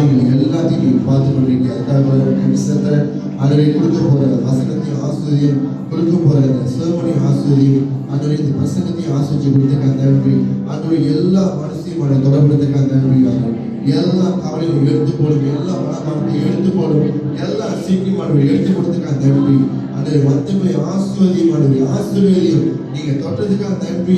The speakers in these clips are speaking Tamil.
காரியங்கள் எல்லாத்தையும் நீ பார்த்து கொண்டிருக்க. அதுக்காக அதை கொடுக்க போற வசனத்தையும் ஆசிரியம் கொடுக்க போற சேமனை ஆசிரியம் அதனுடைய இந்த பிரசங்கத்தையும் ஆசிரிச்சு கொடுத்துருக்காங்க நன்றி. அதனுடைய எல்லா மனசையும் தொடர்புறதுக்காக நன்றி. எல்லா கவலையும் எடுத்து போடும், எல்லா மனமானத்தையும் எடுத்து போடும், எல்லா சீக்கிரமானவை எடுத்து கொடுத்துருக்காங்க நன்றி. அந்த மத்தவங்களை ஆசீர்வதியும் நீங்க தொட்டதுக்காக நன்றி.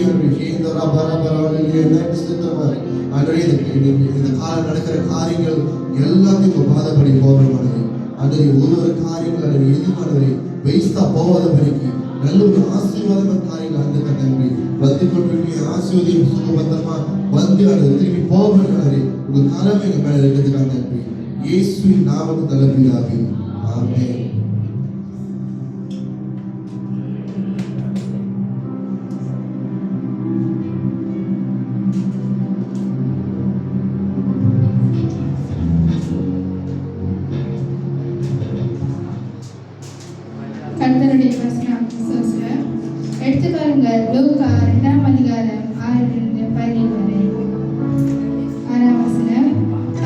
இந்த காலம் நடக்கிற காரியங்கள் எல்லாத்தையும் பாதப்படி போகணுமானது அதனை ஒரு காரியங்கள் அதை எதிர்மானவரை வேஸ்டா போகாத வரைக்கும் நல்ல ஒரு ஆசீர்வாதமான காரியங்கள் அந்த நன்றி. வந்து கொண்டிருக்க ஆசீர்வதியும் சுகபத்திரமா வந்து அதை திரும்பி போகணுமானவரை உங்க காலம் எங்க மேல இருக்கிறதுக்காக நன்றி. இயேசுவின் நாமத்தில் தலைமையாக ஆமென். கர்த்தருடைய வசனம் எடுத்து பாருங்கள். லூக்கா 2ஆம் அதிகாரம் 6-11 வரை. 6ஆம் வசனம்.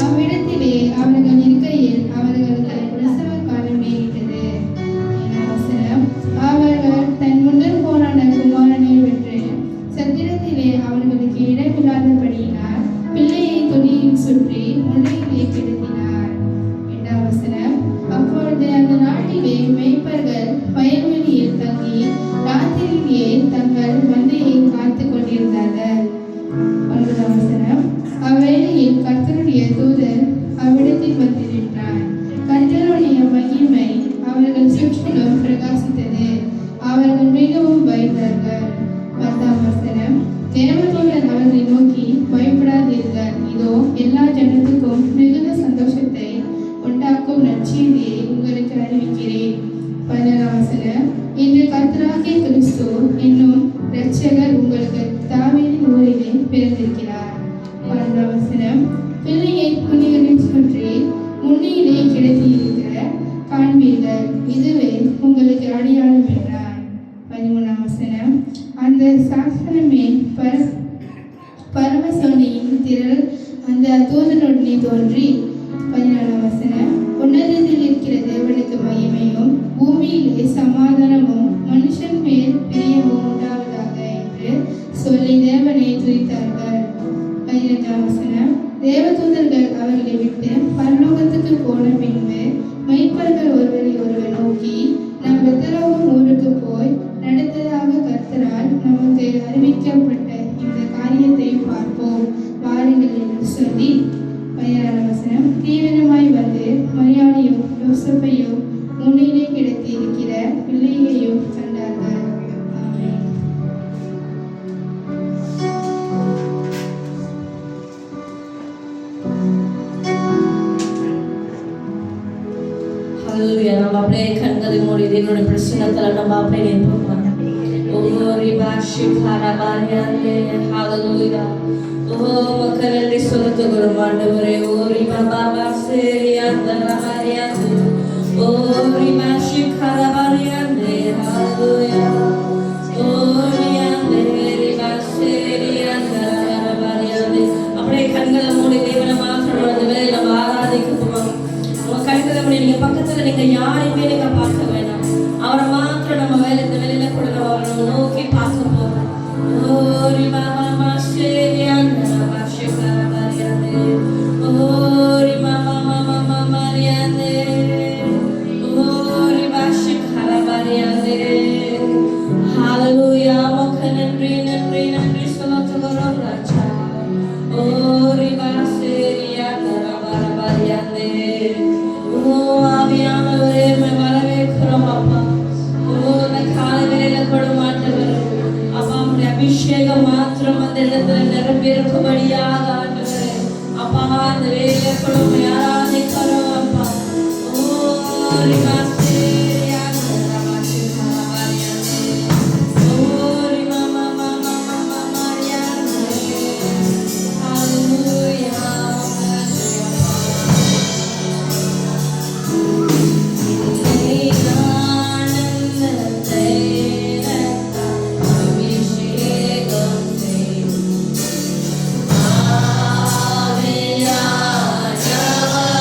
அவ்விடத்திலே அவர்கள் இருக்கையில் அவர்களுக்கு பிரசவ காலம் நேரிட்டது. 7ஆம் வசனம். அவர்கள் தன் முன்னர் போரான குமாரனை பெற்று சத்திரத்திலே அவர்களுக்கு இடமில்லாதபடியினால் பிள்ளையை துணியில் சுற்றி முன்னையிலே கிடத்தினார். 8ஆம் வசனம். அப்பொழுது அந்த நாட்டிலே மேய்ப்பர்கள் வயல்வெளியில் தங்கி ராத்திரியிலேயே தங்கள் மந்தையை காத்து கொண்டிருந்தார்கள். 9ஆம் வசனம். அவ்வேளையில் கர்த்தருடைய தூதர் அவ்விடத்தில் வந்து நின்றார். கர்த்தருடைய மகிமை அவர்கள் சுற்றிலும் பிரகாசித்தது. அவர்கள் மிகவும் பயந்தார்கள். 10ஆம் வசனம். தேவதூதர் அவர்களை நோக்கி, பயப்படாதீர்கள், இதோ எல்லா ஜனத்துக்கும் மிகுந்த சந்தோஷத்தை உண்டாக்கும் நற்செய்தியை உங்களுக்கு அறிவிக்கிறேன். 11ஆம் வசனம். இன்று கர்த்தராகிய கிறிஸ்து என்னும் இரட்சகர் உங்களுக்கு தாவீதின் ஊரிலே பிறந்திருக்கிறார். 12ஆம் வசனம். பிள்ளையை துணிகளில் சுற்றி முன்னிலே கிடத்தியிருக்கிற காண்பீர்கள், இதுவே உங்களுக்கு அடையாளம் என்றார். 13ஆம் வசனம். அந்த சாசனமே பரமசோனியின் திரள் அந்த தூதனுடனே தோன்றி. 14ஆம் வசனம். உன்னதத்தில் இருக்கிற தேவனுக்கு மகிமையும் பூமியிலே சமாதானமும் மனுஷன் மேல் பிரியமும் உண்டாவதாக என்று சொல்லி தேவனை துதித்தார்கள். 15ஆம் வசனம். தேவதூதர்கள் அவர்களை விட்டு பரலோகத்துக்கு போன பின்பு மெய்ப்பர்கள் ஒருவரை ஒருவர் நோக்கி, நாம் பெத்தலோகம் ஊருக்கு போய் நடந்ததாக கர்த்தரால் நமக்கு அறிவிக்கப்பட்ட இந்த காரியத்தை பார்ப்போம் வாருங்கள் என்று சொல்லி. 16ஆம் வசனம். தீவிரமாய் வந்து மரியாதையும் யோசேப்பையும் முன்னிலே கிடத்தி இருக்கிற பிள்ளையையும் கண்டார்கள். ஆமென். ஹல்லேலூயா. நம்ம அப்படியே கண்களை மூடி தேவனுடைய பிரசன்னத்துல நம்ம அப்படியே நிற்போம். ஓரி பாஷி காரபாரியாலே. ஹல்லேலூயா. ஓ மக்களே சொல்லுகிறோம் ஆண்டவரே. ஓரி பாபா சேரியாந்த ராரியாந்து. ஓரி பாஷி காரபாரியாலே. ஹல்லேலூயா. ஓரி ஆந்தே பாஷேரியாந்த ராரியாந்து. அப்படியே கண்களை மூடி தேவனை மாத்திரம் அந்த வேளையில நம்ம ஆராதிக்க போறோம். உங்க கண்களை மூடி நீங்க பக்கத்துல நீங்க யாரையுமே நீங்க பார்க்க வேண்டாம். அவரை மாத்திரம் நம்ம இந்த வேலையில கூட நம்ம நோக்கி பார்க்க போறோம். ஓரி பாபா சேரியாந்த பாஷி காரபாரியாலே. ஓரி மாமா மாரியாலே. ஓரி பாஷி காரபாரியாலே. ஹல்லேலூயா. உமக்கு நன்றி நன்றி நன்றி சொல்லுகிறோம் ராஜா. ஓரி பாஷேரியாந்த ராபாரியாலே. ஓ ஆவியானவரே வரவேற்கிறோம் அப்பா. இந்த காலையில கூட மாட்டவர் அப்பா உடைய அபிஷேகம் மாத்திரம் அந்த இடத்துல நிரம்பியிருக்கும்படியாக ஆண்டவரே அப்பா அந்த வேலையில கூட ஆராதிக்கிறோம் அப்பா. ஓரி பாஷேரியாந்த ராபாஷி காரபாரியாலே. ஓரி மாமா மாரியாலே. ஹல்லேலூயா. Aviana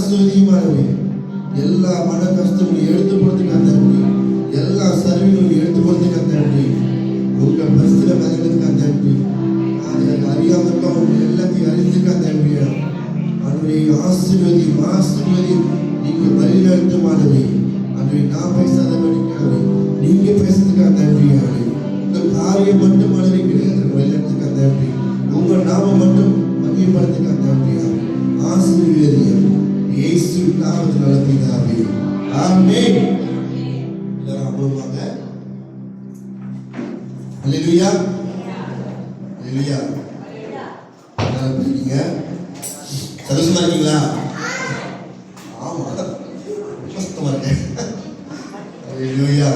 ஆசீர்வதியுமானவே. எல்லா மன கஷ்டங்களையும் எடுத்து போறதுக்கு நன்றி. எல்லா சரிவுகளையும் எடுத்து போறதுக்கு நன்றி. உங்க பரிசுல பதினதுக்கு நன்றி. அதை அறியாம அவங்க எல்லாத்தையும் அறிஞ்சுக்க நன்றி. அன்றைய ஆசீர்வதியும் ஆசீர்வதியும் நீங்க வழிநடத்துமானவே. அன்றைய நான் பேசாத படிக்கிறவே நீங்க பேசுறதுக்கு நன்றி. உங்க காரியம் மட்டும் வளர்க்கிறேன் வழிநடத்துக்க நன்றி. உங்க நாம மட்டும் மகிமைப்படுத்துக்க நன்றி. ஆசீர்வதியும் இயேசு நாமத்தில் நடத்தினாவே. ஆமென். எல்லாரும் அமருவாங்க. அல்லேலூயா. அல்லேலூயா. எல்லாரும் இருக்கீங்க? சந்தோஷமா இருக்கீங்களா? ஆமா, கஷ்டமா இருக்கேன். அல்லேலூயா.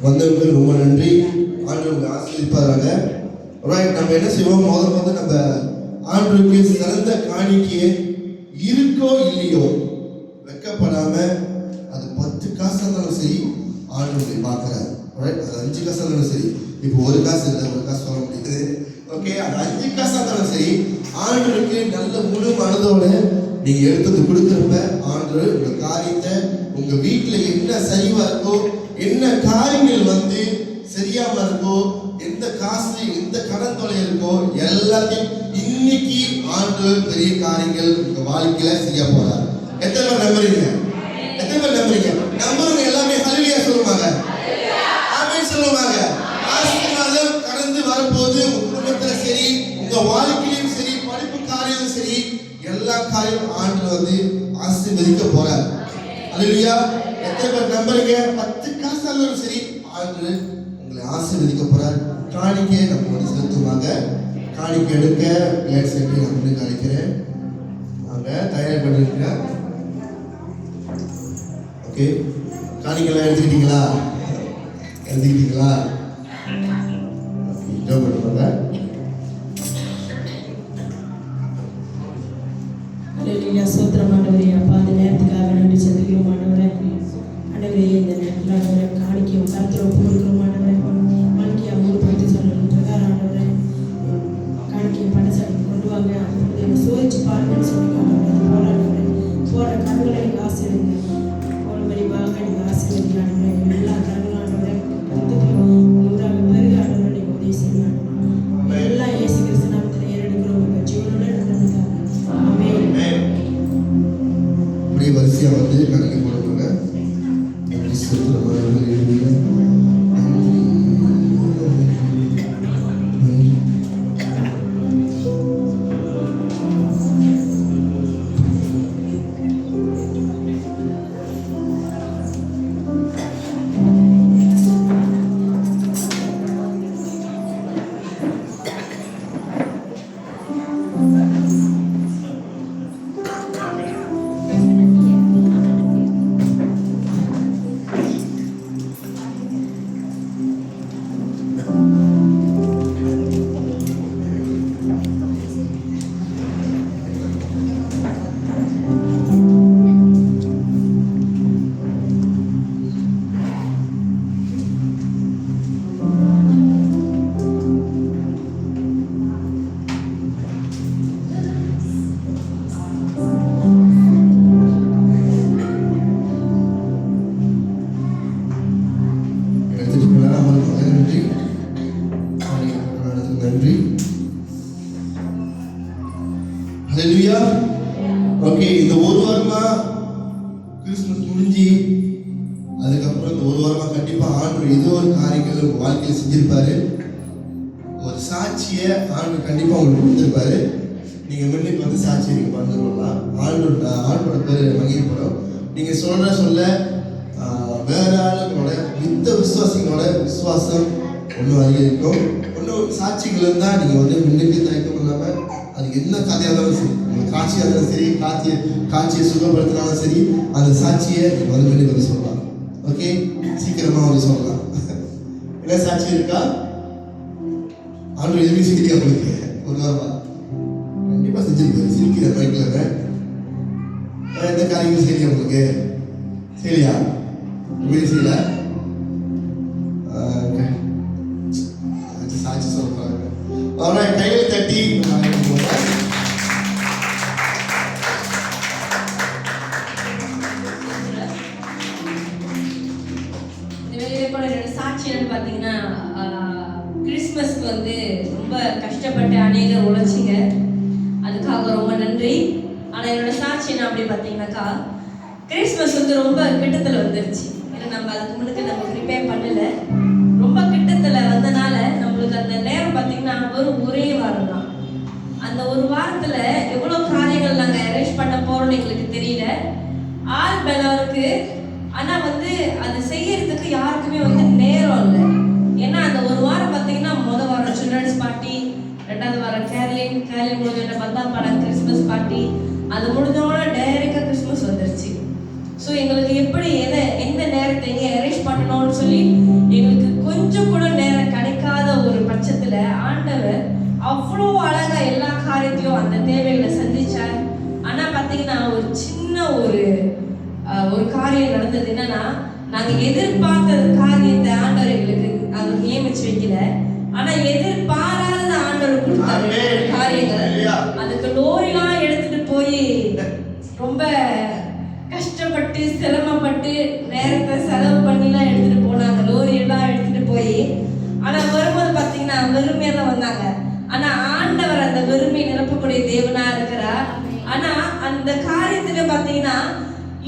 வந்தவங்களுக்கு ரொம்ப நன்றி. ஆண்டவருக்கு ஆசீர்வதிப்பாராங்க. ரைட், நம்ம என்ன செய்வோம்? முதல்ல நம்ம ஆண்டவருக்கு சிறந்த காணிக்கையே இருக்கோ இல்லையோ வெக்கப்படாம அது 10 காசா இருந்தாலும் சரி ஆண்டவரை பார்க்கிறார். ரைட், அது 5 காசா இருந்தாலும் சரி. இப்போ 1 காசு இல்லை, 1 காசு சொல்ல முடியுது. ஓகே, அது 5 காசா இருந்தாலும் சரி ஆண்டவருக்கு நல்ல முழு மனதோட நீங்க எடுத்து கொடுக்குறப்ப ஆண்டவர் உங்க காரியத்தை உங்க வீட்டுல என்ன சரிவா இருக்கோ, என்ன காரியங்கள் சரியாம இருக்கோ, எந்த காசு எந்த கடன் தொலை இருக்கோ எல்லாத்தையும் இன்னைக்கு ஆண்டவர் பெரிய காரியங்கள் உங்க வாழ்க்கையில செய்ய போறார். எத்தனை பேர் நம்புறீங்க? எத்தனை பேர் நம்புறீங்க? நம்புறவங்க எல்லாமே ஹல்லேலூயா சொல்லுவாங்க, ஆமென் சொல்லுவாங்க. ஆசீர்வாதம் கடந்து வரப்போது உங்க குடும்பத்துல சரி, உங்க வாழ்க்கையிலும் சரி, படிப்பு காரியம் சரி, எல்லா காரியம் ஆண்டவர் ஆசீர்வதிக்க போறார். ஹல்லேலூயா. எத்தனை பேர் நம்புறீங்க? 10 காசு ஆனாலும் சரி ஆண்டவர் உங்களை ஆசீர்வதிக்க போறார். காணிக்கை நம்ம செலுத்துவாங்க. காணிக்கை எடுக்க பிளேட் செஞ்சு நான் முன்னுக்கு அழைக்கிறேன். நாங்கள் தயார் பண்ணிருக்கேன். ஓகே, காணிக்கைலாம் எடுத்துக்கிட்டீங்களா? எழுதிக்கிட்டீங்களா? ஜோம் பண்ணுவாங்க. அல்லேலூயா. ஸ்தோத்திரம் ஆண்டவரே. அப்பா, இந்த நேரத்துக்காக நன்றி செலுத்துகிறோம் ஆண்டவரே. ஆண்டவரே, இந்த நேரத்தில் ஆண்டவரே காணிக்கை கருத்தில் ஒப்பு கொடுக்கிறோம் ஆண்டவரே. வாழ்க்கையை அமுல்படுத்தி சொல்லணும் பிரகாரம் ஆண்டவரே காணிக்கை பணசாலை கொண்டு வாங்க. என்னை சோதிச்சு பாருங்கன்னு சொன்னீங்க ஆண்டவரே. போராடுறேன் போகிற கண்களை எனக்கு ஆசீர்வதிங்க. போகிற மாதிரி பாக எனக்கு ஆசீர்வதிங்க ஆண்டவரே. எல்லா கண்களும் ஆண்டவரே நூறாக பெருக ஆண்டவரே நீங்கள் உதவி செய்யணும். எல்லாம் இயேசு கிறிஸ்து நாமத்தில் ஏறெடுக்கிறோம். உங்கள் ஜீவனோட நடந்துக்காங்க. ஆமென். அப்படியே வரிசையா காணிக்கை போடுவாங்க. நன்றி. ஹல்லேலூயா. ஓகே, இந்த ஒரு வாரமா கிறிஸ்மஸ் முடிஞ்சு அதுக்கப்புறம் இந்த ஒரு வாரமா கண்டிப்பா ஆண்டவர் ஏதோ ஒரு காரியங்கள் உங்க வாழ்க்கையில செஞ்சிருப்பாரு. ஒரு சாட்சியை ஆண்டவர் கண்டிப்பா உங்களுக்கு கொடுத்திருப்பாரு. நீங்க முன்னுக்கு சாட்சி நீங்க பண்ணலாம். ஆண்டோட பேரு மகிழ்ப்படும். நீங்க சொல்ல வேற ஆளுங்களோட மித்த விசுவாசிகளோட விசுவாசம் ஒன்றும் அதிகரிக்கும். ஒன்றும் சாட்சிகள் இருந்தால் நீங்கள் முன்னுக்கு தயக்கம் இல்லாமல் அது என்ன கதையாக இருந்தாலும் சரி, உங்களுக்கு காட்சியாக இருந்தாலும் சரி, காட்சியை சுகப்படுத்தினாலும் சரி, அந்த சாட்சியை நீங்கள் முன்னுக்கு சொல்லலாம். ஓகே, சீக்கிரமாக சொல்லலாம். என்ன சாட்சி இருக்கா? ஆண்டு எதுவுமே செஞ்சிருக்கா உங்களுக்கு ஒரு வாரமா? கண்டிப்பாக செஞ்சிருக்காரு. சிரிக்கிற மைக்கில் எந்த காரியங்களும் சரியா உங்களுக்கு சரியா உண்மையை செய்யல சாட்சி சொல்றாங்க. அவரை கையில் தட்டி சாட்சி என்னன்னு பார்த்தீங்கன்னா, கிறிஸ்மஸ்க்கு வந்து ரொம்ப கஷ்டப்பட்டு அநேகர் உழைச்சிங்க, அதுக்காக ரொம்ப நன்றி. ஆனால் என்னோட சாட்சி என்ன அப்படி பார்த்தீங்கன்னாக்கா, கிறிஸ்மஸ் வந்து ரொம்ப கிட்டத்தில் வந்துருச்சு. ஏன்னா நம்ம அதுக்கு முன்னுக்கு நம்ம ப்ரிப்பேர் பண்ணல, ரொம்ப கிட்டத்தில் வந்தனால நம்மளுக்கு அந்த நேரம் பார்த்தீங்கன்னா ஒரே வாரம் தான். அந்த ஒரு வாரத்தில் எவ்வளோ காரியங்கள் நாங்கள் அரேஞ்ச் பண்ண போகிறோம்னு எங்களுக்கு தெரியல, ஆள் பலருக்கு. ஆனால் வந்து அது செய்யறதுக்கு யாருக்குமே வந்து நேரம் இல்லை. ஏன்னா அந்த ஒரு வாரம் பார்த்தீங்கன்னா முதல் வாரம் சில்ட்ரன்ஸ் பார்ட்டி, ரெண்டாவது வாரம் கேரளின் முடிஞ்ச பத்தாம் படம் கிறிஸ்மஸ் பார்ட்டி, அது முடிஞ்சோட டைரெக்டாக கிறிஸ்மஸ் வந்துருச்சு. ஸோ எங்களுக்கு எப்படி எந்த நேரத்தை எங்கே அரேஞ்ச் பண்ணணும்னு சொல்லி எங்களுக்கு கொஞ்சம் கூட நேரம் கிடைக்காத ஒரு பட்சத்தில் ஆண்டவர் அவ்வளோ அழகாக எல்லா காரியத்தையும் அந்த தேவைகளை சந்திச்சார். ஆனால் பார்த்தீங்கன்னா ஒரு சின்ன ஒரு காரியம் நடந்தது. என்னன்னா, நாங்கள் எதிர்பார்த்த காரியத்தை ஆண்டவர் எங்களுக்கு அவர் நியமிச்சு வைக்கல, ஆனால் எதிர்பாராத ஆண்டவர் கொடுத்தாரு காரியங்கள். அதுக்கு லோரிலாம் எடுத்துட்டு போய் ரொம்ப கஷ்டப்பட்டு சிரமப்பட்டு நேரத்தை செலவு பண்ணிலாம் எடுத்துட்டு போனாங்க, லோரி எல்லாம் எடுத்துட்டு போய். ஆனால் வரும்போது பார்த்தீங்கன்னா வெறுமையாக தான் வந்தாங்க. ஆனால் ஆண்டவர் அந்த வெறுமை நிரப்பக்கூடிய தேவனா இருக்கிறார். ஆனால் அந்த காரியத்துல பார்த்தீங்கன்னா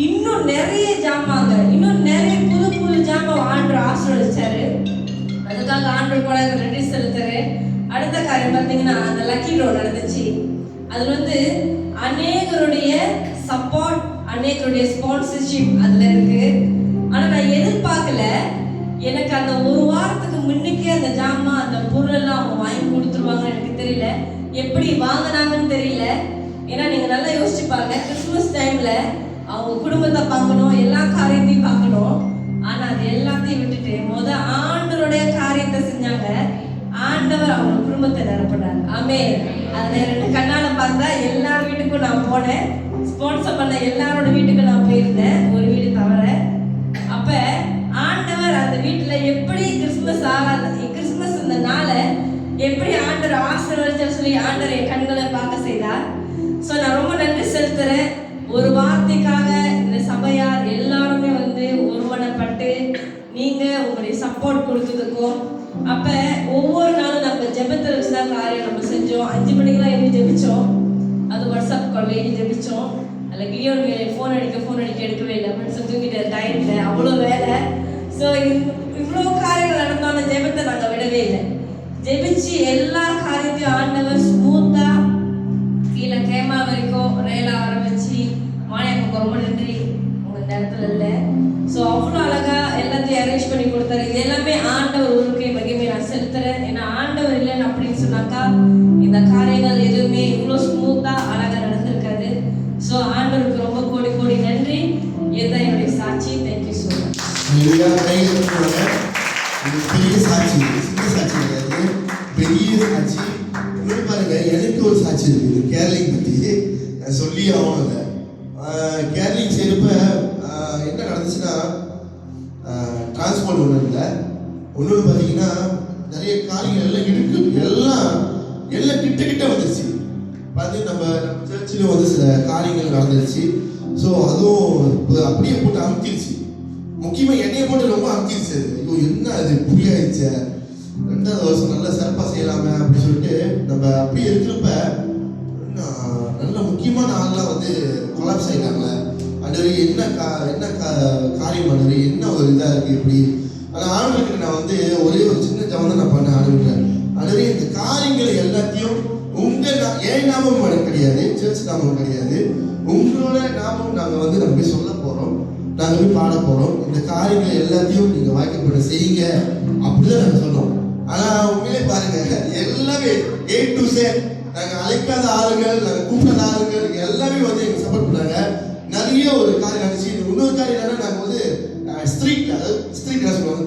இன்னும் நிறைய ஜாமாங்க, இன்னும் நிறைய புது ஜாமான் ஆண்டவர் ஆசீர்வதிச்சாரு. அதுக்காக ஆண்டவர் கூட நன்றி செலுத்துறாரு. அடுத்த காரியம் பார்த்தீங்கன்னா அந்த லக்கி ட்ரா நடந்துச்சு. அது வந்து அநேகருடைய சப்போர்ட், அநேகருடைய ஸ்பான்சர்ஷிப் அதுல இருக்கு. ஆனா நான் எதிர்பார்க்கல, எனக்கு அந்த ஒரு வாரத்துக்கு முன்னுக்கே அந்த ஜாமான் அந்த பொருள் எல்லாம் அவங்க வாங்கி கொடுத்துருவாங்கன்னு எனக்கு தெரியல, எப்படி வாங்கினாங்கன்னு தெரியல. ஏன்னா நீங்க நல்லா யோசிச்சு பாருங்க, கிறிஸ்துமஸ் டைம்ல அவங்க குடும்பத்தை பார்க்கணும், எல்லா காரியத்தையும் பார்க்கணும். ஆனா அது எல்லாத்தையும் விட்டுட்டு ஆண்டவருடைய காரியத்தை செஞ்சாங்க. ஆண்டவர் அவங்க குடும்பத்தை நிரப்பினார். ஆமென். அதை 2 கண்ணால பார்த்தா எல்லா வீட்டுக்கும் நான் போனேன், ஸ்பான்சர் பண்ண எல்லாரோட வீட்டுக்கும் நான் போயிருந்தேன், ஒரு வீடு தவிர. அப்ப ஆண்டவர் அந்த வீட்டுல எப்படி கிறிஸ்துமஸ் இந்த நாளை எப்படி ஆண்டவர் ஆசீர்வதிச்சார் சொல்லி ஆண்டவர் என் கண்களை பார்க்க செய்தார். ஸோ நான் ரொம்ப நன்றி செலுத்துறேன். ஒரு வார்த்தைக்காக இந்த சபையார் எல்லாருமே வந்து ஒருமனப்பட்டு நீங்க உங்களுடைய சப்போர்ட் கொடுத்ததுக்கும், அப்ப ஒவ்வொரு நாளும் நம்ம ஜெபத்தில் வச்சுதான் காரியம் நம்ம செஞ்சோம். 5 மணிக்கெல்லாம் எழுதி ஜெபிச்சோம், அது வாட்ஸ்அப் கால் எழுதி ஜெபிச்சோம். அதில் கிளியோன் ஃபோன் அடிக்க எடுக்கவே இல்லை, மனுஷன் தூங்கிட்டு டைம்ல அவ்வளோ வேலை. ஸோ இவ்வளோ காரியங்கள் நடந்தாலும் ஜெபத்தை நாங்கள் விடவே இல்லை. ஜெபிச்சு எல்லா காரியத்தையும் ஆண்டவர் ஸ்மூத்தா கீழே கேமா வரைக்கும் ரேல ஆரம்பிச்சு மானியாக்கு ரொம்ப நன்றி, உங்க இந்த இடத்துல இல்லை. ஸோ அவ்வளோ அழகா எல்லாத்தையும் அரேஞ்ச் பண்ணி கொடுத்தாரு. இது எல்லாமே ஆண்டவர் ஊருக்கே மகிமை நான் செலுத்துறேன். ஏன்னா ஆண்டவர் இல்லைன்னு அப்படின்னு சொன்னாக்கா இந்த காரியங்கள் எதுவுமே இவ்வளோ ஸ்மூத்தா அழகா நடந்திருக்காது. ஸோ ஆண்டவருக்கு ரொம்ப கோடி நன்றி. இதுதான் என்னுடைய சாட்சி. Thank you so much. பெரிய சாட்சி, சின்ன சாட்சி கிடையாது, பெரிய சாட்சி. இன்னொன்று பாருங்க, எனக்கு ஒரு சாட்சி இருக்குது கேரளிங் பற்றி, சொல்லி ஆகணும். இல்லை கேரளிங் செய்யறப்ப என்ன நடந்துச்சுன்னா, டிரான்ஸ்போர்ட் ஒன்றும் இல்லை, ஒன்று பார்த்தீங்கன்னா நிறைய காரியங்கள் எல்லாம் இருக்கு, எல்லாம் கிட்ட வந்துருச்சு. பார்த்து நம்ம சர்ச்சிலும் வந்து சில காரியங்கள் நடந்துருச்சு. ஸோ அதுவும் அப்படியே போட்டு அமுத்திருச்சு. முக்கியமாக எண்ணெயை போட்டு ரொம்ப அமுத்திருச்சு. ஐயோ என்ன அது புரியாயிடுச்சு, 2வது வருஷம் நல்லா சிறப்பாக செய்யலாமே அப்படின்னு சொல்லிட்டு நம்ம அப்படியே இருக்கிறப்ப நல்ல முக்கியமான ஆள்லாம் வந்து கொலாப்ஸ் ஆகிட்டாங்க. அது என்ன காரியம் பண்ணுறது, என்ன ஒரு இதாக இருக்குது இப்படி. ஆனால் ஆளுங்களுக்கு நான் வந்து ஒரே ஒரு சின்ன ஜபம் தான் நான் பண்ண ஆரம்பிக்கிறேன். அதுவே இந்த காரியங்களை எல்லாத்தையும் என் நாமம் கிடையாது, சர்ச் நாமம் கிடையாது, உங்களோட நாமம் நாங்கள் வந்து நம்ம போய் சொல்ல போகிறோம், நாங்கள் போய் பாட போகிறோம். இந்த காரியங்களை எல்லாத்தையும் நீங்கள் வாய்க்கப்பட செய்யுங்க அப்படிதான் நாங்கள் சொன்னோம். ஆனால் உண்மையிலே பாருங்க, எல்லாமே A to Z, நாங்கள் அழைக்காத ஆளுங்கள், நாங்கள் கூப்பிடாத ஆளுங்கள் எல்லாமே வந்து எங்களுக்கு சப்போர்ட் பண்ணாங்க. நிறைய ஒரு காரியம் நடந்துச்சு. இன்னொரு காரியம் என்னன்னா, நாங்கள் வந்து ஸ்ட்ரீட் என்ன சொல்லுவாங்க,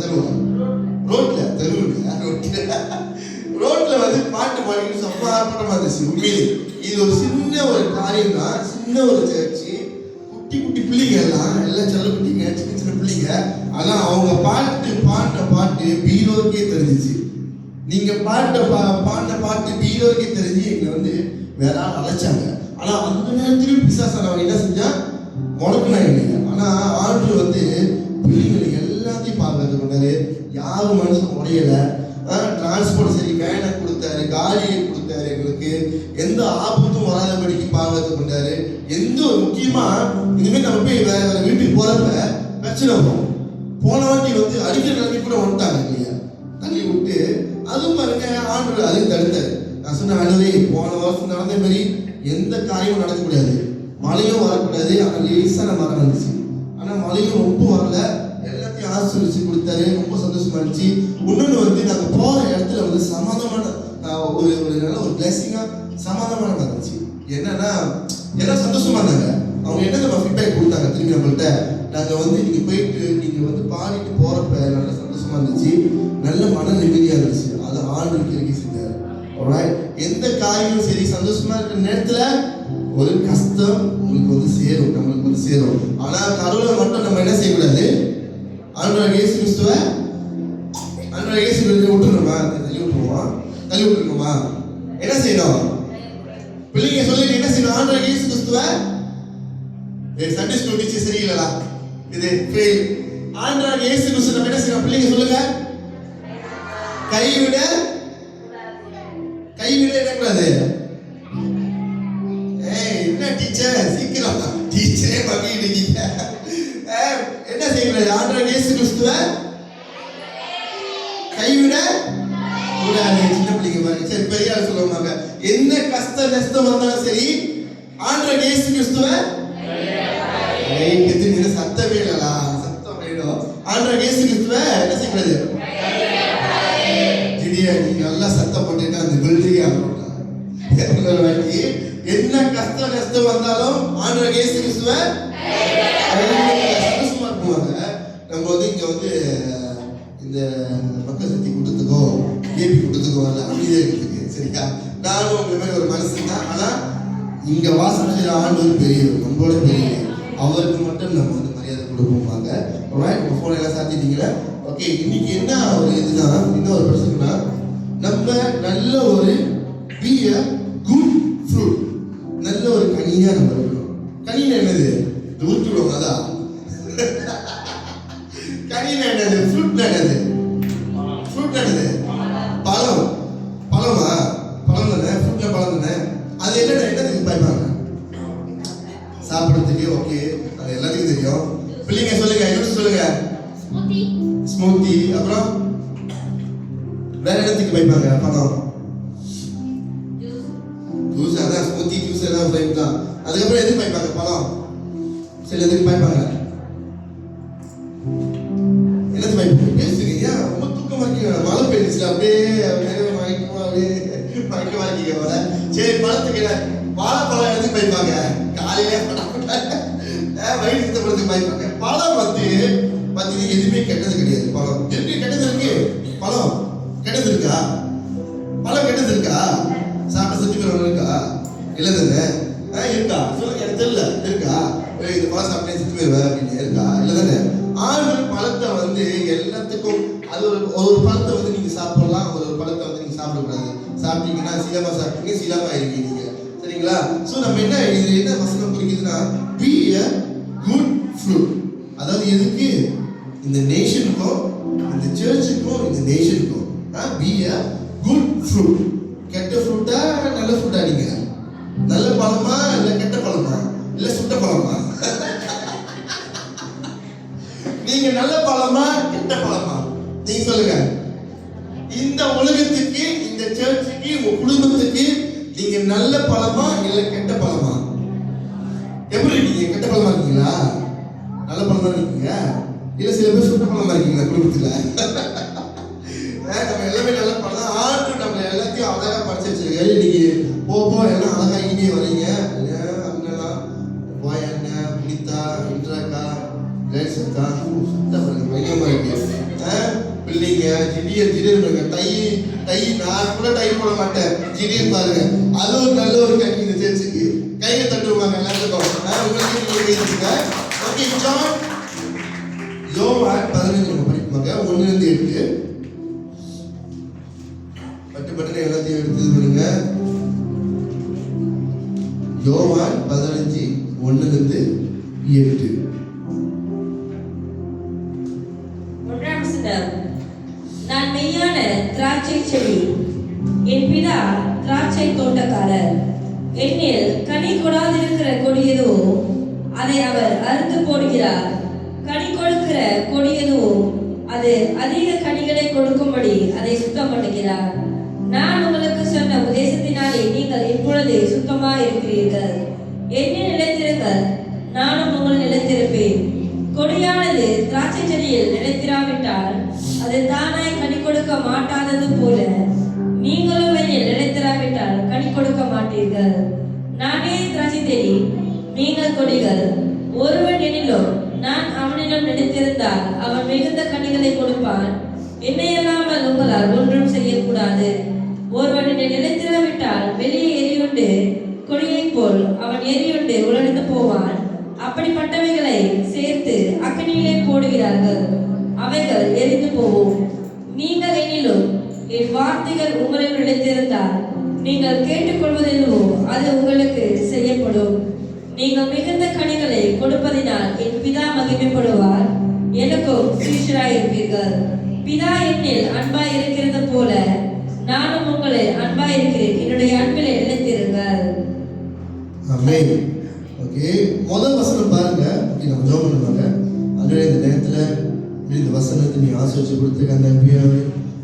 ரோட்ல வந்து பாட்டு பாடிக்கிட்டு சம்பாரப்பட்டமா இருந்துச்சு. உண்மையிலே இது ஒரு சின்ன ஒரு காரியம் தான், சின்ன ஒரு சர்ச்சு, குட்டி குட்டி பிள்ளைங்க எல்லாம் செல்ல குட்டிங்க, சின்ன சின்ன பிள்ளைங்க. ஆனா அவங்க பாடின பாட்டு பீரோக்கே தெரிஞ்சிச்சு. நீங்க பாடின பாட்டு பீரோக்கே தெரிஞ்சு எங்களை வந்து வேற ஆள் அழைச்சாங்க. ஆனா அந்த நேரத்திலும் பிசாசானவங்க என்ன செஞ்சா முழக்கினா இல்லைங்க. ஆனா ஆண்டு வந்து பிள்ளைங்களை எல்லாத்தையும் பாதுகாத்து கொண்டாரு. யாரும் மனுஷன் உடையல. டிரான்ஸ்போர்ட் சரி, வேனை கொடுத்தாரு, காலியை கொடுத்தாரு. எங்களுக்கு எந்த ஆபத்தும் வராதபடிக்கு பாதுகாத்து கொண்டாரு. எந்த முக்கியமா இனிமேல் நம்ம போய் வேற வேற வீட்டுக்கு போறப்ப பிரச்சனை வரும். போன வாட்டி வந்து அடிக்கிற நிலைமை கூட வந்துட்டாங்க இல்லையா, தள்ளி விட்டு. அதுவும் பாருங்க ஆண்டு அதையும் தடுத்தாரு. நான் சொன்ன ஆண்டவரே, போன வருஷம் நடந்த மாதிரி எந்த காரியமும் நடக்க முடியாது, மழையும் வரக்கூடாது. ஆனால் லேசான மரம் வந்துச்சு. ஆனால் மழையும் ரொம்ப வரல. எல்லாத்தையும் ஆசீர்வதிச்சு கொடுத்தாரு. ரொம்ப சந்தோஷமா இருந்துச்சு. இன்னொன்று வந்து நாங்கள் போகிற இடத்துல வந்து சமாதானமான ஒரு நல்ல ஒரு பிளெஸிங்கா சமாதானமான இருந்துச்சு. என்னன்னா எல்லாம் சந்தோஷமா இருந்தாங்க. அவங்க என்ன நம்ம ஃபீட்பேக் கொடுத்தாங்க திரும்பி நம்மள்கிட்ட, நாங்கள் வந்து நீங்கள் போயிட்டு நீங்கள் வந்து பாடிட்டு போகிறப்ப நல்ல சந்தோஷமா இருந்துச்சு, நல்ல மன நிம்மதியாக இருந்துச்சு. அதை ஆண்டுக்கு இறக்கி செஞ்சார். எந்த காரியமும் சரி, சந்தோஷமா இருக்கிற நேரத்தில் ஒரு கஷ்டம் உங்களுக்கு வந்து சேரும், நம்மளுக்கு வந்து சேரும். ஆனால் கடவுளை மட்டும் நம்ம என்ன செய்யக்கூடாது, ஆண்டவராகிய இயேசு கிறிஸ்துவை விட்டுருணுமா, தள்ளி விட்டுருணுமா? என்ன செய்யணும்? பிள்ளைங்க சொல்லுங்க, என்ன செய்யணும்? ஆண்டவராகிய இயேசு கிறிஸ்துவை சண்டே ஸ்கூல் டீச்சர் சரியில்லடா, இது ஃபெயில். ஆண்டவராகிய இயேசு கிறிஸ்துவை நம்ம என்ன செய்யணும்? பிள்ளைங்க சொல்லுங்க, கைவிட என்னக்கூடாது. என்ன டீச்சர் சீக்கிரம் டீச்சரே பண்ணிட்டீங்க. என்ன செய்யக்கூடாது? ஆண்டவராகிய இயேசு கிறிஸ்துவை கைவிட கூடாது. சின்ன பிள்ளைங்க பாருங்க, சரி பெரிய ஆள் சொல்லுவாங்க, என்ன கஷ்ட நஷ்டம் வந்தாலும் சரி ஆண்டவராகிய இயேசு கிறிஸ்துவை சத்தமே இல்லடா, சத்தம் வேணும். ஆண்டவராகிய இயேசு கிறிஸ்துவை என்ன செய்யக்கூடாது? நீ நல்லா சத்தம் போட்டுட்டு அந்த பில்டிங் என்ன கஷ்ட நஷ்டம் வந்தாலும் ஆண்டவராகிய இயேசு கிறிஸ்துவை சந்தோஷமா இருக்குவாங்க. நம்ம வந்து இங்க வந்து இந்த மக்கள் சக்தி கூட்டத்துக்கோ ஏபி கூட்டத்துக்கோ வரல, அமைதியாக இருக்கிறதுக்கு. சரிக்கா, நானும் உங்க மாதிரி ஒரு மனுஷன் தான். ஆனா இங்க வாசம் செய்யற ஆண்டவர் பெரியவர், நம்மளோட பெரியவர். அவருக்கு மட்டும் நம்ம வந்து மரியாதை கொடுப்போமாங்க. உங்க போன் எல்லாம் சாத்திட்டீங்களா? ஓகே, இன்னைக்கு என்ன ஒரு இதுனா, என்ன ஒரு பிரச்சனைனா, நம்ம நல்ல ஒரு be a good fruit, நல்ல ஒரு கனியா நம்ம இருக்கணும். கனினா என்னது? உருட்டி விடுவோம். அதான் கனினா என்னது? ஃப்ரூட் என்னது? ஃப்ரூட் என்னது? பழம். பழமா? பழம் தானே, ஃப்ரூட்ல பழம் தானே. அது என்னதுக்கு பாய்ப்பாங்க? சாப்பிட்றதுக்கு. ஓகே, அது எல்லாத்துக்கும் தெரியும். பிள்ளைங்க சொல்லுங்க, யூஸ் சொல்லுங்க. ஸ்மூத்தி. அப்புறம் வேற இடத்துக்கு வைப்பாங்க பழம், ஜூஸ். அதான் ஸ்மூத்தி, ஜூஸ் எல்லாம் பைப் தான். அதுக்கப்புறம் எதுக்கு வைப்பாங்க பழம்? சில எதுக்கு வைப்பாங்க? என்னது வைப்பாங்க? பேசுங்க. ஏன் ரொம்ப தூக்கமா இருக்கீங்க? மழை பெய்யுச்சுல, அப்படியே மயக்கமா இருக்கீங்க வர. சரி, பழத்துக்கு வாழைப்பழம் எதுக்கு வைப்பாங்க? காலையிலே வயிறு சுத்தப்படுறதுக்கு வைப்பாங்க. பழம் வந்து பார்த்தீங்கன்னா எதுவுமே கெட்டது கிடையாது. பழம் எதுக்கு கெட்டது இருக்கு? பழம் கெட்டது இருக்கா? பழம் கெட்டது இருக்கா? சாப்பிட சுத்தி போறவங்க இருக்கா? இல்லை தானே? இருக்கா? சொல்லுங்க, எனக்கு தெரியல. இருக்கா? இந்த பழம் சாப்பிட்டே சுத்தி போயிருவேன் அப்படின்னு இருக்கா? இல்லை தானே? ஆண்கள் பழத்தை வந்து எல்லாத்துக்கும் அது ஒரு பழத்தை வந்து நீங்க சாப்பிடலாம், ஒரு பழத்தை வந்து நீங்க சாப்பிடக்கூடாது. சாப்பிட்டீங்கன்னா சீலமா சாப்பிட்டீங்க, சீலமா இருக்கீங்க. சரிங்களா? ஸோ நம்ம என்ன இது என்ன வசனம் குறிக்குதுன்னா, be a good fruit. அதாவது எதுக்கு? இந்த நேஷனுக்கும், இந்த சர்ச்சுக்கும், இந்த நேஷனுக்கும் be a good fruit. கெட்ட ஃப்ரூட்டா நல்ல ஃப்ரூட்டா? நீங்க நல்ல பழமா இல்ல கெட்ட பழமா இல்ல சுட்ட பழமா? நீங்க நல்ல பழமா கெட்ட பழமா? நீங்க சொல்லுங்க. இந்த உலகத்துக்கு, இந்த சர்ச்சுக்கு, உங்க குடும்பத்துக்கு நீங்க நல்ல பழமா இல்ல கெட்ட பழமா? எப்படி இருக்கீங்க? கெட்ட பழமா இருக்கீங்களா? நல்ல பழமா இருக்கீங்க? இல்ல சில பேர் சுட்ட பழமா இருக்கீங்களா குடும்பத்துல? நம்ம எல்லாமே நல்ல பழம். ஆண்டு நம்ம எல்லாத்தையும் அழகா படிச்சு வச்சிருக்காரு. நீங்க போப்போ எல்லாம் அழகாகிட்டே வரீங்க. அண்ணெல்லாம் போய் அண்ணன், புனிதா, இன்ட்ராக்கா, லேசக்கா, சுத்த பயங்கரமா இருக்கு. பிள்ளைங்க திடீர் டை நான் கூட டை போட மாட்டேன். திடீர் பாருங்க, அது ஒரு நல்ல ஒரு கனி இந்த சேர்ச்சுக்கு. கையை தட்டுவாங்க. கொடுப்பாங்க எல்லாத்துக்கும். உங்களுக்கு நீங்க பேசுங்க. ஓகே, ஜான் யோவான் 15 நம்ம படிப்பாங்க 1-8. பட்டு எல்லாத்தையும் எடுத்து பண்ணுங்க. யோவான் 15 1-8. 1ஆம் வசனம். நான் மெய்யான திராட்சை செடி, என் பிதா திராட்சை தோட்டக்காரர். என்னில் கனி கொடாதிருக்கிற கொடியதோ அதை அவர் அறுத்து போடுகிறார். கனி கொடுக்கிற கொடியதோ அது அதிக கனிகளை கொடுக்கும்படி அதை சுத்தம் பண்ணுகிறார். நான் உங்களுக்கு சொன்ன உபதேசத்தினாலே நீங்கள் இப்பொழுது சுத்தமாக இருக்கிறீர்கள். என்னில் நிலைத்திருங்கள், நானும் உங்கள் நிலைத்திருப்பேன். கொடியானது திராட்சை செடியில் நிலைத்திராவிட்டால் அது தானாய் கனி கொடுக்க மாட்டாதது போல நீங்களும் என்னில் நிலைத்திராவிட்டால் கனி கொடுக்க மாட்டீர்கள். நானே திராட்சை செடி, நீங்கள் கொடிகள். ஒருவன் எனிலும் நான் அவனிடம் நிலைத்திருந்தால் அவன் மிகுந்த கனிகளை கொடுப்பான். என்னையல்லாமல் உங்களால் ஒன்றும் செய்யக்கூடாது. ஒருவன் என்னை நிலைத்திராவிட்டால் வெளியே எரியுண்டு கொடியைப் போல் அவன் எரியுண்டு உலர்ந்து போவான். அப்படிப்பட்டவைகளை சேர்த்து அக்கினியிலே போடுகிறார்கள், அவைகள் எரிந்து போகும். நீங்கள் என்னிலும் என் வார்த்தைகள் உங்களில் நிலைத்திருந்தால் நீங்கள் கேட்டுக்கொள்வதென்னவோ அது உங்களுக்கு செய்யப்படும். நீங்கள் மிகுந்த கனிகளை கொடுப்பதினால் என் பிதா மகிமைப்படுவார், எனக்கும் சீஷராயிருப்பீர்கள். பிதா என்னில் அன்பாய் இருக்கிறது போல நானும் உங்களை அன்பாய் இருக்கிறேன். என்னுடைய அன்பிலே நிலைத்திருங்கள். ஆமென். ஓகே, முதல் வசனம் பாருங்க. ஓகே, நம்ம ஜெபம் பண்ணுவாங்க. ஆண்டவரே, இந்த நேரத்துல இந்த வசனத்தை நீ ஆசீர்வதிச்சு கொடுத்துக்க நன்றி.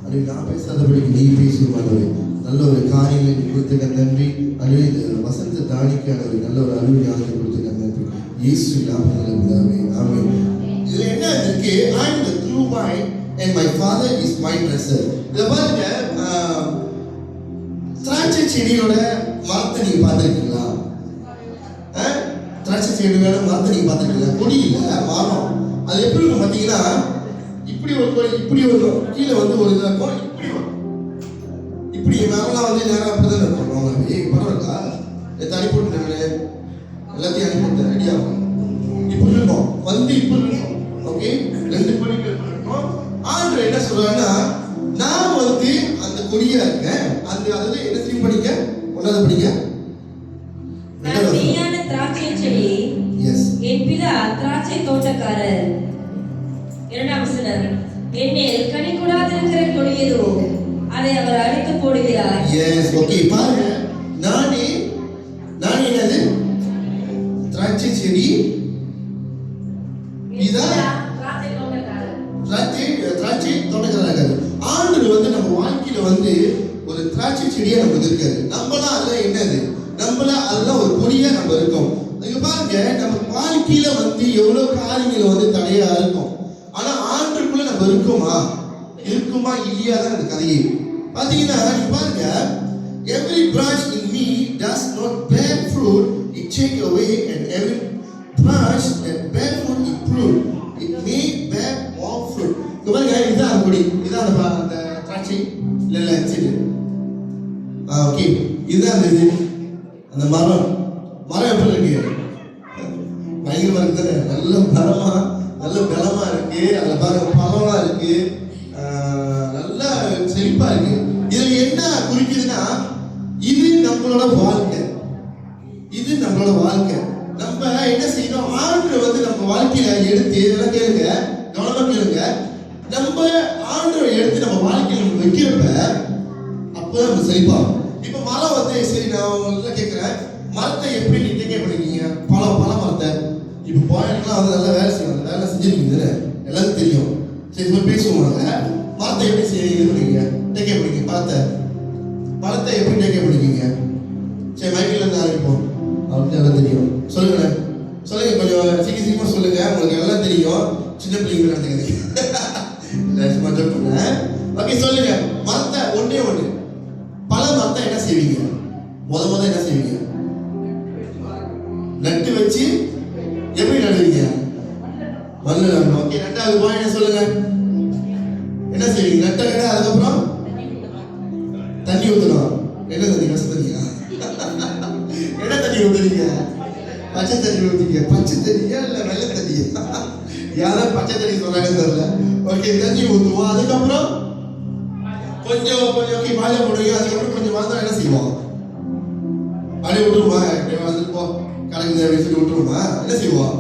அது நான் பேசாதபடிக்கு நீ பேசுவானவே நல்ல ஒரு காரியங்களை நீ கொடுத்துக்க நன்றி. அது இந்த வசனத்தை தானிக்கான ஒரு நல்ல ஒரு அருள் ஞானத்தை கொடுத்துக்க நன்றி. இயேசு நாமத்தில் பிதாவே, ஆமென். இதுல என்ன இருக்கு? I am the true vine and my father is my dresser. இத பாருங்க, திராட்சை செடியோட மரத்தை நீங்க பார்த்திருக்கீங்களா? திராட்சை செடியோட மரத்தை நீங்க பார்த்திருக்கீங்களா? கொடி இல்ல, மரம். அது எப்படி இருக்கும் பாத்தீங்கன்னா, இப்படி ஒரு கீழே வந்து ஒரு இதா இருக்கும், இப்படி வரும். இப்படி மரம்லாம் வந்து நேரம் அப்படிதான் இருக்கும். பரவாயில்லா, தனி போட்டு எல்லாத்தையும் அனுப்பிட்டு ரெடியாகும். இப்படி இருக்கும் வந்து இப்படி இருக்கும். ஓகே, 2 கொடிகள் இருக்கும். ஆண்டவர் என்ன சொல்றாருன்னா, நான் வந்து அந்த கொடியா இருக்கேன். அந்த அதாவது என்ன திரும்பி படிக்க, ஒன்றாவது படிக்க. நான் மெய்யான திராட்சை செடி, என் பிதா திராட்சை தோட்டக்காரர். 2ஆம் வசனம். என்னில் கனி கொடாதிருக்கிற கொடியதோ அதை அவர் அழித்து போடுகிறார். எஸ், ஓகே, பாருங்க. நானே என்னது? திராட்சை செடி, பிதா திராட்சை தோட்டக்காரர். ஆண்டவர் வந்து நம்ம வாழ்க்கையில வந்து ஒரு திராட்சை செடியா நமக்கு இருக்காரு. நம்மளாம் அல்ல என்னது? நம்மளாம் அல்ல ஒரு கொடியா நம்ம இருக்கோம். இங்க பாருங்க, நம்ம வாழ்க்கையில வந்து எவ்வளவு காரியங்கள் வந்து தடையா இருக்கும். ஆனா ஆண்டவருக்குள்ள நம்ம இருக்குமா இல்லையா தான் அந்த கதையே. பாத்தீங்கன்னா நீங்க பாருங்க, every branch in me does not bear fruit, it take away, and every branch that bear fruit it prune, it may bear more fruit. இங்க பாருங்க, இதுதான் கொடி, இதுதான் அந்த திராட்சை இல்ல சரி. ஓகே, இதுதான் இது அந்த மரம் எப்படி இருக்கு? பயங்கரமா இருக்குது. நல்ல மரமா, நல்ல பலமா இருக்கு. அதுல பாருங்க பழம்லாம் இருக்கு, நல்லா செழிப்பா இருக்கு. இதுல என்ன குறிக்குதுன்னா, இது நம்மளோட வாழ்க்கை. நம்ம என்ன செய்யணும்? ஆண்டவர் வந்து நம்ம வாழ்க்கையில எடுத்து, இதெல்லாம் கேளுங்க, கவனமா கேளுங்க. நம்ம ஆண்டவர் எடுத்து நம்ம வாழ்க்கையில நம்ம வைக்கிறப்ப அப்பதான் நம்ம செழிப்பாகும். இப்ப மரம் வந்து சரி, நான் உங்களை கேட்கிறேன், மரத்தை எப்படி நீங்க டேக் பண்ணிருக்கீங்க? பல மரத்தை இப்ப பாயிண்ட்லாம் வந்து நல்லா வேலை செய்வாங்க, வேலை செஞ்சிருக்கீங்க தானே, எல்லாரும் தெரியும். சரி, இப்போ பேசுவாங்க, மரத்தை எப்படி இது பண்ணீங்க, டேக் பண்ணிருக்கீங்க? பழத்தை எப்படி டேக் பண்ணிருக்கீங்க? சரி, மைக்கில் இருந்து ஆரம்பிப்போம். அவருக்கு எல்லாம் தெரியும். சொல்லுங்க, கொஞ்சம் சீக்கிரமா சொல்லுங்க. உங்களுக்கு எல்லாம் தெரியும். சின்ன பிள்ளைங்க நடந்துக்கிறீங்க. ஓகே, சொல்லுங்க. மரத்தை ஒண்ணு பல மரத்தை என்ன செய்வீங்க? முத என்ன செய்வீங்க? நட்டு வச்சு எப்படி நடுவீங்க? மண்ணு நடணும். ஓகே, 2வது பாயிண்ட் சொல்லுங்க. என்ன செய்வீங்க? நட்ட அதுக்கப்புறம் தண்ணி ஊற்றணும். என்ன தண்ணி? கச தண்ணியா? என்ன தண்ணி ஊற்றுறீங்க? பச்சை தண்ணி ஊற்றிக்க. பச்சை தண்ணியா இல்லை வெள்ளை தண்ணியா? யாரும் பச்சை தண்ணி சொல்றாங்க தெரியல. ஓகே, தண்ணி ஊற்றுவோம். அதுக்கப்புறம் கொஞ்சம் கொஞ்சம் வாழை போடுவீங்க. அதுக்கப்புறம் கொஞ்சம் வந்தா என்ன செய்வோம்? அப்படியே விட்டுருமா? இப்படியே வந்துட்டு போ கலக்குது அப்படின்னு சொல்லி விட்டுருமா? என்ன செய்வோம்?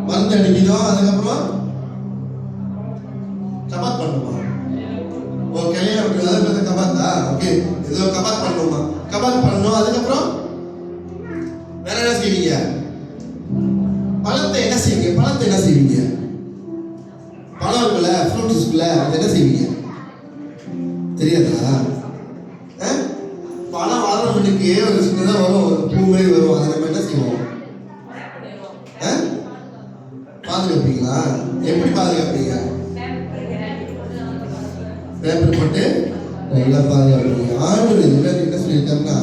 மருந்து அடிக்கணும். அதுக்கப்புறம் கபாத் பண்ணுமா? ஓ, கல்யாணம் அதாவது கபாத்தா? ஓகே, ஏதோ கபாத் பண்ணுமா? கபாத் பண்ணணும். அதுக்கப்புறம் வேற என்ன செய்வீங்க? பழத்தை என்ன செய்வீங்க? பழத்தை என்ன செய்வீங்க? பழம் இருக்குல்ல, ஃப்ரூட்ஸ் இருக்குல்ல, அது என்ன செய்வீங்க? தெரியாதா? பழம் வளர்றவனுக்கு ஒரு சின்னதாக வரும், ஒரு பூ மாதிரி வரும். அதை நம்ம என்ன செய்வோம்? பாதுகாப்பீங்களா? எப்படி பாதுகாப்பீங்க? பேப்பர் போட்டு நல்லா பாதுகாப்பீங்க. ஆண்டவர் என்ன சொல்லியிருக்காங்கன்னா,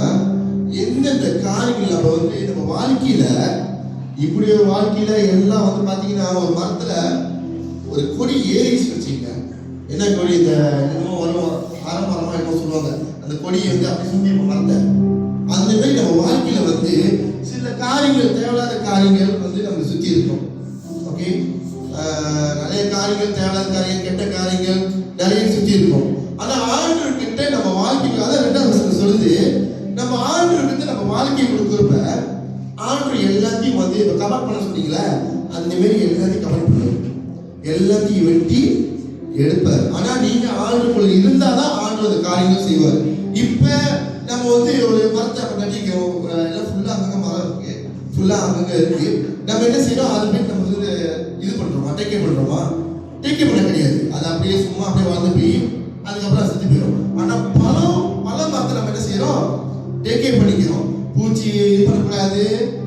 எந்தெந்த காரியங்கள் நம்ம வந்து நம்ம வாழ்க்கையில இப்படி ஒரு வாழ்க்கையில எல்லாம் வந்து பார்த்தீங்கன்னா, ஒரு மரத்துல ஒரு கொடி ஏறிச்சு வச்சுக்கங்க. என்ன கொடி? இந்த என்னமோ வரும் ஆரம்பரமா என்னமோ சொல்லுவாங்க, அந்த கொடியை வந்து அப்படி சுற்றி மரத்தை. அந்த மாதிரி நம்ம வாழ்க்கையில வந்து சில காரியங்கள், தேவையில்லாத காரியங்கள் வந்து நம்ம சுற்றி இருக்கோம். ஓகே, நிறைய காரியங்கள், தேவையில்லாத காரியங்கள், கெட்ட காரியங்கள் நிறைய சுற்றி இருக்கோம். ஆனா ஆண்டவர் கிட்ட நம்ம வாழ்க்கைக்கு, அதான் 2ஆம் வசனம் சொல்லுது, நம்ம ஆண்டவர் கிட்ட நம்ம வாழ்க்கையை கொடுக்குறப்ப ஆண்டவர் எல்லாத்தையும் வந்து இப்ப கவர் பண்ண சொன்னீங்களே, அந்த மாதிரி எல்லாத்தையும் கவர் பண்ணுவார், எல்லாத்தையும் வெட்டி எடுப்பார். ஆனா நீங்க ஆண்டவருக்குள்ள இருந்தாதான் ஆண்டவர் அந்த காரியங்கள் செய்வார். இப்ப நம்ம வந்து ஒரு மரத்தை கட்டிக்கிறோம், எல்லாம் ஃபுல்லா அங்கங்க மரம் இருக்கு, ஃபுல்லா அங்கங்க இருக்கு. நம்ம என்ன செய்யறோம்? அது போய் நம்ம வந்து இது பண்றோமா? டேக்கே பண்றோமா? டேக்கே பண்ண கிடையாது. அது அப்படியே சும்மா அப்படியே வளர்ந்து போய் அதுக்கப்புறம் செத்து போயிடும். ஆனா பல மரத்தை நம்ம என்ன செய்யறோம்? டேக்கே பண்ணிக்கிறோம். பூச்சி இது பண்ணக்கூடாது,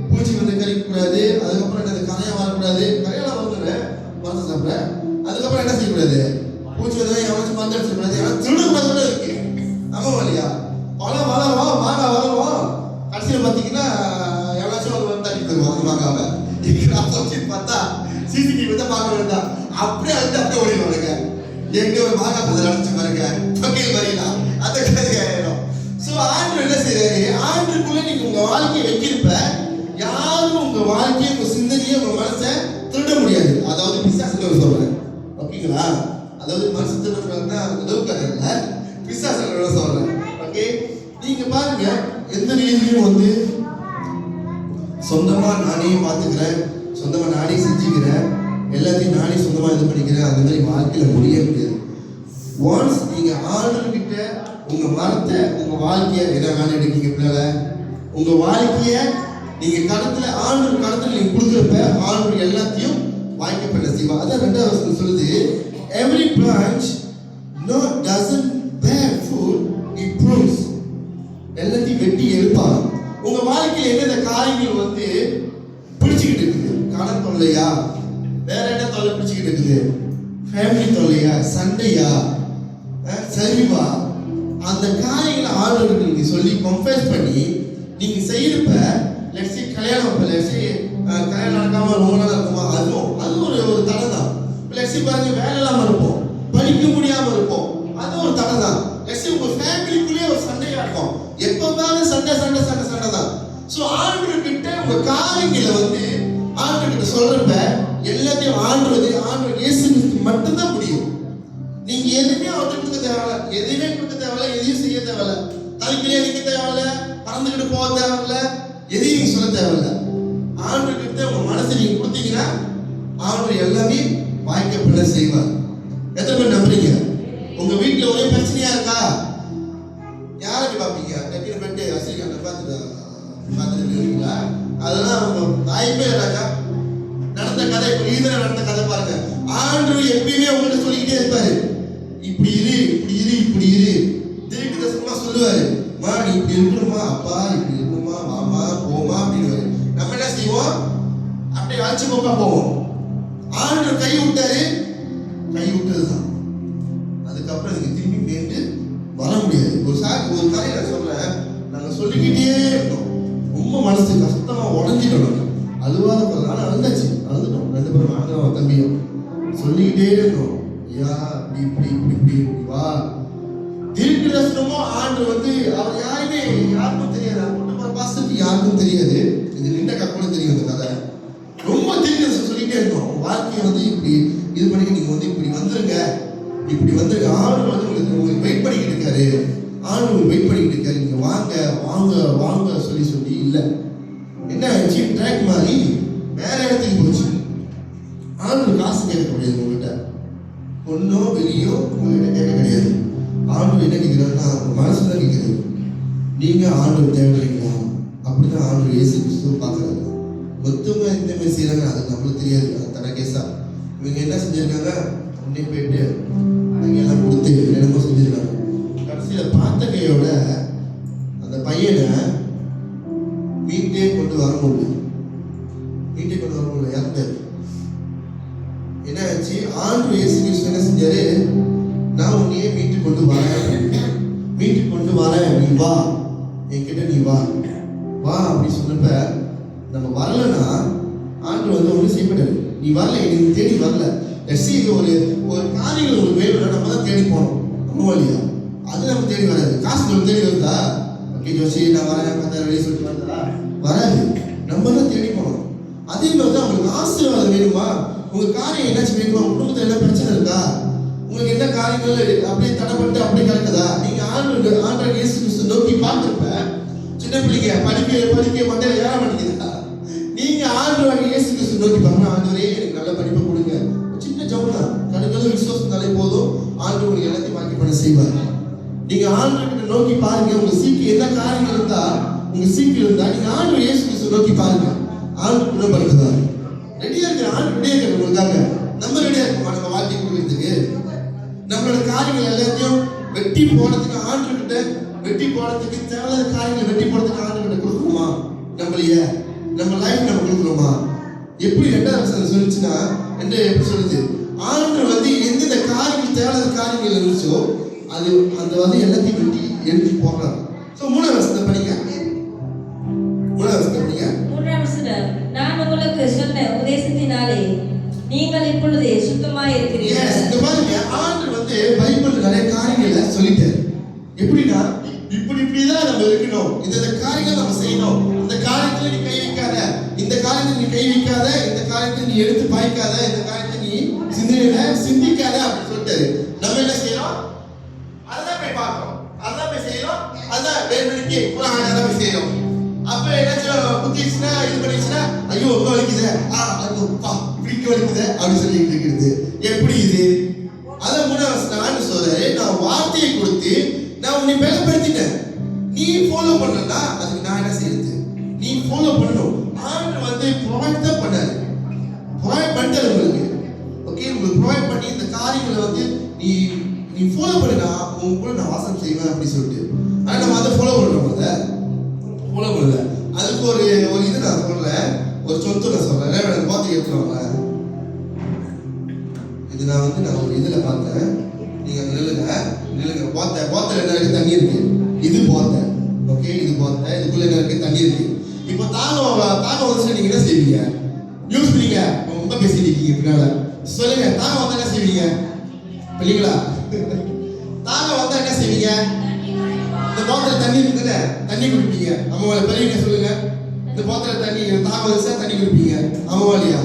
பூச்சி வந்து கறிக்கக்கூடாது, அதுக்கப்புறம் என்ன கரையா வரக்கூடாது. கரையெல்லாம் வந்துடுற மரத்தை சாப்பிட. அதுக்கப்புறம் என்ன செய்யக்கூடாது? பூச்சி வந்து எவனாச்சும் மருந்து அடிச்சிடக்கூடாது, எவனா திருடக்கூடாது இருக்கு. ஆமா இல்லையா? பழம் வளரும், மாங்காய் வளரும். கடைசியில் பார்த்தீங்கன்னா எவனாச்சும் வந்து தண்ணி தருவோம் அந்த மாங்காவை. பார்த்தா சிசிடிவி தான் பார்க்க வேண்டாம், அப்படியே அழுத்து அப்படியே ஓடிடுவானுங்க. எங்க ஒரு மாங்காய் பதில் அடிச்சு பாருங்க, பக்கையில் வரலாம், அந்த கதை ஆயிடும். ஸோ ஆண்டு என்ன செய்யறாரு? ஆண்டுக்குள்ள நீங்க உங்க வாழ்க்கையை வைக்கிறப்ப யாரும் உங்க வாழ்க்கையை, உங்க சிந்தனையை, உங்க மனசை திருட முடியாது. அதாவது பிசாசுல சொல்றேன், ஓகேங்களா? அதாவது மனசு திருடுறாங்கன்னா உதவுக்காரங்கள பிசாசுல சொல்றேன். ஓகே, நீங்க பாருங்க, எந்த ரீதியும் வந்து சொந்தமா நானே பார்த்துக்கிறேன், சொந்தமா நானே செஞ்சுக்கிறேன், எல்லாத்தையும் நானே சொந்தமா இது பண்ணிக்கிறேன், அந்த மாதிரி வாழ்க்கையில முடிய முடியாது. ஒன்ஸ் நீங்க ஆண்டவர் கிட்ட உங்க மரத்தை, உங்க வாழ்க்கைய என்ன வேலை எடுக்கீங்க பிள்ளைல, உங்க வாழ்க்கைய நீங்க கடத்துல ஆண்டவர் கடத்துல நீங்க கொடுக்குறப்ப ஆண்டவர் எல்லாத்தையும் வாய்க்கப்பட செய்வா. அதான் 2ஆம் வசனம் சொல்லுது, every branch no doesn't bear fruit it prunes. எல்லாத்தையும் வெட்டி எடுப்பாங்க. உங்க வாழ்க்கையில என்னென்ன காரியங்கள் வந்து பிடிச்சுக்கிட்டு இருக்குது? கடன் தொல்லையா? வேற என்ன தொல்லை பிடிச்சுக்கிட்டு இருக்குது? ஃபேமிலி தொல்லையா? சண்டையா? சரிவா? அந்த காரியங்களை ஆண்டவருக்கு நீங்க சொல்லி கன்ஃபெஸ் பண்ணி நீங்க செய்யறப்ப, லெட்ஸ் சே கல்யாணம், லெட்ஸ் சே கல்யாணம் நடக்காம ரொம்ப நாள் இருக்குமா, அது ஒரு தடை தான். லெட்ஸ் சே பாருங்க, வேலை இல்லாம இருப்போம், படிக்க முடியாம இருப்போம், அது ஒரு தடை தான். லெட்ஸ் சே உங்க ஃபேமிலிக்குள்ளேயே ஒரு சண்டையா இருக்கும், எப்போதாலும் சண்டை சண்டை சண்டை சண்டை தான். ஸோ ஆண்டவர் கிட்ட உங்க காரியங்களை வந்து ஆண்டவர் கிட்ட சொல்றப்ப எல்லாத்தையும் ஆண்டவர் இயேசு கிறிஸ்து மட்டும்தான் முடியும். நீங்க எதுவுமே அவர்கிட்ட கொடுக்க தேவையில்ல, எதையுமே கொடுக்க தேவையில்ல, எதையும் செய்ய தேவையில்ல, தலைக்கிலே நிற்க தேவையில்ல, பறந்துக்கிட்டு போக தேவையில்ல, எதையும் நீங்க சொல்ல தேவையில்ல. ஆண்டவர் கிட்ட உங்க மனசை நீங்க கொடுத்தீங்கன்னா ஆண்டவர் எல்லாமே வாய்க்கப்பட செய்வார். எத்தனை பேர் நம்புறீங்க? உங்க வீட்டுல ஒரே பிரச்சனையா இருக்கா? யாருக்கு பார்ப்பீங்க? டக்குனு போயிட்டு ரசிகர்கிட்ட பார்த்துட்டு இருக்கீங்களா? அதெல்லாம் வாய்ப்பே இல்லைக்கா. நடந்த கதை, இப்போ ஈதனை நடந்த கதை பாருங்க. ஆண்டவர் எப்பயுமே உங்கள்கிட்ட சொல்லிக்கிட்டே இருப்பாரு, இப்படி இரு, இப்படி இரு, இப்படி இரு. திருட்டு தசமா சொல்லுவாரு, மா நீ இப்படி இருக்கணுமா, அப்பா இப்படி இருக்கணுமா, வாமா போமா அப்படின்னு. நம்ம என்ன செய்வோம்? அப்படியே அழைச்சு போக்கா போவோம். ஆண்டவர் கை விட்டாரு, கை விட்டதுதான். அதுக்கப்புறம் அதுக்கு திரும்பி மீண்டு வர முடியாது. ஒரு கதையை நான் சொல்றேன், நாங்க சொல்லிக்கிட்டே இருந்தோம், ரொம்ப மனசு கஷ்டமா உடஞ்சிட்டோம், அழுவாத நாள் அழுந்தாச்சு, அழுதுட்டோம் 2 பேரும், நானும் தம்பியும் சொல்லிக்கிட்டே இருக்கோம், ஐயா இப்படி இப்படி இப்படி இப்படி வா. திருட்டு ரசனமோ ஆண்டு வந்து அவர் யாருக்கும் தெரியாது, அவர் பாஸ்டர் வாழ்க்கையை வந்து இப்படி இது பண்ணி நீங்க வந்து இப்படி வந்துருங்க, இப்படி வந்துருங்க. ஆண்டு வந்து உங்களுக்கு வெயிட் பண்ணிக்கிட்டு இருக்காரு, ஆண்டு உங்களுக்கு வெயிட் பண்ணிக்கிட்டு இருக்காரு, நீங்க வாங்க வாங்க வாங்க சொல்லி சொல்லி இல்லை என்ன ஆச்சு, ட்ராக் மாதிரி வேற இடத்துக்கு போச்சு. ஆண்டு காசு கேட்க முடியாது உங்ககிட்ட, ஒன்னோ வெளியோ உங்ககிட்ட கேட்க கிடையாது. ஆண்டு என்ன கேட்கிறாருன்னா மனசு தான் கேட்கிறது, நீங்க ஆண்டு தேவைங்களா? அப்படிதான் ஆண்டு இயேசு கிறிஸ்துவ பார்க்கறாரு. மொத்தவங்க இந்த மாதிரி செய்யறாங்க, அது நம்மளுக்கு தெரியாது, அது தன கேஸா. இவங்க என்ன செஞ்சிருக்காங்க, உடனே போயிட்டு எல்லாம் கொடுத்து என்னமோ செஞ்சிருக்காங்க. கடைசியில பார்த்த கையோட அந்த பையனை வீட்டே கொண்டு வர முடியல, வீட்டை கொண்டு வர முடியல, இறந்தாரு. என்ன ஆச்சு, ஆண்டு இயேசு கிறிஸ்து என்ன செஞ்சாரு, நான் உன்னையே வீட்டுக்கு கொண்டு வரேன், வீட்டுக்கு கொண்டு வரேன், நீ வா என்கிட்ட, நீ வா வா அப்படி சொன்னப்ப நம்ம வரலன்னா ஆண்டு வந்து ஒன்றும் செய்யப்படாது. நீ வரல, எனக்கு தேடி வரல. ஒரு ஒரு காரியங்கள் ஒரு வேணும்னா நம்ம தான் தேடி போனோம், நம்ம இல்லையா? அது நம்ம தேடி வராது. காசு நம்ம தேடி வருதா? ஓகே ஜோசி நான் வரேன் 10,000 சொல்லிட்டு வந்தா வராது, நம்ம தான் தேடி போனோம். அதே மாதிரி தான் உங்களுக்கு ஆசீர்வாதம் வேணுமா? உங்க காரியம் என்னாச்சும் வேணுமா? குடும்பத்தில் என்ன பிரச்சனை இருக்கா? உங்களுக்கு என்ன காரியங்கள் அப்படியே தடைப்பட்டு அப்படியே கிடக்குதா? நீங்க ஆண்டு இயேசு கிறிஸ்து நோக்கி பார்க்கிறப்ப சின்ன பிள்ளைங்க படிக்க மண்டையில ஏற மாட்டேங்குதா? நீங்க ஆண்டு இயேசு கிறிஸ்து நோக்கி பாருங்க, ஆண்டவரே எனக்கு நல்ல படிப்பை கொடுங்க. சின்ன ஜெபம் தான், கடுகளவு விசுவாசத்தாலே போதும், ஆண்டு உங்களுக்கு எல்லாத்தையும் வாங்கி பண்ண செய்வார். நீங்க ஆண்டு கிட்ட நோக்கி பாருங்க. உங்க சீக்கு என்ன காரியங்கள் இருந்தா, உங்க சீக்கு இருந்தா நீங்க ஆண்டு இயேசு கிறிஸ்து நோக்கி பாருங்க, ஆண்டு குணப்படுத்துவார். ரெடியா இருக்கிற ஆண்டு ரெடியா இருக்கிற உங்களுக்காக. நம்ம ரெடியா இருக்கோமா நம்ம வாழ்க்கை கொடுக்கறதுக்கு? நம்மளோட காரியங்கள் எல்லாத்தையும் வெட்டி போறதுக்கு ஆண்டு கிட்ட, வெட்டி போறதுக்கு தேவையான காரியங்களை வெட்டி போறதுக்கு ஆண்டு கிட்ட கொடுக்குறோமா? நம்மளையே நம்ம லைஃப் நம்ம கொடுக்குறோமா? எப்படி 2வது வசனம் சொல்லிச்சுன்னா, எப்படி சொல்லுது, ஆண்டு வந்து எந்தெந்த காரியங்கள் தேவையான காரியங்கள் இருந்துச்சோ அது அந்த வந்து எல்லாத்தையும் வெட்டி எடுத்து போடுறாரு. ஸோ 3வது வசனத்தை படிங்க, 3வது வசனத்தை படிங்க. 3ஆம் வசனம், நான் உங்களுக்கு சொன்ன உபதேசத்தினாலே நீங்கள் இப்பொழுது சுத்தமாய் இருக்கிறீர்கள். இந்த பாருங்க, ஆண்டு வந்து பைபிள் நிறைய காரியங்களை சொல்லிட்டாரு. எப்படின்னா இப்படிதான் நம்ம இருக்கணும், இந்த காரியங்கள் நம்ம செய்யணும், இந்த காரியத்துல நீ கை வைக்காத, இந்த காரியத்தை நீ கை வைக்காத, இந்த காரியத்தை நீ எடுத்து பாய்க்காத, இந்த காரியத்தை நீ சிந்திக்காத அப்படின்னு சொல்லிட்டாரு. நம்ம என்ன செய்யறோம்? அதான் போய் பார்க்கிறோம், அதான் போய் செய்யறோம், அதான் வேணுக்கு அதான் போய் செய்யறோம். அப்ப ஏதாச்சும் குத்திச்சுன்னா இது பண்ணிச்சுன்னா ஐயோ ரொம்ப வலிக்குது, இப்படி வலிக்குது அப்படின்னு சொல்லிட்டு இருக்கிறது. எப்படி இது? அதான் 3வது வசனம் சொல்றாரு, நான் வார்த்தையை கொடுத்து நான் உன்னை பலப்படுத்திட்டேன், நீ ஃபாலோ பண்ணலன்னா அதுக்கு நான் என்ன செய்யறது? நீ ஃபாலோ பண்ணணும். ஆண்டு வந்து ப்ரொவைட் தான் பண்ணாரு, ப்ரொவைட் பண்ணிட்டாரு உங்களுக்கு. ஓகே, உங்களுக்கு ப்ரொவைட் பண்ணி இந்த காரியங்களை வந்து நீ நீ ஃபாலோ பண்ணுனா உங்க கூட நான் வாசம் செய்வேன் அப்படி சொல்லிட்டு. ஆனால் நம்ம அதை ஃபாலோ பண்ணுறோம், அதை ஃபாலோ பண்ணல. அதுக்கு ஒரு இது நான் சொல்றேன், ஒரு சொத்து நான் சொல்றேன். எனக்கு பார்த்து எடுத்துருவாங்க. இது நான் வந்து நான் ஒரு இதில் பார்த்தேன், நீங்க நில்லுங்க போத்தல என்ன இருக்கு? தண்ணி இருக்கு. இது போத்த, ஓகே, இது போத்த, இதுக்குள்ள என்ன இருக்கு? தண்ணி இருக்கு. இப்போ தாகம் வந்துச்சு, நீங்க என்ன செய்வீங்க? யூஸ் பண்ணீங்க, ரொம்ப பேசிட்டு இருக்கீங்க பின்னால. சொல்லுங்க, தாகம் வந்தா என்ன செய்வீங்க? இல்லைங்களா? தாகம் வந்தா என்ன செய்வீங்க? இந்த போத்தல தண்ணி இருக்குல்ல, தண்ணி குடிப்பீங்க. அம்மாவால பெரியவங்க சொல்லுங்க, இந்த போத்தல தண்ணி தாகம் வந்துச்சா தண்ணி குடிப்பீங்க, அம்மாவாலியா?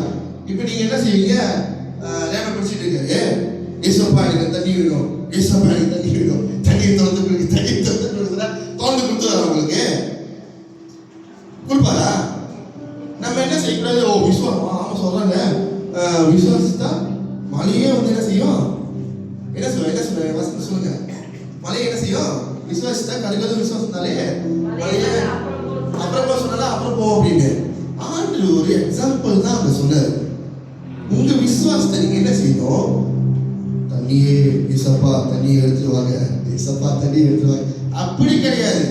இப்போ நீங்க என்ன செய்வீங்க? ரேம குடிச்சிட்டு இருக்காரு, ஏசப்பா எனக்கு தண்ணி வேணும், ஏசப்பா எனக்கு தண்ணி வேணும், தண்ணி திறந்து கொடுக்குறா திறந்து கொடுத்துறாரு. உங்களுக்கு கொடுப்பாரா? நம்ம என்ன செய்யக்கூடாது? ஓ விசுவாசம், ஆமா சொல்றாங்க, விசுவாசித்தா மழையே வந்து என்ன செய்யும்? என்ன சொல்ல வசனம் சொல்லுங்க, மழையை என்ன செய்யும்? விசுவாசித்தா கடுகளவு விசுவாசத்தாலே மழையே அப்புறமா சொன்னால அப்புறம் போவோம் அப்படின்னு. ஆண்டு ஒரு எக்ஸாம்பிள் தான் அவங்க சொன்னாரு. உங்க விசுவாசத்தை நீங்க என்ன செய்யணும்? தண்ணியே ஏசப்பா தண்ணியை எடுத்துருவாங்க, ஏசப்பா தண்ணியை எடுத்துருவாங்க அப்படி கிடையாது.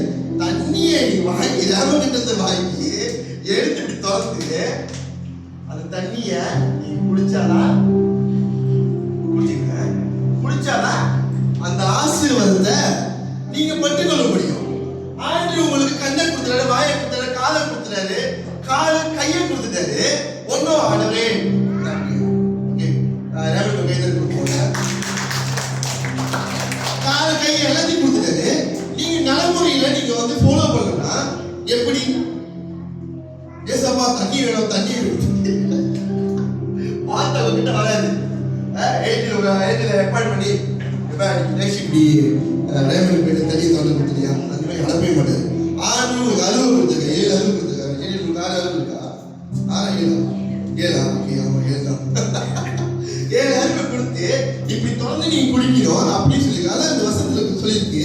தண்ணியை நீ வாங்கி ராமகிட்ட வாங்கி எடுத்துட்டு திறந்து அந்த தண்ணிய நீ குடிச்சாதான் அந்த ஆசீர்வாதத்தை நீங்க பெற்றுக்கொள்ள முடியும். ஆண்டு உங்களுக்கு கண்ணை கொடுத்துறாரு, வாயை கொடுத்துறாரு, காலை கொடுத்துறாரு, கையை கொடுத்துட்டாரு. ஒன்னும் ஆண்டவரே காலை கை எல்லாத்தையும் கொடுத்துட்டாரு. நீங்க நடைமுறையில நீங்க வந்து ஃபாலோ பண்ணா எப்படி? ஏசப்பா தண்ணி வேணும், தண்ணி வேணும், வார்த்தை உங்ககிட்ட வராது. ஏஜில் அப்பாயிண்ட் பண்ணி இப்போ நெக்ஸ்ட் இப்படி ரேமன் போயிட்டு தண்ணி தோண்ட கொடுத்துட்டியா அந்த மாதிரி அனுப்பவே மாட்டாது. 6 உங்களுக்கு அலுவல் கொடுத்துருக்கா, 7 அலுவல் கொடுத்துருக்காங்க. 7 உங்களுக்கு 6 அலுவல் இருக்கா? 6 7 ஓகே, ஆமாம் 7 தான். 7 அலுவல் கொடுத்து இப்படி தொடர்ந்து நீ குடிக்கணும் அப்படின்னு சொல்லியிருக்காங்க. அதான் இந்த வசனத்தில் சொல்லியிருக்கு,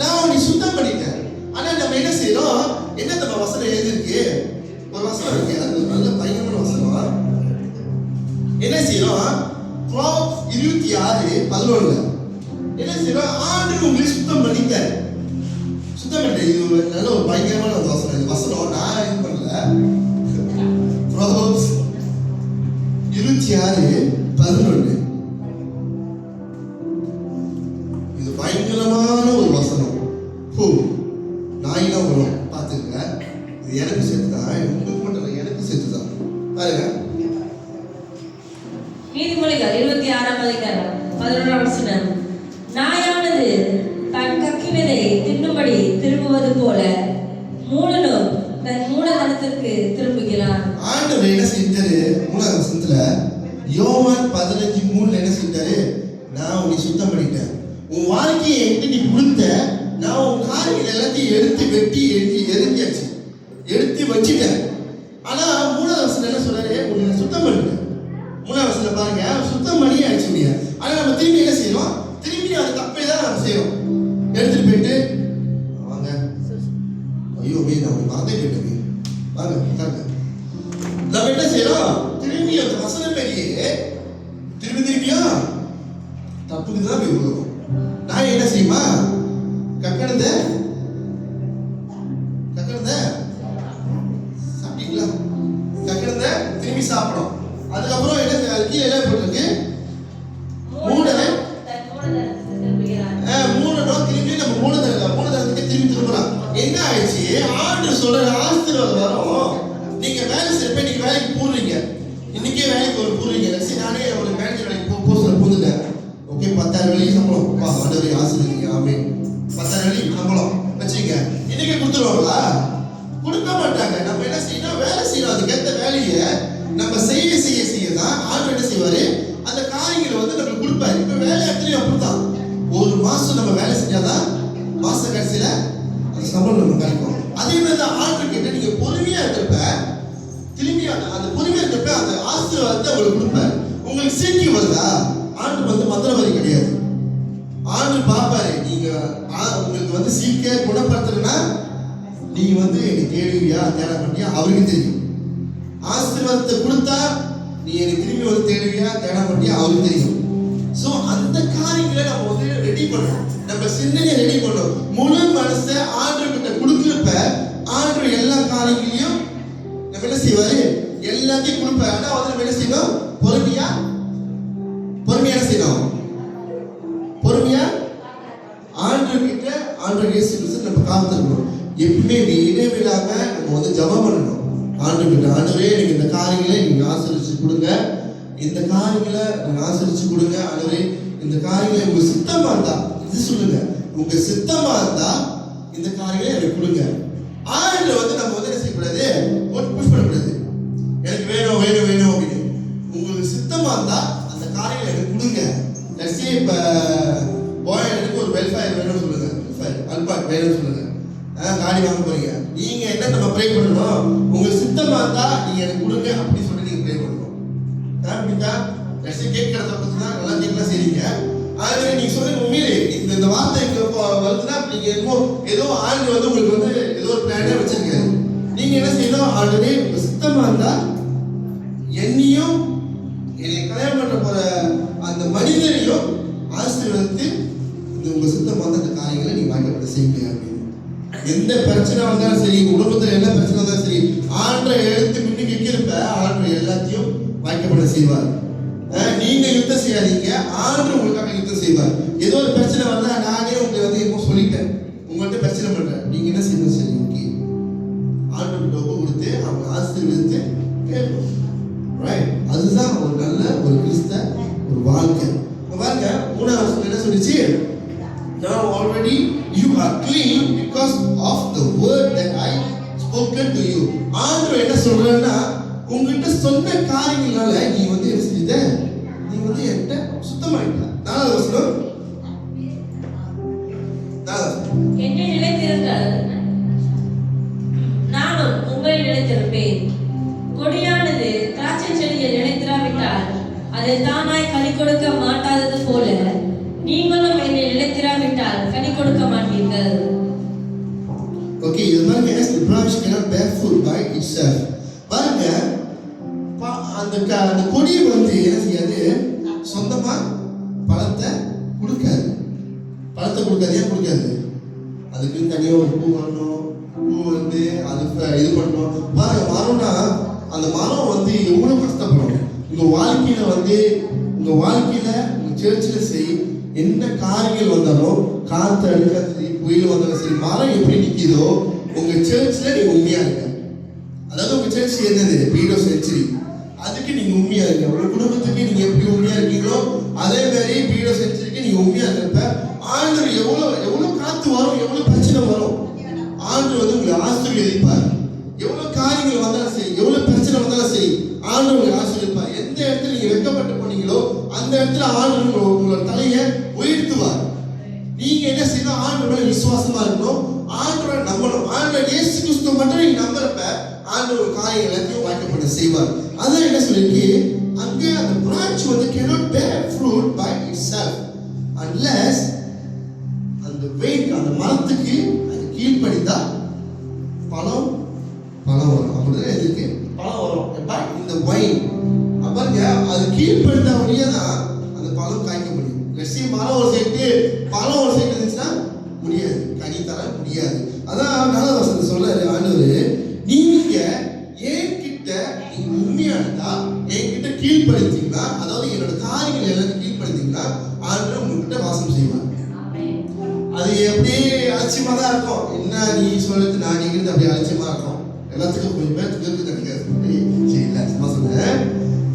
நான் உன்னை சுத்தம் பண்ணிட்டேன். ஆனால் நம்ம என்ன செய்யறோம், என்ன நம்ம வசனம் எழுதிருக்கு, ஒரு வசனம் இருக்கு, அது ஒரு நல்ல பயங்கரமான வசனம். என்ன செய்யறோம், 26:11 என்ன செய்யறோம், ஆண்டு உங்களை சுத்தம் பண்ணிட்டாரு. சுத்தம் பண்ணிட்ட, இது ஒரு நல்ல ஒரு பயங்கரமான ஒரு வசனம். இந்த வசனம் நான் இது பண்ணல, Proverbs 26:11 இது பயங்கரமான ஒரு வசனம். நாயினா வரும் பார்த்துங்க. இது எனக்கு சேர்த்து தான், உங்களுக்கு மட்டும் இல்லை, எனக்கு சேர்த்து தான். பாருங்க, நீதிமொழிகள் 26ஆம் அதிகாரம் 11ஆம் வசனம். நாயானது தன் கக்கினதை தின்னும்படி திரும்புவது போல மூடனும் தன் மூடதனத்திற்கு திரும்புகிறான். ஆண்டவர் என்ன செஞ்சாரு 3ஆம் வசனத்துல, யோவான் 15:3 என்ன செஞ்சாரு, நான் உன்னை சுத்தம் பண்ணிட்டேன். உன் வாழ்க்கையை என்கிட்ட நீ கொடுத்த, நான் உன் காரியங்கள் எல்லாத்தையும் எடுத்து வெட்டி எரிஞ்சாச்சு, எடுத்து வச்சுட்டேன். ஆனா 3ஆம் வசனம் என்ன சொல்றாரு, உன்னை சுத்தம் பண்ணிட்டேன். 3ஆம் வசனம் பாருங்க, சுத்தம் பண்ணி ஆயிடுச்சு உன்னைய. ஆனா நம்ம திரும்பி என்ன செய்யறோம், திரும்பி அந்த தப்பை தான் நம்ம செய்யறோம். எடுத்துட்டு போயிட்டு வாங்க, ஐயோ மே நான் மறந்தே போயிட்டேன், வாங்க உட்காருங்க. நம்ம என்ன செய்யறோம், திரும்பி அந்த வசனம் பெரியே திரும்பியும் தப்புக்கு தான் போய் விடுவோம். நான் என்ன செய்யுமா, கக்கணத சாப்பிட்டீங்களா, கக்கணத திரும்பி சாப்பிடும். அதுக்கப்புறம் என்ன கீழே என்ன போட்டிருக்கு, மூடனை மூடனும் திரும்பி நம்ம மூடதனத்துக்கு திரும்பி திரும்புறோம். என்ன ஆயிடுச்சு, ஆண்டு சொல்ற ஆஸ்திரவாதம் வரும். நீங்க வேலை செய்யப்ப நீங்க வேலைக்கு போடுறீங்க, இன்னைக்கே வேலைக்கு ஒரு போடுறீங்க. சரி, நானே ஒரு மேனேஜர் வேலைக்கு போஸ்ட்ல போந்துட்டேன். ஓகே, 10,000 வேலைக்கு சம்பளம், வா ஆண்டவரே ஆசீர்வதிங்க, ஆமே 10,000 வேலைக்கு சம்பளம் வச்சுங்க. இன்னைக்கே கொடுத்துருவாங்களா? கொடுக்க மாட்டாங்க. நம்ம என்ன செய்யணும், வேலை செய்யணும். அதுக்கேற்ற வேலையை நம்ம செய்ய செய்ய செய்ய தான் ஆண்டவர் என்ன செய்வாரு, அந்த காரியங்களை வந்து நம்மளுக்கு கொடுப்பாரு. இப்ப வேலை இடத்துலயும் அப்படித்தான், ஒரு மாசம் நம்ம வேலை செஞ்சாதான் மாச கடைசியில அந்த சம்பளம் நம்ம கிடைக்கும். அதே மாதிரி தான் ஆண்டவர் கிட்ட நீங்க பொறுமையா இருக்கப்ப, திரும்பி அந்த பொறுமையா இருக்கப்ப அந்த ஆசீர்வாதத்தை உங்களுக்கு கொடுப்பாரு. உங்களுக்கு சீக்கிரம் வருதா, ஆண்டு வந்து மந்திரவாதி கிடையாது. ஆண்டு பார்ப்பாரு, நீங்க உங்களுக்கு வந்து சீக்கிரம் குணப்படுத்துறதுன்னா நீங்க வந்து எனக்கு தேடுவியா தேட மாட்டியா அவருக்கு தெரியும். ஆசீர்வாதத்தை கொடுத்தா நீ எனக்கு திரும்பி வந்து தேடுவியா தேட மாட்டியா அவருக்கு தெரியும். ஸோ அந்த காரியங்களை நம்ம வந்து ரெடி பண்ணணும், நம்ம சிந்தனையை ரெடி பண்ணணும். முழு மனசை ஆண்டவர் கிட்ட கொடுக்குறப்ப ஆண்டவர் எல்லா காரியங்களையும் நம்ம என்ன செய்வாரு, எல்லாத்தையும் கொடுப்பாரு. ஆனா வந்து நம்ம என்ன செய்யணும், பொறுமையா என்ன செய்யணும், பொறுமையா ஆண்டவர் கிட்ட ஆண்டவர் இயேசு கிறிஸ்து நம்ம காத்திருக்கணும். எப்பவுமே இடைவிடாம நம்ம வந்து ஜெபம் பண்ணணும். ஆண்டவர் கிட்ட, ஆண்டவரே எனக்கு இந்த காரியங்களை நீங்க ஆசீர்வதிச்சு கொடுங்க, இந்த காரியங்களை நீங்க ஆசீர்வதிச்சு கொடுங்க. ஆண்டவரே இந்த காரியங்களை உங்க சித்தமா இருந்தா இது சொல்லுங்க, உங்க சித்தமா இருந்தா இந்த காரியங்களை எனக்கு கொடுங்க. ஆண்டவர் வந்து நம்ம வந்து என்ன செய்யக்கூடாது, புஷ் பண்ணக்கூடாது, எனக்கு வேணும் வேணும் வேணும் அப்படின்னு. உங்களுக்கு சித்தமா இருந்தா அந்த காரியங்களை எனக்கு கொடுங்க. இப்ப எனக்கு ஒரு வெல்ஃபேர் வேணும்னு சொல்லுங்க, அல்பாட் வேணும்னு சொல்லுங்க, காடி வாங்க போறீங்க. நீங்க என்ன நம்ம ப்ரே பண்ணணும், உங்க சித்தமா இருந்தா நீங்க எனக்கு கொடுங்க அப்படின்னு சொல்லி நீங்க ப்ரே பண்ணணும். கேட்கறத பத்தி தான் நல்லா கேட்கலாம் செய்றீங்க. ஆகவே நீங்க சொல்லுங்க, உண்மையிலே இந்த வார்த்தை வருதுன்னா நீங்க ஏதோ ஆண்டு வந்து உங்களுக்கு வந்து ஏதோ ஒரு பிளானே வச்சிருக்காரு. நீங்க என்ன செய்யணும், ஆல்ரெடி உங்க சித்தமா இருந்தா என்னையும் என்னை கல்யாணம் பண்ண போற அந்த மனிதனையும் ஆசீர்வதித்து உங்க சித்தமா இருந்த அந்த காரியங்களை நீங்க வாய்க்கப்பட செய்யுங்க அப்படின்னு. எந்த பிரச்சனை வந்தாலும் சரி, குடும்பத்துல என்ன பிரச்சனை வந்தாலும் சரி, ஆண்டை எடுத்து முன்னுக்கு வைக்கிறப்ப ஆண்டு எல்லாத்தையும் வாய்க்கப்பட செய்வார். நீங்க யுத்தம் செய்யாதீங்க, ஆண்டு உங்களுக்காக யுத்தம் செய்வார். ஏதோ ஒரு பிரச்சனை வந்தா நானே உங்களுக்கு வந்து என்னமோ சொல்லிட்டேன், உங்கள்கிட்ட பிரச்சனை பண்றேன், நீங்க என்ன செய்யணும், சரி ஓகே ஆண்டு ஒப்பு கொடுத்து அவங்க ஆசீர்வதித்து கேட்கணும். ரைட், அதுதான் ஒரு நல்ல ஒரு கிறிஸ்த ஒரு வாழ்க்கை. பாருங்க 3ஆம் வசனம் என்ன சொல்லிச்சு, now already you are clean because of the word that I spoken to you. ஆண்டவர் என்ன சொல்றாருன்னா, உங்ககிட்ட சொன்ன காரியங்களால நீ வந்து என்ன செஞ்சிட்ட, வந்து என்கிட்ட சுத்தமாயிட்டார். 4வது வசனம். என்னை நிலைத்திருங்கள், நானும் உங்களை நிலைத்திருப்பேன். கொடியானது திராட்சை செடியை நிலைத்திராவிட்டால் அது தானாய் கனி கொடுக்க மாட்டாதது போல நீங்களும் என்னை நிலைத்திராவிட்டால் கனி கொடுக்க மாட்டீர்கள். Okay, இது பாருங்க, the branch cannot bear fruit by itself. பாருங்க, அந்த கொடி வந்து என்ன செய்யாது, சொந்தமா பழத்தை கொடுக்காது. பழத்தை கொடுக்காது. ஏன் கொடுக்காது? அதுக்கு தனியாக ஒரு பூ வரணும். பூ வந்து அது இது பண்ணணும். பாருங்க, மரம்னா அந்த மரம் வந்து எவ்வளோ கஷ்டப்படும். உங்கள் வாழ்க்கையில் வந்து உங்கள் சர்ச்சில் சரி என்ன காரியங்கள் வந்தாலும், காற்று அடிக்காது சரி, புயல் வந்தாலும் சரி, மரம் எப்படி நிற்கிதோ உங்கள் சர்ச்சில் நீங்கள் உண்மையாக இருக்க. அதாவது உங்கள் சர்ச் என்னது, பீடோ செஞ்சுரி, அதுக்கு நீங்கள் உண்மையாக இருக்க. உங்கள் குடும்பத்துக்கு நீங்கள் எப்படி உண்மையாக இருக்கீங்களோ அதே மாதிரி பீடோ செஞ்சுரிக்கு நீங்கள் உண்மையாக இருப்ப. ஆண்டவர் எவ்வளோ காற்று வரும், எவ்வளோ பிரச்சனை வரும், ஆண்டவர் வந்து உங்களை ஆசீர்வதிப்பார். எவ்வளோ காரியங்கள் வந்தாலும் சரி, எவ்வளோ பிரச்சனை வந்தாலும் சரி, ஆண்டவர் உங்களை ஆசீர்வதிப்பார். எந்த இடத்துல நீங்கள் வெட்கப்பட்டு போனீங்களோ அந்த இடத்துல ஆண்டவர் உங்களோட தலையை உயர்த்துவார். நீங்க என்ன செய்யணும், ஆண்டவர் மேல விசுவாசமா இருக்கணும், ஆண்டவரை நம்பணும். ஆண்டவர் இயேசு கிறிஸ்து மட்டும் நீங்க நம்புறப்ப ஆண்டவர் காரியம் எல்லாத்தையும் வாய்க்கப்பட செய்வார். அதான் என்ன சொல்லிருக்கு, அங்க அந்த branch வந்து cannot bear fruit by itself unless அந்த weight, அந்த மரத்துக்கு அது கீழ்ப்படிந்தா பழம் வரும். அப்படிதான் எதுக்கு பழம் வரும். இந்த வைன் பாருங்க, அது கீழ்ப்படுத்த வழியா தான் அந்த பழம் காய்க்க முடியும். லட்சிய மரம் ஒரு சைட்டு, பழம் ஒரு சைட்டு இருந்துச்சுன்னா முடியாது, கனி தர முடியாது. அதான் 4வது வசனத்தை சொல்றாரு ஆண்டவர், நீங்க என்கிட்ட நீங்க உண்மையா இருந்தா, என்கிட்ட கீழ்ப்படுத்தீங்கன்னா, அதாவது என்னோட காரியங்கள் எல்லாத்தையும் கீழ்ப்படுத்தீங்கன்னா ஆண்டவர் உங்ககிட்ட வாசம் செய்வார். அது எப்படியே அலட்சியமா தான் இருக்கும். என்ன நீ சொல்றது, நான் நீங்க அப்படியே அலட்சியமா இருக்கும். எல்லாத்துக்கும் கொஞ்சம் பேருக்கு கிடைக்காது. சரி, இல்ல சும்மா சொல்றேன்.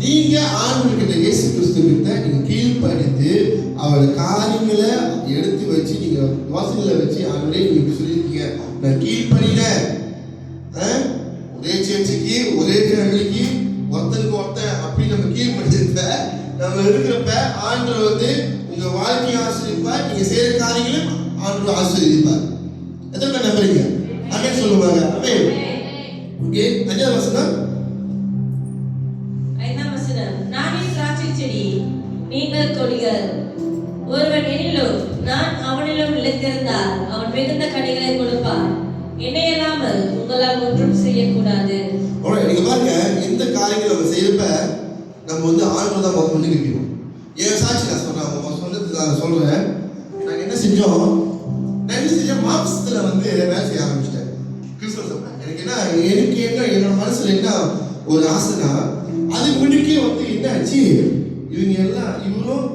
நீங்க ஆண்டவர்கிட்ட இயேசு கிறிஸ்துவிட்ட நீங்க கீழ்ப்படிந்து அவரோட காரியங்களை எடுத்து வச்சு நீங்க வாசல்ல வச்சு ஆண்டவரே நீங்க சொல்லியிருக்கீங்க, நான் கீழ்ப்படினேன். ஒரே சேர்ச்சிக்கு ஒரே ஃபேமிலிக்கு ஒருத்தனுக்கு ஒருத்தன் அப்படி நம்ம கீழ்ப்படிச்சிருப்ப, நம்ம இருக்கிறப்ப ஆண்டவர் வந்து உங்க வாழ்க்கையை ஆசீர்வதிப்பார். நீங்க செய்யற காரியங்களும் ஆண்டவர் ஆசீர்வதிப்பார். எத்தனை பேர் நம்புறீங்க? ஆமென் சொல்லுவாங்க. ஆமென். ஓகே, 5வது வசனம். நானே திராட்சை செடி, நீங்கள் கொடிகள். ஒருவன் எனிலும் நான் அவனிலும் நிலைத்திருந்தால் அவன் மிகுந்த கனிகளை கொடுப்பான். என்னை இல்லாமல் உங்களால் ஒன்றும் செய்யக்கூடாது. நீங்க பாருங்க, எந்த காரியங்கள் நம்ம செய்யறப்ப நம்ம வந்து ஆண்டவர் தான் முதல்ல நிற்கணும். என் சாட்சி நான் சொல்றேன், சொன்னது நான் சொல்றேன். நாங்க என்ன செஞ்சோம், மாம்சத்துல வந்து வேலை செய்ய ஆரம்பிச்சிட்டேன். கிறிஸ்துவ எனக்கு என்ன என்னோட மனசுல என்ன ஒரு ஆசைனா, அது முன்னுக்கே வந்து என்ன ஆச்சு, இவங்க எல்லாம் இவரும்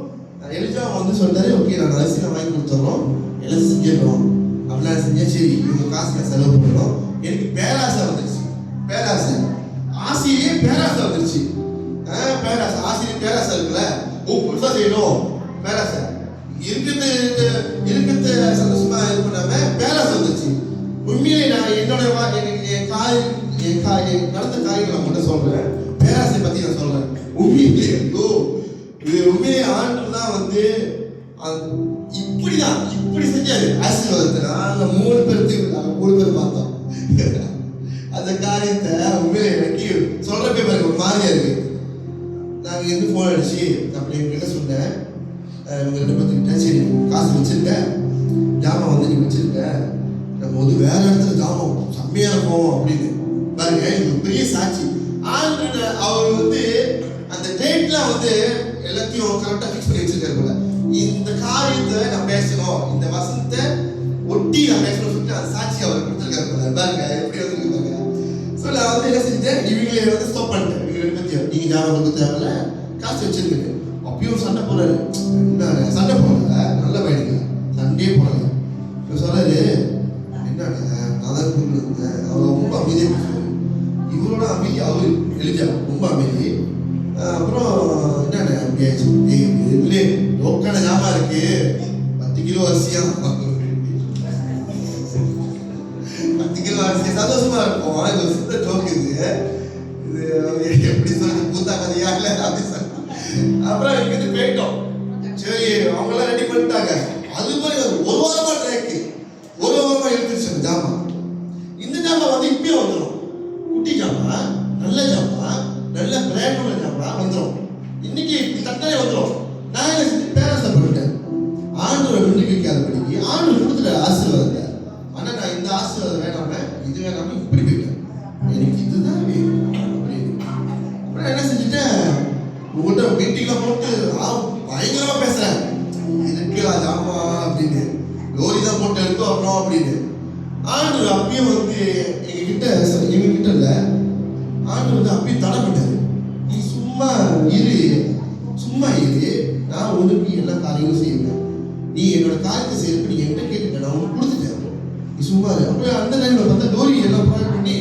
எலிஜா வந்து சொல்றாரு, ஓகே நான் அரிசி வாங்கி கொடுத்துறோம், எல்லாம் செஞ்சிடறோம் அப்படிலாம் செஞ்சா சரி, இவங்க காசு செலவு பண்ணுறோம். எனக்கு பேராசை வந்துருச்சு. பேராசை ஆசையிலேயே பேராசை வந்துருச்சு. பேராசை ஆசையிலே பேராசை இருக்குல்ல, புதுசாக செய்யணும். பேராசை இருக்கிறது சந்தோஷமா இது பண்ணாம பேராசை வந்துருச்சு. உண்மையிலே நான் என்னோட என் நடந்த காரியங்களை மட்டும் சொல்றேன். பேராசை பத்தி நான் சொல்றேன். உண்மையிலே இது உண்மையிலே ஆண்டு தான் வந்து இப்படிதான் இப்படி செஞ்சாரு ஆசீர்வாதத்தை. நாங்கள் 3 பேர் பார்த்தோம் அந்த காரியத்தை. உண்மையிலே எனக்கு சொல்றப்பே பாருங்க ஒரு மாதிரியா இருக்கு. நாங்கள் எந்த ஃபோன் அடிச்சு அப்படி எங்ககிட்ட சொன்னேன், இவங்க 2 பேர்த்துக்கிட்ட சரி காசு வச்சிருக்க, ஜாமான் வந்து நீ வச்சிருக்க, நம்ம வந்து வேற இடத்துல ஜாமான் செம்மையா இருக்கும் அப்படின்னு பாருங்க. இது பெரிய சாட்சி. ஆண்டு அவர் வந்து அந்த டேட்ல வந்து எல்லாத்தையும் கரெக்டாக ஃபிக்ஸ் பண்ணி வச்சிருக்காரு போல. இந்த காரியத்தை நான் பேசணும், இந்த வசனத்தை ஒட்டி நான் பேசணும்னு சொல்லிட்டு அந்த சாட்சி அவர் கொடுத்துருக்காரு போல. பாருங்க எப்படி வந்து பாருங்க. ஸோ நான் வந்து என்ன செஞ்சேன், இவங்களே வந்து ஸ்டாப் பண்ணிட்டேன். இவங்க 2 பேர்த்தையும் நீங்க ஜாமான் கொடுக்க தேவையில்ல, காசு வச்சிருக்கீங்க. அப்பயும் சண்டை போறாரு. என்ன சண்டை போடல, நல்ல பையனுங்க, சண்டையே போடல. இப்போ சொல்றாரு, என்னங்க நான் தான் கூப்பிட்டு அவர் ரொம்ப அமைதியாக பேசுவார். இவரோட அமைதி அவரு எலிஜா ரொம்ப அமைதி. அப்புறம் என்னண்ணே அப்படி ஆயிடுச்சு, இதுலேயே லோக்கான ஞாபகம் இருக்கு, 10 கிலோ அரிசியா, 10 கிலோ அரிசி சந்தோஷமா இருக்கும். இது ஒரு சின்ன ஜோக். இது எப்படி சொல்றது, பூத்தா கதையா இல்லை அப்படி சொல்ல அப்புறம் இங்கிருந்து போயிட்டோம். சரி அவங்களாம் ரெடி பண்ணிட்டாங்க. அது மாதிரி ஒரு வாரமா ட்ராக்கு, ஒரு வாரமா எழுதிருச்சு அந்த ஜாமான். இந்த ஜாமான் வந்து இப்பயும் வந்துடும். குட்டி ஜாமான், நல்ல ஜாமான், நல்ல பிராண்ட் உள்ள ஜாமான் வந்துடும். இன்னைக்கு தட்டாலே வந்துடும். நான் என்ன செஞ்சு பேரண்ட்ஸை பண்ணிட்டேன். ஆண்டோட நம்பிக்கையாதபடிக்கு ஆண்டவர் கொடுத்துட்ட ஆசீர்வாதத்தை. ஆனா நான் இந்த ஆசீர்வாதம் வேணாம இது வேணாம இப்படி போயிட்டேன். எனக்கு இதுதான் வேணும் அப்படின்னு. அப்புறம் என்ன செஞ்சுட்டேன், உங்கள்கிட்ட மீட்டிங்ல போட்டு பயங்கரமா பேசுறேன். இருக்குடா ஜாமா அப்படின்னு, லோரி தான் போட்டு எடுத்து வரணும் அப்படின்னு. ஆண்டவர் அப்பயும் வந்து எங்க கிட்ட இல்ல, ஆண்டவர் வந்து அப்பயும் தடை பண்ணாரு. நீ சும்மா இரு, நான் உனக்கு எல்லா காரியங்களும் செய்வேன். நீ என்னோட காரியத்தை செய்யறப்ப நீ என்கிட்ட கேட்டுட்ட, நான் உனக்கு கொடுத்துட்டேன். நீ சும்மா அப்படியே அந்த டைம்ல பார்த்தா டோரி எல்லாம் ப்ராஜெக்ட் பண்ணி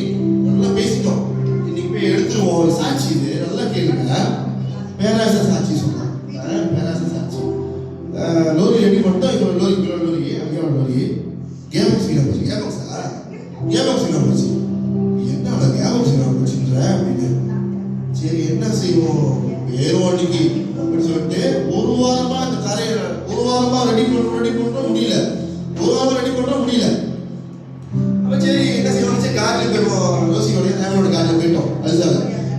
நல்லா பேசிட்டோம். இன்னைக்கு போய் எடுத்துருவோம். ஒரு சாட்சி இது, நல்லா கேளுங்க. பேராச சாட்சி சொல்றேன். பேராச சாட்சி லோரி ரெடி மட்டும் இதோட லோரி அங்கேயோட லோரி கேபாக்ஸ் போச்சு. கேபாக்ஸ் போச்சு. என்னோட கேபாக்ஸ் போச்சுன்ற அப்படின்னு. சரி என்ன செய்வோம், வேறு அன்னைக்கு அப்படின்னு சொல்லிட்டு ஒரு வாரமா அந்த கரையை ரெடி பண்றோம் முடியல. ஒரு வாரம் ரெடி பண்றோம் முடியல. அப்ப சரி என்ன செய்வோம், சரி காரில் போயிடுவோம். யோசிக்கோடைய நேரோட காரில் போயிட்டோம். அதுதான்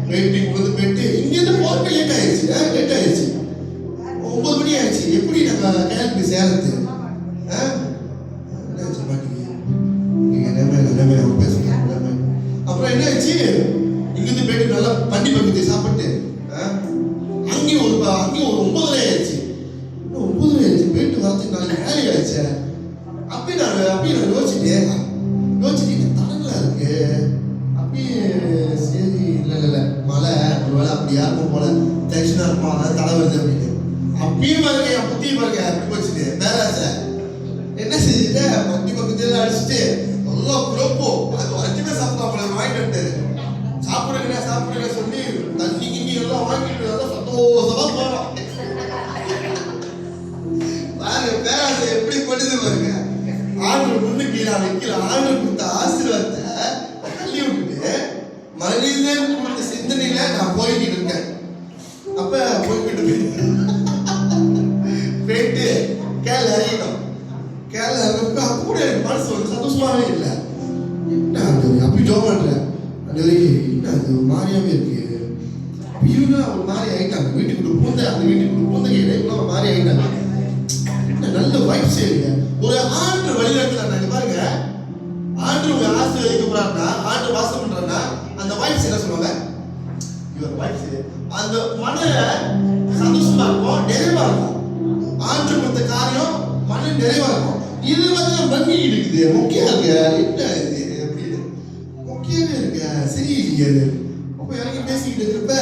போயிட்டு இங்கேருந்து போறப்ப லேட் ஆயிடுச்சு. 9 மணி ஆயிடுச்சு. எப்படி நம்ம கேரளத்துக்கு சேர்றது? அப்புறம் என்ன ஆச்சு, இங்கிருந்து போயிட்டு நல்லா பண்டி பக்கத்தை சாப்பிட்டு அங்கேயும் ஒரு 9:30 ஆயிடுச்சு. 9:30 ஆயிடுச்சு. போயிட்டு வரதுக்கு நாளைக்கு வேலை ஆயிடுச்சு. அப்பயும் நான் யோசிச்சுட்டு தடங்களா இருக்கு. அப்பயே சரி இல்லை மழை ஒருவேளை அப்படி யாருக்கும் போல டென்ஷனா இருக்கும், அதான் தடை வருது அப்படின்னு. அப்பயும் பாருங்க என் புத்தி பாருங்க அப்படி வச்சுட்டு பேராச என்ன செஞ்சுட்டேன், பக்கத்துல அடிச்சுட்டு நல்லா குழப்பம். அது வரைக்குமே சாப்பிடலாம் வாங்கிட்டு வந்துட்டாரு. சாப்பிடுங்க சொல்லி தண்ணி கிண்ணி எல்லாம் வாங்கிட்டு எல்லாம் சந்தோஷமா போறோம். பாருங்க பேராசை எப்படி பண்ணுது பாருங்க. ஆண்டவர் முன்னுக்கு நான் வைக்கல. ஆண்டவர் கொடுத்த ஆசீர்வாதத்தை தள்ளி விட்டுட்டு மனிதன் கொடுத்த சிந்தனையில நான் போய்கிட்டு இருக்கேன். அப்ப போய்கிட்டு போயிட்டு கேள்வி அறியணும். கேள்வி அறிஞ்சப்ப கூட எனக்கு மனசு ஒரு சந்தோஷமாவே இல்லை. என்ன அப்படி ஜோ பண்றேன். என்ன அது ஒரு மாதிரியாவே இருக்கு. இவங்க ஒரு மாதிரி ஆயிட்டாங்க. வீட்டுக்குள்ள பூந்த இடைக்குள்ள ஒரு மாதிரி ஆயிட்டாங்க. நல்ல வைப் செய்யுங்க. ஒரு ஆண்டு வழிநடத்துல பாருங்க, ஆண்டு உங்க ஆசீர்வதிக்க போறாருன்னா, ஆண்டு வாசம் பண்றாருன்னா அந்த வைப்ஸ் என்ன சொல்லுவாங்க, இவர் வைப்ஸ் அந்த மன சந்தோஷமா இருக்கும், நிறைவா இருக்கும். ஆண்டு கொடுத்த காரியம் மன நிறைவா இருக்கும். இது வந்து பண்ணி இருக்குது முக்கியம் இருக்கு. என்ன இது அப்படின்னு முக்கியமே இருக்கு. சரியில்லையே. அப்ப இறங்கி பேசிக்கிட்டு இருக்கிறப்ப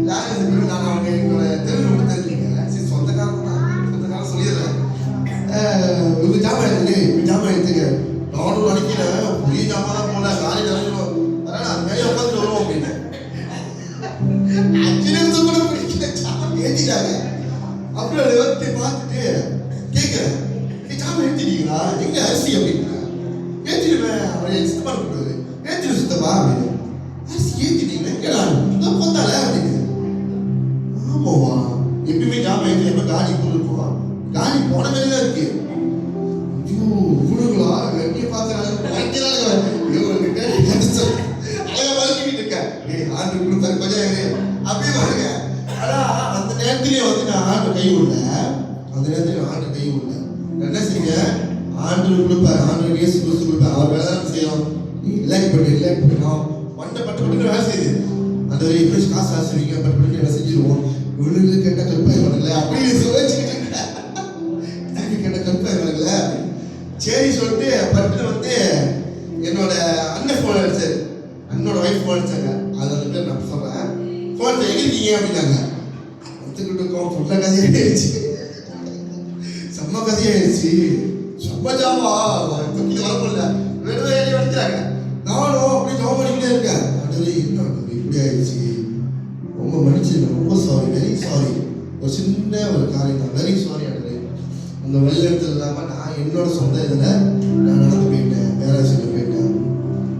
நான் அவங்க எங்களோட தெருவில் மட்டும் தெரிஞ்சுங்க. சரி சொந்தக்காரன் சொல்லிடுறேன். இவங்க ஜாமான் எடுத்துக்க நானும் நினைக்கிறேன் புதிய ஜாமான் போல காலி நினைக்கணும். அதனால அது மேலே உட்காந்துட்டு வருவோம் அப்படின்னு 5 நிமிஷம் கூட பிடிக்கிற ஜாமான் ஏற்றிட்டாங்க. அப்புறம் அதை வந்து பார்த்துட்டு கேட்குறேன், ஜாமான் ஏற்றிட்டீங்களா, எங்க அரிசி அப்படின்னா. ஏற்றிடுவேன் அவரை சித்தப்பா கொடுக்குறது. ஏற்றிடு சித்தப்பா அப்படின்னு. அரிசி ஏற்றிட்டீங்களா, எங்கடா கொத்தால அப்படின்னு. ஆமாவா, எப்பயுமே ஜாமான் ஏற்றி எப்போ காலி போயிருக்கோம், காலி போன மாதிரி தான் இருக்கு. இவனுங்களா வெட்டிய பார்க்கறாங்க ஆண்டு கொடுத்தாரு கொஞ்சம் அப்படியே பாருங்க. ஆனா அந்த நேரத்திலேயே வந்து நான் ஆண்டு கை விடல. என்ன செய்யுங்க, ஆண்டு கொடுப்பாரு. ஆண்டு இயேசு கிறிஸ்து கொடுப்பாரு. அவர் வேலை தான் செய்யணும். நீ இல்லை பண்ணணும் பட்டு வேலை செய்யுது. அந்த எப்படி காசு ஆசிரியங்க பட்டு என்ன செஞ்சிருவோம். இவனுக்கு கேட்ட கற்பாயிருவாங்கல்ல அப்படின்னு சொல்லிச்சுக்கிட்டு கேட்ட கற்பாயிருவாங்கல்ல. சரி சொல்லிட்டு பட்டு வந்து என்னோட அண்ணன் ஃபோன் அடிச்சாரு. அண்ணனோட ஒய்ஃப் ஃபோன் அடிச்சாங்க. அது அந்த பேர் நான் சொல்றேன். ஃபோன் எங்கிருக்கீங்க அப்படின்னாங்க. ஒத்துக்கிட்டு இருக்கோம். ஃபுல்லா கதையாயிடுச்சு. செம்ம கதையாயிடுச்சு. செம்ம ஜாமா தொக்கில வரப்படல. வெறும் ஏறி வடிச்சாங்க. நானும் அப்படி ஜாம் பண்ணிக்கிட்டே இருக்கேன். அது என்ன இப்படி ஆயிடுச்சு, ரொம்ப மன்னிச்சிருக்கேன், ரொம்ப சாரி, வெரி சாரி. ஒரு சின்ன ஒரு காரியம் தான், வெரி சாரி. அந்த வழிநடத்தல் இல்லாமல் நான் என்னோட சொந்த இதில் நான் நடந்து போயிட்டேன், பேராசிரியர் போயிட்டேன்.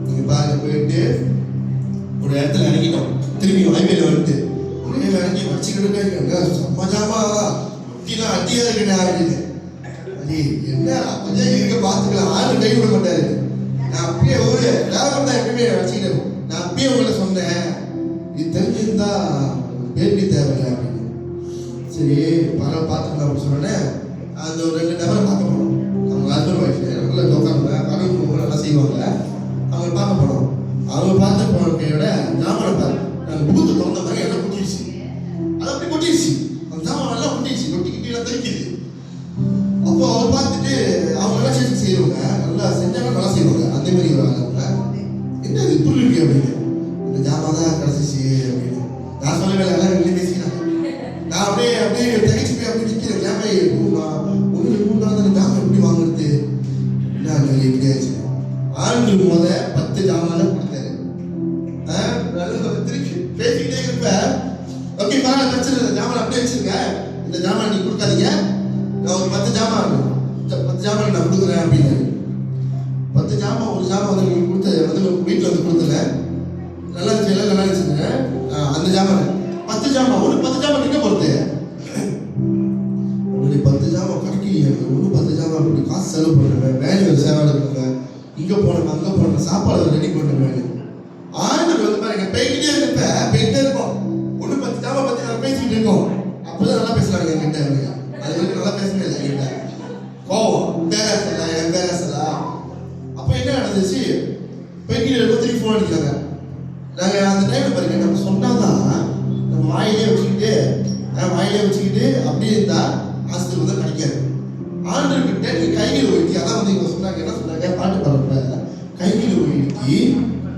நீங்கள் பாருங்க, போயிட்டு ஒரு இடத்துல இறங்கிட்டோம். திரும்பி ஹைவேல வந்துட்டு ஒரே இறங்கி வச்சுக்க எடுக்காங்க சம்மஜாமா ஒட்டிலாம் அட்டியா இருக்கேன் அப்படின்னு. அடி என்ன கொஞ்சம் இருக்க பார்த்துக்கலாம், ஆளு கை விட மாட்டாரு. நான் அப்படியே ஒரு லேபர் தான் எப்பயுமே வச்சுக்கிட்டேன். நான் அப்பயே உங்கள்ட்ட சொன்னேன், இது தெரிஞ்சிருந்தா பேட்டி தேவையில்லை அப்படின்னு. சரி பரவாயில்ல பார்த்துக்கலாம் அப்படின்னு சொன்னேன். அந்த ஒரு 2 நபரை பார்க்க போனோம். அவங்க ஹஸ்பண்ட் ஒய்ஃப் நல்லா உட்காந்து கடவுள் நல்லா செய்வாங்க. அவங்க பார்க்க போனோம். அவங்க பார்த்த போனோட ஜாமானை பாரு, நாங்கள் பூத்து திறந்த மாதிரி எல்லாம் கொட்டிடுச்சு. அது அப்படி கொட்டிடுச்சு, அந்த ஜாமான் நல்லா கொட்டிடுச்சு, கொட்டிக்கிட்டு எல்லாம் தெரிக்குது. அப்போ அவர் பார்த்துட்டு அவங்க நல்லா சேர்த்து செய்வாங்க, நல்லா செஞ்சாங்க, நல்லா செய்வாங்க. அதே மாதிரி ஒரு ஆளுங்க என்ன இது இப்படி இருக்கு அப்படின்னு. இந்த ஜாமான் தான் கிடச்சிச்சு அப்படின்னு நான் சொல்லவே இல்லை. எல்லாம் வெளியே பேசிக்கிறாங்க. நான் அப்படியே தகச்சு போய் அப்படி நிற்கிறேன். ஜாமான் 1-2 நாள் தானே ஜாமான் எப்படி வாங்குறது என்ன இப்படி ஆயிடுச்சு. ஆண்டு 10 ஜாமான கொடுத்தாரு. திருப்பி பேசிக்கிட்டே இருப்ப ஓகே பரவாயில்ல பிரச்சனை இல்லை, ஜாமான் அப்படியே வச்சிருங்க, இந்த ஜாமான் நீ கொடுக்காதீங்க, நான் ஒரு 10 ஜாமான் நான் கொடுக்குறேன் அப்படின்னு. 10 ஜாமான் ஒரு ஜாமான் வந்து உங்களுக்கு கொடுத்த வீட்டில் வந்து கொடுத்தல நல்லா இருந்துச்சு, எல்லாம் நல்லா இருந்துச்சுங்க. அந்த ஜாமான் 10 ஜாமான் ஒரு 10 ஜாமான் எங்கே பொறுத்து 10 ஜாமான் கிடைக்கலையே. ஒன்று 10 ஜாமான் அப்படி காசு செலவு பண்ணுவேன், வேலையை சேவை இருக்குங்க, இங்கே போனேன் அங்கே போனேன், சாப்பாடு ரெடி பண்ணுவேன். ஆண்டு வந்து பாருங்க போய்கிட்டே இருப்போம். ஒன்று 10 ஜாமான் பற்றி நான் பேசிக்கிட்டு இருக்கோம். அப்போதான் நல்லா பேசுறாங்க என்கிட்ட. அது வரைக்கும் நல்லா பேசவே இல்லை என்கிட்ட. கோவம் பேரலாம். அப்போ என்ன நடந்துச்சு, போய்கிட்டு இருக்கும் திருப்பி ஃபோன் அடிக்கிறாங்க. நாங்கள் அந்த டைம் பாருங்க நம்ம சொன்னாதான் நம்ம வாயிலே வச்சுக்கிட்டு அப்படியே இருந்தால் ஆசிரியர் தான் கிடைக்காது. ஆண்டர்கிட்ட நீ கைகள் ஒழுக்கி, அதான் வந்து இவங்க சொன்னாங்க, என்ன சொன்னாங்க, பாட்டு பாடுறப்ப கைகள் ஒழுக்கி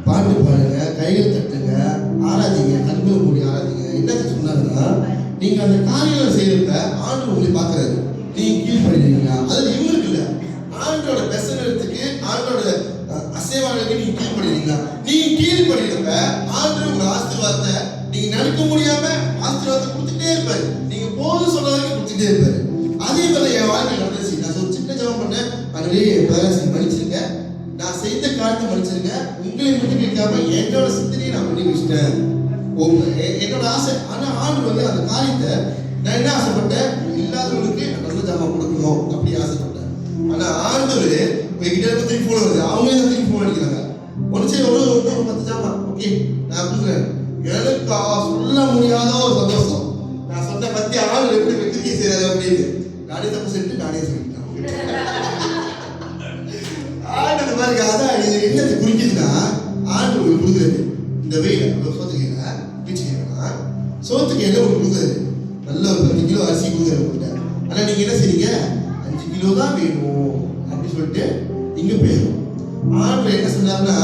பாட்டு பாடுங்க, கைகள் தட்டுங்க, ஆராதிங்க, கண்கள் மூடி ஆராதிங்க. என்னது சொன்னாங்கன்னா, நீங்க அந்த காரியங்களை செய்யறப்ப ஆண்டு உங்களை பார்க்கறாரு, நீங்க கீழ்படிறீங்களா? அது இவங்களுக்கு இல்லை, ஆண்டோட பெசனத்துக்கு ஆண்டோட அசைவாளுக்கு நீங்க கீழ்படுறீங்களா? நீங்க கீழ்படுறப்ப ஆண்டு உங்க ஆசீர்வாதத்தை நீங்க நடக்க முடியாம ஆசீர்வாதத்தை கொடுத்துட்டே இருப்பாரு. நீங்க போதும் சொன்ன வரைக்கும் கொடுத்துட்டே இருப்பாரு. அதே போல என் வாழ்க்கையில் நடந்துச்சு. நான் ஒரு சின்ன ஜெபம் பண்ணேன், அங்கே பேரண்ட்ஸ் மன்னிச்சிருங்க, நான் செய்த காரியத்தை மன்னிச்சிருங்க, உங்களை மட்டும் கேட்காம என்னோட சிந்தனையை நான் பண்ணி வச்சுட்டேன், என்னோட ஆசை. ஆனா ஆண்டு வந்து அந்த காரியத்தை நான் என்ன ஆசைப்பட்டேன், இல்லாதவங்களுக்கு நல்ல ஜாமான் கொடுக்கணும் அப்படி ஆசைப்பட்டேன். ஆனா ஆண்டவர் போய்கிட்டே இருக்க திருப்பி போன வருது, அவங்களே தான் திருப்பி போன் அடிக்கிறாங்க. ஒன்று சரி ஒரு 10 ஜாமான் ஓகே நான் கொடுக்குறேன். எனக்கு சொல்ல முடியாத ஒரு சந்தோஷம். நான் சொன்ன பத்தி ஆள் எப்படி வெற்றிக்கு செய்யறது அப்படின்னு நானே தப்பு செஞ்சு நானே சொல்லிட்டேன். ஆண்டு மாதிரி அதான் இது என்னத்தை குறிக்குதுன்னா, ஆண்டு உங்களுக்கு கொடுக்குறது இந்த வெயில சோத்துக்கையில பீச்சுக்கையிலனா சோத்துக்கையில உங்களுக்கு கொடுக்குறது நல்ல ஒரு 10 கிலோ அரிசி கொடுக்குறது உங்கள்கிட்ட. ஆனால் நீங்க என்ன செய்றீங்க, 5 கிலோ தான் வேணும் அப்படின்னு சொல்லிட்டு இங்க போயிடும். ஆண்டு என்ன சொன்னாருன்னா,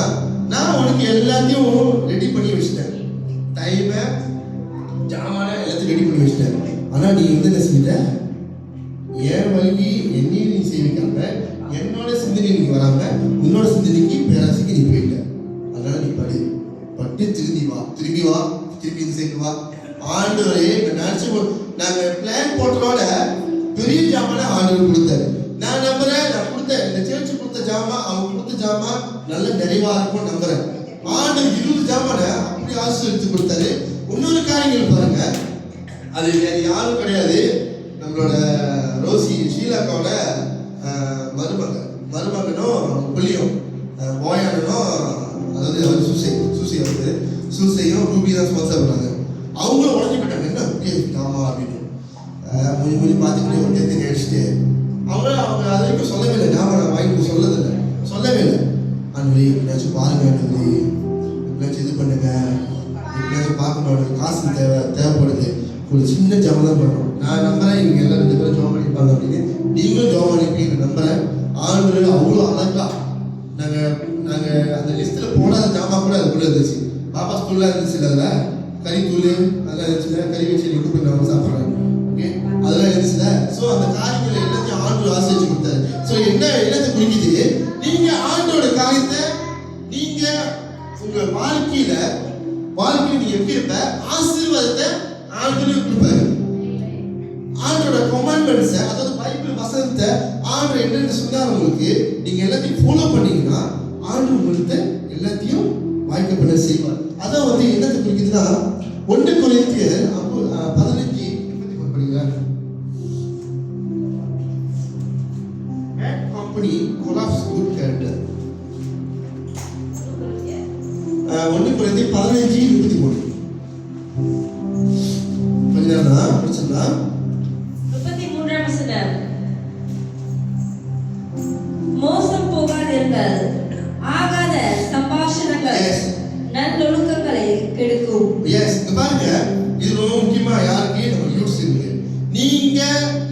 நான் உனக்கு எல்லாத்தையும் ரெடி பண்ணி வச்சுட்டேன், டைமை ஜாமான எல்லாத்தையும் ரெடி பண்ணி வச்சுட்டேன். ஆனா நீ வந்து என்ன செஞ்சிட்ட, என் வழி என்னையும் நீ செய்விக்காம என்னோட சிந்தனை நீ வராம உன்னோட சிந்தனைக்கு பேராசைக்கு நீ போயிட்ட. அதனால நீ பட்டு திரும்பி வா திரும்பி இந்த சைடு வா. ஆண்டவரே நினைச்சு நாங்க பிளான் போட்டதோட பெரிய ஜாமான ஆண்டவர் கொடுத்தாரு. நான் நம்புறேன், நான் கொடுத்த இந்த சேர்ச்சி கொடுத்த ஜாமா அவங்க கொடுத்த ஜாமா நல்ல நிறைவா இருக்கும் நம்புறேன். ஆண்டவர் 20 ஜாமான அப்படி ஆசீர்வதித்து கொடுத்தாரு. இன்னொரு காரியங்கள் பாருங்க, அது வேற யாரும் கிடையாது, நம்மளோட ரோசி ஷீலாக்காவோட மருமகனும் புள்ளியும் போயானும், அதாவது அவர் சூசையும் ரூபி தான் ஸ்பான்சர் பண்ணாங்க. அவங்களும் உடஞ்சி போயிட்டாங்க, என்ன அப்படியே ஆமா அப்படின்னு மொழி பார்த்துக்கிட்டே ஒரு தேர்த்தி அடிச்சுட்டு அவங்க அது வரைக்கும் சொல்லவே இல்லை. நான் வாங்கி சொல்லவே இல்லை. அன்னை எப்படியாச்சும் பாருங்க, எப்படியாச்சும் இது பண்ணுங்க, எப்படியாச்சும் பார்க்கணும், காசு தேவைப்படுது, ஒரு சின்ன ஜாமான் தான் பண்ணுறோம். நான் நம்புறேன் இவங்க எல்லாம் 2 பேரும் ஜாமான் பண்ணிப்பாங்க அப்படின்னு. நீங்களும் ஜாமான் பண்ணிப்பீங்க நம்புறேன். ஆண்டு அவ்வளோ அழகா நாங்கள் அந்த லிஸ்ட்டில் போடாத ஜாமான் கூட அதுக்குள்ளே இருந்துச்சு. பாப்பா ஸ்கூல்லாம் இருந்துச்சு, அதில் கறித்தூள் அதெல்லாம் இருந்துச்சுல, கறி வச்சு கொண்டு போய் நம்ம சாப்பிட்றோம் ஓகே, அதெல்லாம் இருந்துச்சுல. ஸோ அந்த காரியங்களை எல்லாத்தையும் ஆண்டு ஆசைச்சு கொடுத்தாரு. ஸோ என்னத்தை குறிக்குது, நீங்க ஆண்டோட காரியத்தை நீங்க உங்க வாழ்க்கையில நீங்க எப்படி இருப்ப, ஆசீர்வாதத்தை ஆண்டவர் கொடுப்பாரு. ஆண்டோட கமாண்ட்மெண்ட்ஸை, அதாவது பைபிள் வசனத்தை ஆண்டவர் என்னென்னு சொன்னார் உங்களுக்கு, நீங்க எல்லாத்தையும் ஃபாலோ பண்ணீங்கன்னா ஆண்டவர் உங்களுக்கு எல்லாத்தையும் வாய்க்கப்பட செய்வார். அதான் வந்து என்னத்தை குறிக்குதுன்னா, 1 கொரிந்தியர் 15 படிங்களா? Bad company corrupts good character. 1 கொரிந்தியர் 15:23 படிங்களா? படிச்சா 33ஆம் வசனம். மோசம் போகாதீர்கள், ஆகாத சம்பாஷணங்கள் நல்லொழுக்கங்களை கெடுக்கும். எஸ், இந்த பாருங்க, இது ரொம்ப முக்கியமா யாருக்கு நம்ம யோசிச்சுங்க. நீங்க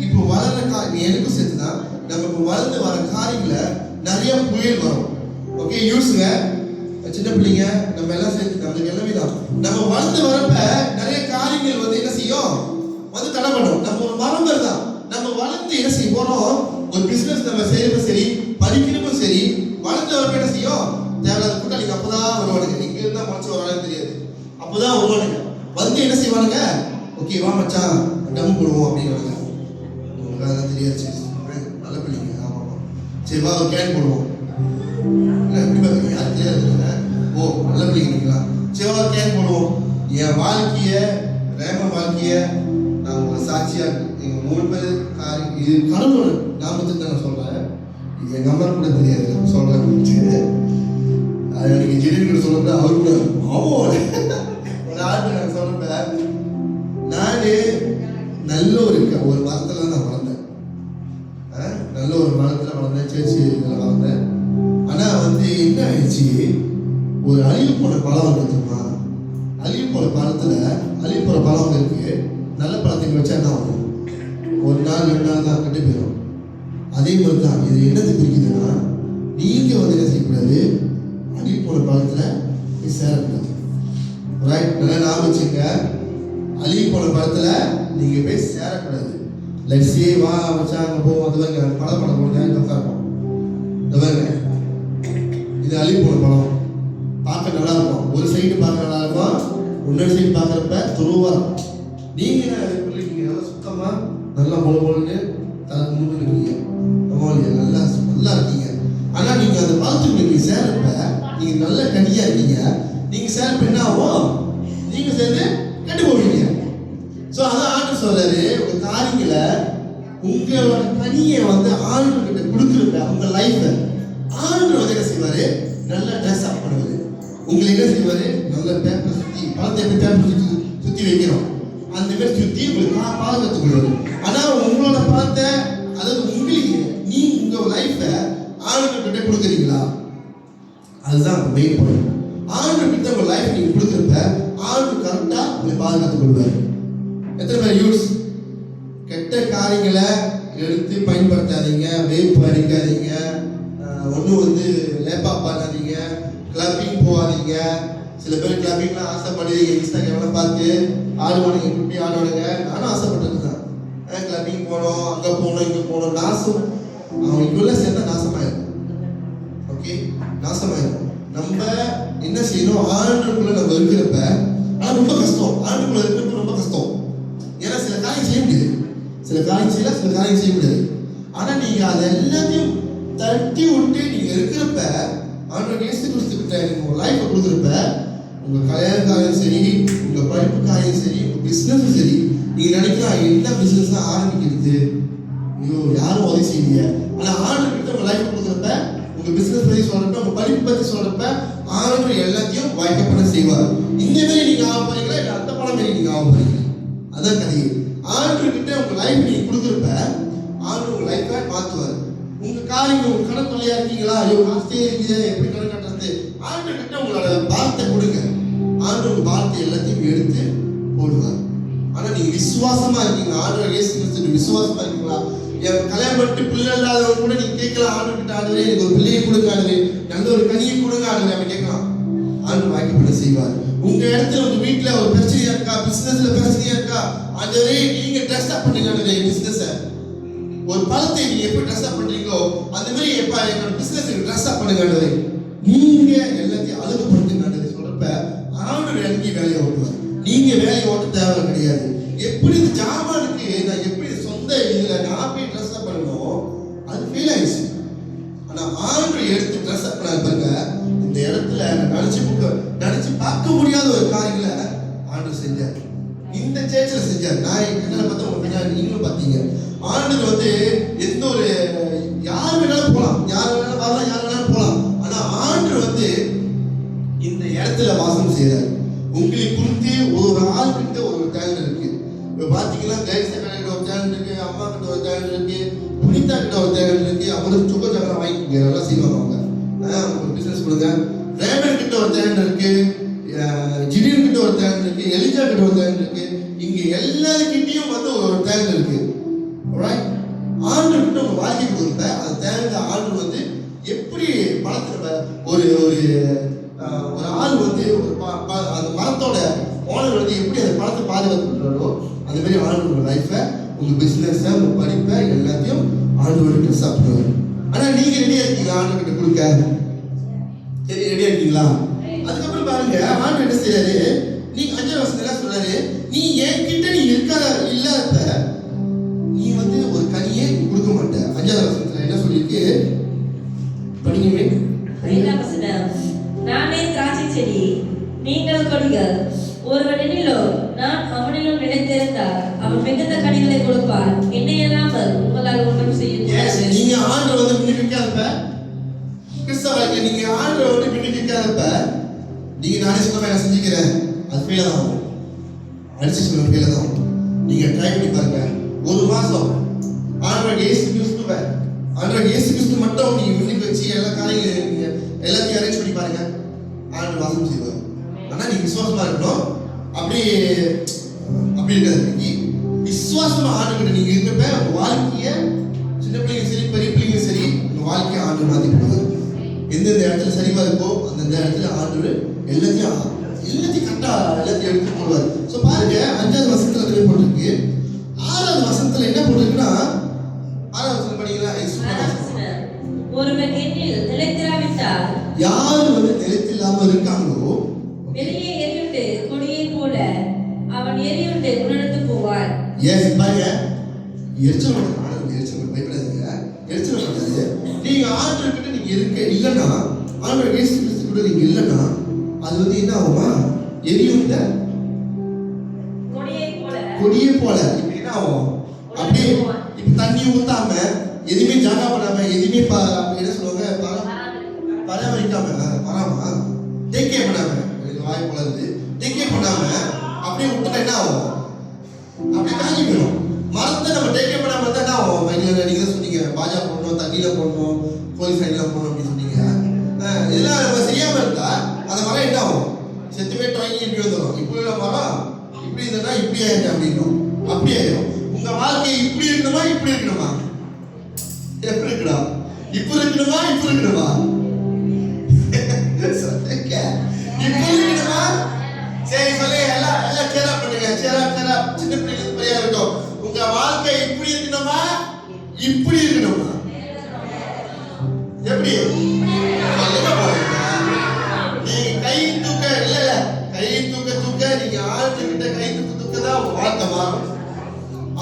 இப்போ வளர்ற எனக்கும் சேர்த்துதான் நம்ம இப்போ வளர்ந்து வர காரியங்கள நிறைய புயல் வரும். ஓகே, யூஸுங்க சின்ன பிள்ளைங்க நம்ம எல்லாம் சேர்த்து நம்மளுக்கு எல்லாமே தான். நம்ம வளர்ந்து வரப்ப நிறைய காரியங்கள் வந்து என்ன செய்யும், வந்து தடை பண்ணும். நம்ம ஒரு மரம் தான். நம்ம வளர்ந்து என்ன செய்ய போறோம், ஒரு பிசினஸ் நம்ம செய்யறதும் சரி, படிக்கிறதும் சரி, வளர்ந்து வரப்ப என்ன செய்யும், தேவையில்லாத கூட்டாளிங்க அப்பதான் வருவானுங்க. இங்க இருந்தா மனசு வரான்னு தெரியாது, அப்பதான் வருவானுங்க. வந்து என்ன செய்வானுங்க, ஓகே வா மச்சான் டம் போடுவோம் அப்படிங்கிறாங்க. உங்களுக்கு அதெல்லாம் தெரியாது, நல்ல பிள்ளைங்க. ஆமா ஆமா, சரி வா ஒரு கேன் போடுவோம். எப்படி பாருங்க, யாரும் தெரியாது. ஓ நல்ல பிள்ளைங்களா, சரி வா கேன் போடுவோம். என் வாழ்க்கைய ரேம வாழ்க்கைய நான் உங்களுக்கு சாட்சியா எங்க 3 பேர் இது கடவுளோட நாமத்தை நான் சொல்றேன். இது எங்க அம்மா கூட தெரியாது சொல்றேன். அது எனக்கு ஜெனிகிட்ட சொல்றப்ப அவரு கூட ஆவோ ஒரு ஆண்டு நான் சொல்றப்ப நானு நல்ல ஒரு மரத்துல நான் வளர்ந்தேன். நல்ல ஒரு மரத்துல வளர்ந்தேன், சேர்ச்சி இதில் வளர்ந்தேன். ஆனா வந்து என்ன ஆயிடுச்சு, ஒரு அழிவு போன பழம் இருக்குமா, அழிவு போன பழத்துல அழிவு போன பழம் இருக்கு. நல்ல பழத்துக்கு வச்சா என்ன ஆகும், 1 நாள் 2 நாள் தான் கட்டி போயிடும். அதே மாதிரி தான் இது என்னத்துக்கு குறிக்குதுன்னா, நீங்க வந்து என்ன செய்யக்கூடாது, அழிவு போன பழத்துல போய் சேரக்கூடாது. ரைட், நல்லா ஞாபகம் வச்சுங்க, அழிவு போன பழத்துல நீங்க போய் சேரக்கூடாது. லட்சியே வா வச்சாங்க போவோம், அது பாருங்க பழம் போடுங்க உட்காருப்போம். இந்த பாருங்க, இது அழிவு போன பழம், பார்க்க நல்லா இருக்கும். ஒரு சைடு பார்க்க நல்லா இருக்கும், இன்னொரு சைடு பார்க்குறப்ப துருவா இருக்கும். நீங்க என்ன சுத்தமா நல்லா பொழுன்னு தனக்கு முன்னு இருக்கீங்க, நல்லா நல்லா இருக்கீங்க. ஆனா நீங்க அந்த பழத்துக்கு நீங்க சேரப்ப நீங்க நல்ல கனியா இருக்கீங்க. நீங்க சேரப்ப என்ன ஆகும், நீங்க சேர்ந்து கெட்டு போவீங்க. ஸோ அதான் ஆண்டு சொல்றாரு, உங்க காரியங்களை உங்களோட கனியை வந்து ஆண்டு கொடுக்குறப்ப உங்க லைஃபை ஆண்டு வந்து என்ன செய்வாரு, நல்ல ட்ரெஸ் அப் பண்ணுவாரு. உங்களை என்ன செய்வாரு, நல்ல பேப்பர் சுற்றி பழத்தை எப்படி பேப்பர் சுற்றி வைக்கிறோம் அந்த மாதிரி சுற்றி உங்களுக்கு பாதுகாத்துக் கொள்வாரு. ஆனா உங்களோட பழத்தை, அதாவது உங்களுக்கு நீ உங்க லைஃபை ஆண்டு கிட்ட கொடுக்குறீங்களா, அதுதான் மெயின் பாயிண்ட். ஆண்டு கிட்ட உங்க லைஃப் நீங்க கொடுக்குறப்ப ஆண்டு கரெக்டா உங்களை பாதுகாத்துக் கொள்வாரு. எத்தனை பேர் யூஸ் கெட்ட காரியங்களை எடுத்து பயன்படுத்தாதீங்க, வேப் அடிக்காதீங்க, ஒன்றும் வந்து லேப்பா பண்ணாதீங்க, கிளப்பிங் போகாதீங்க. சில பேர் கிளப்பிங்லாம் ஆசைப்படுவீங்க, இன்ஸ்டாகிராம்லாம் பார்த்து ஆடுவானுங்க, இப்படி ஆடுவானுங்க. நானும் ஆசைப்பட்டது தான், கிளப்பிங் போகணும், அங்கே போகணும், இங்கே போகணும். நாசம், அவன் இங்குள்ள சேர்ந்தா நாசமாயிடும். ஓகே, நாசமாயிடும். நம்ம என்ன செய்யணும், ஆண்டுக்குள்ள நம்ம இருக்கிறப்ப, ஆனால் ரொம்ப கஷ்டம், ஆண்டுக்குள்ள இருக்கிறப்ப ரொம்ப கஷ்டம். ஏன்னா சில காரியம் செய்ய முடியாது, சில காரியம் செய்யலாம், சில காரியம் செய்ய முடியாது. ஆனால் நீங்கள் அதை எல்லாத்தையும் தட்டி விட்டு நீங்கள் இருக்கிறப்ப, ஆண்டவர் இயேசு கிறிஸ்து கிட்ட உங்கள் லைஃப்பை கொடுக்குறப்ப, உங்கள் கல்யாண காரியம் சரி, உங்கள் படிப்பு காரியம் சரி, உங்கள் பிஸ்னஸும் சரி, நீங்கள் நினைக்கலாம் என்ன பிஸ்னஸ் தான் ஆரம்பிக்கிறது, ஐயோ யாரும் உதவி செய்வீங்க. ஆனால் ஆண்டவர் கிட்ட உங்கள் லைஃப்பை கொடுக்குறப்ப, உங்கள் பிஸ்னஸ் பற்றி சொல்கிறப்ப, உங்கள் படிப்பு பற்றி சொல்கிறப்ப, ஆண்டவர் எல்லாத்தையும் வாய்க்கப்பட செய்வார். இந்த மாரி நீங்கள் ஆக போறீங்களா, இல்லை அந்த படம் மாரி நீங்கள் ஆக போறீங்களா, அதான் கதையை. ஆண்டவர் கிட்ட உங்கள் லைஃப் நீங்கள் கொடுக்குறப்ப ஆண்டவர் உங்கள் லைஃப்பை மாற்றுவார். உங்கள் காரியம், உங்கள் கடன் தொல்லையாக இருக்கீங்களா, ஐயோ காசே இருக்குது, எப்படி கடன் கட்டுறது, ஆண்டவர் கிட்ட உங்களோட பாரத்தை கொடுங்க. ஆண்டவர் உங்கள் பாரத்தை எல்லாத்தையும் எடுத்து போடுவார். ஆனால் நீங்கள் விசுவாசமா இருக்கீங்க, ஆண்டவர் இயேசு கிறிஸ்து விசுவாசமா இருக்கீங்களா? என் கல்யாணம் பண்ணிட்டு பிள்ளை இல்லாதவங்க கூட நீங்க கேட்கலாம், ஆண்டவர் கிட்ட ஆண்டவரே எனக்கு ஒரு பிள்ளையை கொடுங்க, ஆண்டவரே நல்ல ஒரு கனியை கொடுங்க, ஆண்டவரே அப்படி கேட்கலாம். ஆண்டவர் வாய்க்கப்பட செய்வார். உங்க இடத்துல உங்க வீட்டுல ஒரு பிரச்சனையா இருக்கா, பிசினஸ்ல பிரச்சனையா இருக்கா, ஆண்டவரே நீங்க ட்ரெஸ் அப் பண்ணுங்க, ஆண்டவரே பிசினஸ் ஒரு பழத்தை நீங்க எப்படி ட்ரெஸ் அப் பண்றீங்களோ அந்த மாதிரி எப்ப என்னோட பிசினஸ் ட்ரெஸ் அப் பண்ணுங்க, ஆண்டவரே நீங்க எல்லாத்தையும் அழகுபடுத்துங்க, ஆண்டவரே சொல்றப்ப ஆண்டவர் இறங்கி வேலையை ஓட்டுவார். நீங்க வேலையை ஓட்ட தேவை கிடையாது. எப்படி ஜாமானுக்கு நான் எப்படி சொந்த இதுல நான் போய் ட்ரெஸ் அப் பண்ணணும், அது ஃபீல் ஆயிடுச்சு. ஆனா ஆண்டவர் எடுத்து ட்ரெஸ் அப் பண்ண பாருங்க, இந்த இடத்துல நினைச்சு பார்க்க முடியாத ஒரு காரியங்களை ஆண்டவர் செஞ்சார். ஆண்டவர் வந்து எந்த ஒரு யார் வேணாலும் போகலாம், யார் வேணாலும் வரலாம், யார் வேணாலும் போகலாம். ஆனா ஆண்டவர் வந்து இந்த இடத்துல வாசம் செய்யறாரு. உங்களை குறித்து ஒரு ஆள் கிட்ட ஒரு டேலண்ட் இருக்கு. இப்போ பாத்தீங்கன்னா கைஸ் கிட்ட ஒரு டேலண்ட் இருக்கு, அம்மா கிட்ட ஒரு டேலண்ட் இருக்கு, புனிதா கிட்ட ஒரு டேலண்ட் இருக்கு. அவங்களுக்கு சுக ஜகரம் வாங்கிக்கோங்க, நல்லா செய்வாங்க அவங்க. ஒரு பிசினஸ் கொடுங்க. ரேமன் கிட்ட ஒரு டேலண்ட் இருக்கு, ஜிடியன் கிட்ட ஒரு டேலண்ட் இருக்கு, எலிஜா கிட்ட ஒரு டேலண்ட் இருக்கு. இங்க எல்லாருக்கிட்டையும் வந்து ஒரு டேலண்ட் இருக்கு. ஆல்ரைட், ஆண்டவர் கிட்ட உங்க வாழ்க்கை கொடுத்த அந்த டேலண்ட் ஆண்டவர் வந்து எப்படி பழத்துல ஒரு ஒரு ஒரு ஆள் வந்து ஒரு அந்த மரத்தோட ஓனர் வந்து எப்படி அந்த பழத்தை பாதுகாத்துக்கிறாரோ அந்த மாதிரி ஆண்டவர் உங்க லைஃபை, உங்க பிசினஸை, உங்க படிப்பை எல்லாத்தையும் ஆண்டவர் கிட்ட சாப்பிடுவார். ஆனா நீங்க ரெடியா இருக்கீங்களா ஆண்டவர் கிட்ட கொடுக்க? சரி, ரெடியா இருக்கீங்களா? அதுக்கப்புறம் பாருங்க, ஆண்டவர் என்ன செய்யறாரு, நீங்க 5ஆம் வசனத்துல சொல்றாரு, நீ என்கிட்ட நீ இல்லாத நீ வந்து ஒரு கனியை கொடுக்க மாட்ட. 5ஆம் வசனத்துல என்ன சொல்லிருக்கு படிங்கவே. 5ஆம் வசனம், நானே திராட்சை செடி, நீங்கள் கொடிகள். ஒருவன் என்னிலோ நான் அவனிலும் நிலைத்திருந்தால் அவன் மிகுந்த கனிகளை கொடுப்பான். என்னை இல்லாமல் உங்களால் ஒன்றும் செய்ய முடியாது. நீங்க ஆண்டவர் வந்து பின்னிக்காதப்ப, கிறிஸ்தவர்களுக்கு நீங்க ஆண்டவர் வந்து பின்னிக்காதப்ப, நீங்க நானே சொன்ன என்ன செஞ்சுக்கிறேன், அது ஃபெயில தான் ஆகும். அடிச்சு சொல்ல ஃபெயில தான் ஆகும். நீங்க ட்ரை பண்ணி பாருங்க. ஒரு மாசம் ஆண்டவர் இயேசு கிறிஸ்து மட்டும் நீங்க முன்னுக்கு வச்சு எல்லா காரியங்களும் நீங்க எல்லாத்தையும் அரேஞ்ச் பண்ணி பாருங்க, ஆண்டவர் வாசம் செய்வார். ஆனா நீங்க விசுவாசமா இருக்கணும். அப்படி இருக்காது. விசுவாசமா ஆண்டுகிட்ட நீங்க இருக்கப்ப உங்க வாழ்க்கைய, சின்ன பிள்ளைங்க சரி பெரிய பிள்ளைங்க சரி, உங்க வாழ்க்கையை ஆண்டு மாத்தி கொடுவார். எந்தெந்த இடத்துல சரிவா இருக்கோ அந்தந்த இடத்துல ஆண்டவர் எல்லாத்தையும் கரெக்டா எல்லாத்தையும் எடுத்து போடுவார். ஸோ பாருங்க, 5ஆவது வசனத்துல அதுவே போட்டிருக்கு. 6ஆவது வசனத்துல என்ன போட்டிருக்குன்னா, 6ஆவது வசனம் படிங்களா? ஒருவன் என்னில் நிலைத்திராவிட்டால், யார் வந்து நிலைத்தில்லாம இருக்காங்களோ வெளியே எரியுண்டு கொடியை போல அவன் எரியுண்டு உணர்ந்து போவான். எஸ், பாருங்க, எரிச்சல் பயப்படாதீங்க, எரிச்சல் பண்ணாது. நீங்க ஆண்டவர்கிட்ட நீங்க இல்லைன்னா, ஆண்டவர் இயேசு கிறிஸ்து கூட நீங்க இல்லைன்னா, அது வந்து என்ன ஆகுமா, எரியுண்ட கொடியை போல. இப்ப என்ன ஆகும், அப்படியே இப்ப தண்ணி ஊத்தாம, எதுவுமே ஜாகா பண்ணாம, எதுவுமே என்ன சொல்லுவாங்க, பராமரிக்காம டேக்கே பண்ணாம, வாய் போலது டேக்கே பண்ணாம அப்படியே விட்டுட்டா என்ன ஆகும், அப்படியே காஞ்சி போயிடும். மரத்தை நம்ம டேக்கே பண்ணாம இருந்தா என்ன ஆகும்? வயலில் நீங்க தான் சொன்னீங்க, பாஜா போடணும், தண்ணியில போடணும், கோழி சைடில் போடணும் அப்படின்னு சொன்னீங்க. இதெல்லாம் நம்ம செய்யாம இருந்தா அந்த மரம் என்ன ஆகும், செத்துமே ட்ராங்கி இப்படி வந்துடும். இப்படி உள்ள மரம் இப்படி இருந்ததுன்னா இப்படி ஆயிடும் அப்படின்னும், அப்படி ஆயிடும். உங்க வாழ்க்கை இப்படி இருக்கணுமா, இப்படி இருக்கணுமா, எப்படி இருக்கணும், இப்ப இருக்கணுமா, இப்ப இருக்கணுமா, இப்ப இருக்கணுமா? சரி சொல்லி எல்லாம் சேரா பண்ணுங்க, சேரா சின்ன பிள்ளைங்க பெரியா இருக்கும். உங்க வாழ்க்கை இப்படி இருக்கணுமா, இப்படி இருக்கணுமா, எப்படி சொல்லுங்க போறீங்க? நீங்க கை தூக்க இல்ல கை தூக்க நீங்க ஆளுகிட்ட கை தூக்க தான் உங்க வாழ்க்கை மாறும்.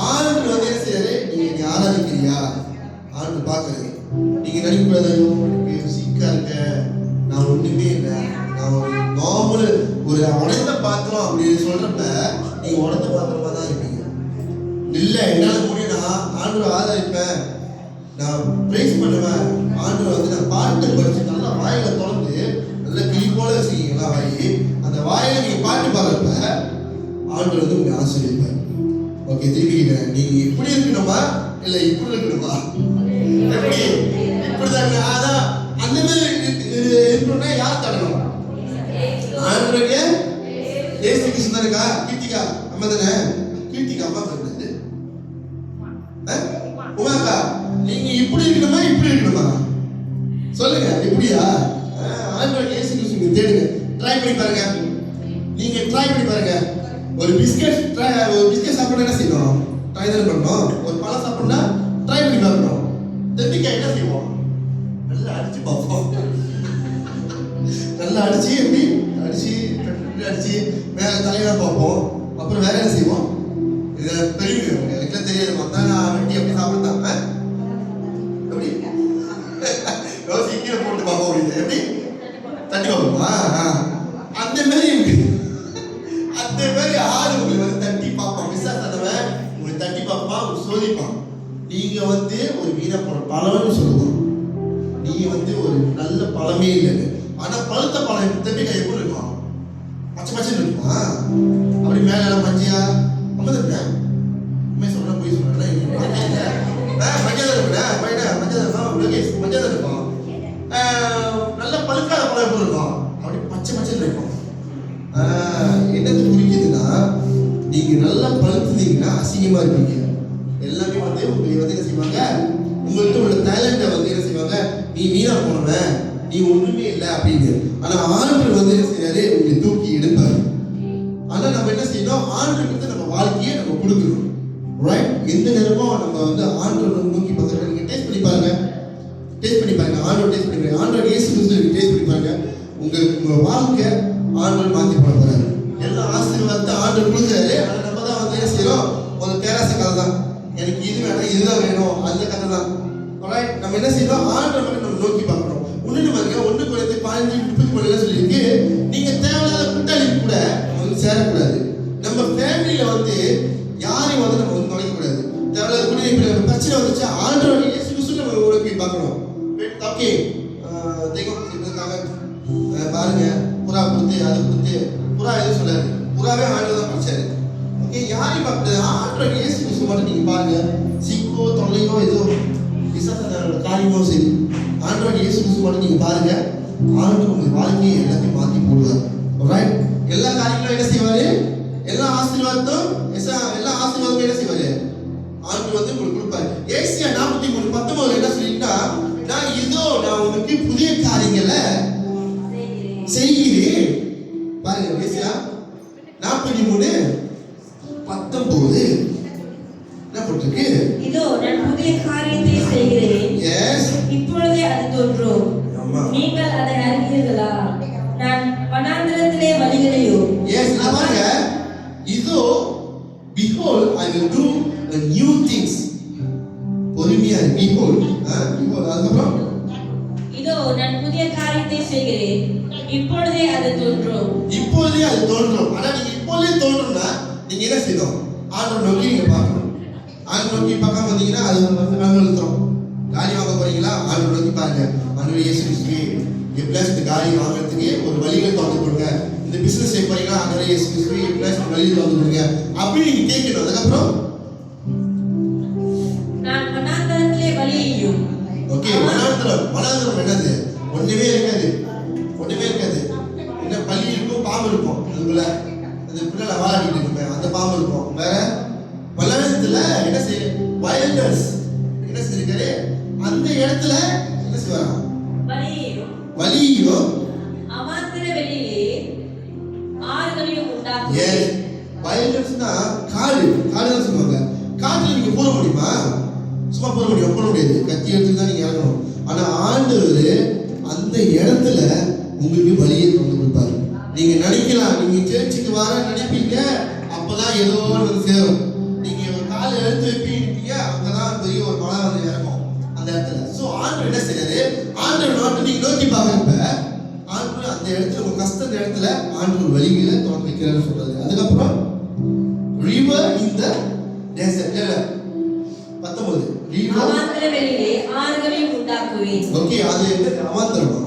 ஆளுக்கு வந்து என்ன செய்யறாரு, நீங்க ஆராதிக்கிறியா ஆண்டு பாக்குறது. நீங்க நினைக்கூடாது சீக்கா இருக்க, நான் ஒண்ணுமே இல்லை, நான் ஒரு நார்மல் ஒரு உடைந்த பாத்திரம் அப்படின்னு சொல்றப்ப நீங்க உடைந்த பாத்திரமா தான் இருப்பீங்க. இல்ல என்னால முடியும்னா ஆண்டவர் ஆதரிப்பேன், நான் பிரைஸ் பண்ணுவேன், ஆண்டவர் வந்து நான் பாட்டு படிச்சு நல்லா வாயில தொடர்ந்து நல்ல கிளி போல வச்சுக்கீங்களா வாயி, அந்த வாயில நீங்க பாட்டு பாடுறப்ப ஆண்டவர் வந்து உங்க ஆசீர்வதிப்பார். ஓகே, திருப்பி நீங்க இப்படி இருக்கணுமா இல்ல இப்படி இருக்கணுமா, எப்படி இப்படிதான் அதான் அந்த மாதிரி இருக்கணும்னா யார் தரணும்? ஆண்டவரே இயேசு கிறிஸ்து தானேக்கா. கீர்த்திகா அம்மா தானே, கீர்த்திகா அம்மா பேரு உமாக்கா. நீங்க இப்படி இருக்கணுமா இப்படி இருக்கணுமா சொல்லுங்க, இப்படியா? ஆண்டவர் இயேசு கிறிஸ்து தேடுங்க, ட்ரை பண்ணி பாருங்க. நீங்க ட்ரை பண்ணி பாருங்க. ஒரு பிஸ்கட் சாப்பிட என்ன செய்யணும், ட்ரை தான் பண்ணணும். ஒரு பழம் சாப்பிடணும்னா ட்ரை பண்ணி பார்க்கணும். தென்னிக்காய் என்ன செய்வோம், நல்லா அடிச்சு பார்ப்போம். நல்லா அடிச்சு எப்படி அடிச்சு மேல தலையில பார்ப்போம். அப்புறம் வேற என்ன செய்வோம், இதை பெரிய எனக்குலாம் தெரியாது, மத்தாங்க வெட்டி எப்படி சாப்பிடுதாங்க, எப்படி யோசி கீழே போட்டு பார்ப்போம், அப்படின்னு எப்படி தட்டி பார்ப்போமா? அந்த மாதிரி ஆள் உங்களை வந்து தட்டி பார்ப்பான். விசாசானவன் உங்களை தட்டி பார்ப்பான், உங்களை சோதிப்பான். நீ நீங்க வந்து ஒரு வீணா பழம்னு சொல்லுவோம். நீங்க வந்து ஒரு நல்ல பழமே இல்லைன்னு. ஆனா பழுத்த பழம் தப்பிக்காய் எப்படி இருக்கும்? பச்சை பச்சைன்னு இருக்குமா? அப்படி மேல எல்லாம் மஞ்சையா அம்மா தான் உண்மை சொல்றேன் போய் சொல்றேன் மஞ்சள் இருப்பேன் பையனா மஞ்சள் இருக்கும் மஞ்சள் இருக்கும். நல்ல பழுக்காத பழம் எப்படி இருக்கும்? அப்படி பச்சை பச்சைன்னு இருக்கும். என்னது குறிக்குதுன்னா நீங்க நல்லா பழுத்துனீங்கன்னா அசிங்கமா இருப்பீங்க. எல்லாமே வந்து உங்களுக்கு வந்து என்ன செய்வாங்க, உங்கள்கிட்ட உள்ள டேலண்ட்டை வந்து என்ன செய்வாங்க, நீ வீணா போனவன், நீ ஒண்ணுமே இல்லை அப்படின்னு. ஆனா ஆண்டவர் வந்து என்ன செய்யறாரு, உங்களை தூக்கி எடுப்பாரு. ஆனா நம்ம என்ன செய்யணும், ஆண்டவருக்கு நம்ம வாழ்க்கையை நம்ம கொடுக்கணும். ரைட்? எந்த நேரமும் நம்ம வந்து ஆண்டவரை நோக்கி பார்க்கணும். நீங்க டேஸ்ட் பண்ணி பாருங்க, ஆண்டவர் டேஸ்ட் பண்ணி பாருங்க, ஆண்டவர் இயேசு கிறிஸ்துவை டேஸ்ட் பண்ணி பாருங்க. உங்க வாழ்க்கை ஆண்டவர் மாற்றி போட போறாரு. எல்லா ஆசீர்வாதத்தை ஆண்டவர் கொடுக்குறாரு. ஆனா நம்ம தான் வந்து என்ன செய்யறோம், ஒரு பேராசை கதை தான், எனக்கு இது வேணும் இதுதான் வேணும் அந்த கதை தான். நம்ம என்ன செய்யணும், ஆண்டவர் மட்டும் நம்ம நோக்கி பார்க்கணும். ஒண்ணு பாருங்க, 1 Corinthians 15:33 சொல்லியிருக்கு, நீங்க தேவையில்லாத கூட்டாளி கூட வந்து சேரக்கூடாது. நம்ம ஃபேமிலியில வந்து யாரையும் வந்து நம்ம வந்து நுழைக்க கூடாது. தேவையில்லாத கூட பிரச்சனை வந்துச்சு, ஆண்டவர் இயேசு கிறிஸ்து நம்ம நோக்கி பார்க்கணும். ஓகே, தெய்வம் செய்வதற்காக பாருங்க, புறா கொடுத்து அதை கொடுத்து புறா எதுவும் சொல்லாரு, புறாவே ஆண்டவர் தான் படிச்சாரு. ஓகே, யாரையும் பார்க்கறது, ஆண்டவர் இயேசு கிறிஸ்து மட்டும் நீங்க பாருங்க. சிக்கோ தொல்லையோ ஏதோ காரியமோ சரி, ஆண்டவர் இயேசு கிறிஸ்து மட்டும் நீங்க பாருங்க. ஆண்டவர் உங்க வாழ்க்கையை எல்லாத்தையும் மாற்றி போடுவார். ரைட்? எல்லா காரியங்களும் என்ன செய்வாரு, எல்லா ஆசீர்வாதமும் என்ன செய்வாரு, ஆண்டவர் வந்து உங்களுக்கு கொடுப்பாரு. ஏசியா 43:19 என்ன சொல்லிட்டா, நான் உனக்கு புதிய காரியங்களை செய்கிறேன். பாருங்க, ஏசியா 43:19 என்ன போட்டிருக்கு, இதோ நான் புதிய காரியத்தை செய்கிறேன், எஸ் இப்பொழுதே அது தோன்றும், நீங்கள் அதை அறிவீர்களா, நான் வனாந்திரத்திலே வழிகளையோ. எஸ் பாருங்க, இதோ behold I will do a new things. பொறுமையா behold அதுக்கப்புறம் இதோ நான் புதிய காரியத்தை செய்கிறேன், இப்பொழுதே அது தோன்றும். ஆனா நீங்க இப்பொழுதே தோன்றும்னா நீங்க என்ன செய்யணும், ஆண்டவர் நோக்கி நீங்க பார்க்கணும். ஆண்டவர் நோக்கி பார்க்காம வந்தீங்கன்னா அது வந்து மேலும் காரி வாங்க போறீங்களா, ஆண்டவர் நோக்கி பாருங்க. ஆண்டவர் இயேசு கிறிஸ்துவே இந்த காரி வாங்குறதுக்கு ஒரு வழிகள் திறந்து கொடுங்க. இந்த பிசினஸ் செய்ய போறீங்களா, ஆண்டவர் இயேசு கிறிஸ்துவே வழிகள் திறந்து கொடுங்க அப்படின்னு நீங்க கேட்கணும். அதுக்கப்புறம் நான் வனாந்தரத்திலே வழியையும். ஓகே, வனாந்தரம் என்னது, ஒண்ணுமே இருக்காது. என்ன பள்ளி இருக்கும், பாம்பு இருக்கும், அதுக்குள்ள அந்த பிள்ளை வாழாடிட்டு இருக்குமே அந்த பாம்பு இருக்கும். வேற வனாந்தரத்துல என்ன செய்ய, வயல்டர்ஸ் என்ன செஞ்சிருக்காரு, அந்த இடத்துல என்ன செய்வாங்க, வழியும் அவாந்தர வெளியிலே ஆறுகளையும் உண்டாக்கும். எஸ், வயல்டர்ஸ்னா காடுன்னு சொல்லுவாங்க. காட்டுல நீங்க போட முடியுமா, சும்மா போட முடியாது, கத்தி எடுத்து தான் நீங்க இறங்கணும். ஆனா ஆண்டவர் அந்த இடத்துல உங்களுக்கு வழியை கொண்டு கொடுப்பாரு. நீங்க நினைக்கலாம், நீங்க சேர்ச்சுக்கு வர நினைப்பீங்க, அப்பதான் ஏதோ ஒன்று சேரும். நீங்க ஒரு காலை எடுத்து வைப்பீங்க, அங்கதான் பெரிய ஒரு மழை வந்து இறங்கும் அந்த இடத்துல. சோ ஆண்டவர் என்ன செய்யறாரு, ஆண்டவர் நாட்டு நீங்க நோக்கி பார்க்கறப்ப ஆண்டவர் அந்த இடத்துல உங்க கஷ்ட நேரத்துல ஆண்டவர் வழிகளை தொடர்ந்து வைக்கிறாரு சொல்றாரு. அதுக்கப்புறம் river in the desert 19 அவாந்தர வெளியிலே ஆறுகளையும் உண்டாக்குவேன். ஓகே, அது அவாந்தரமா,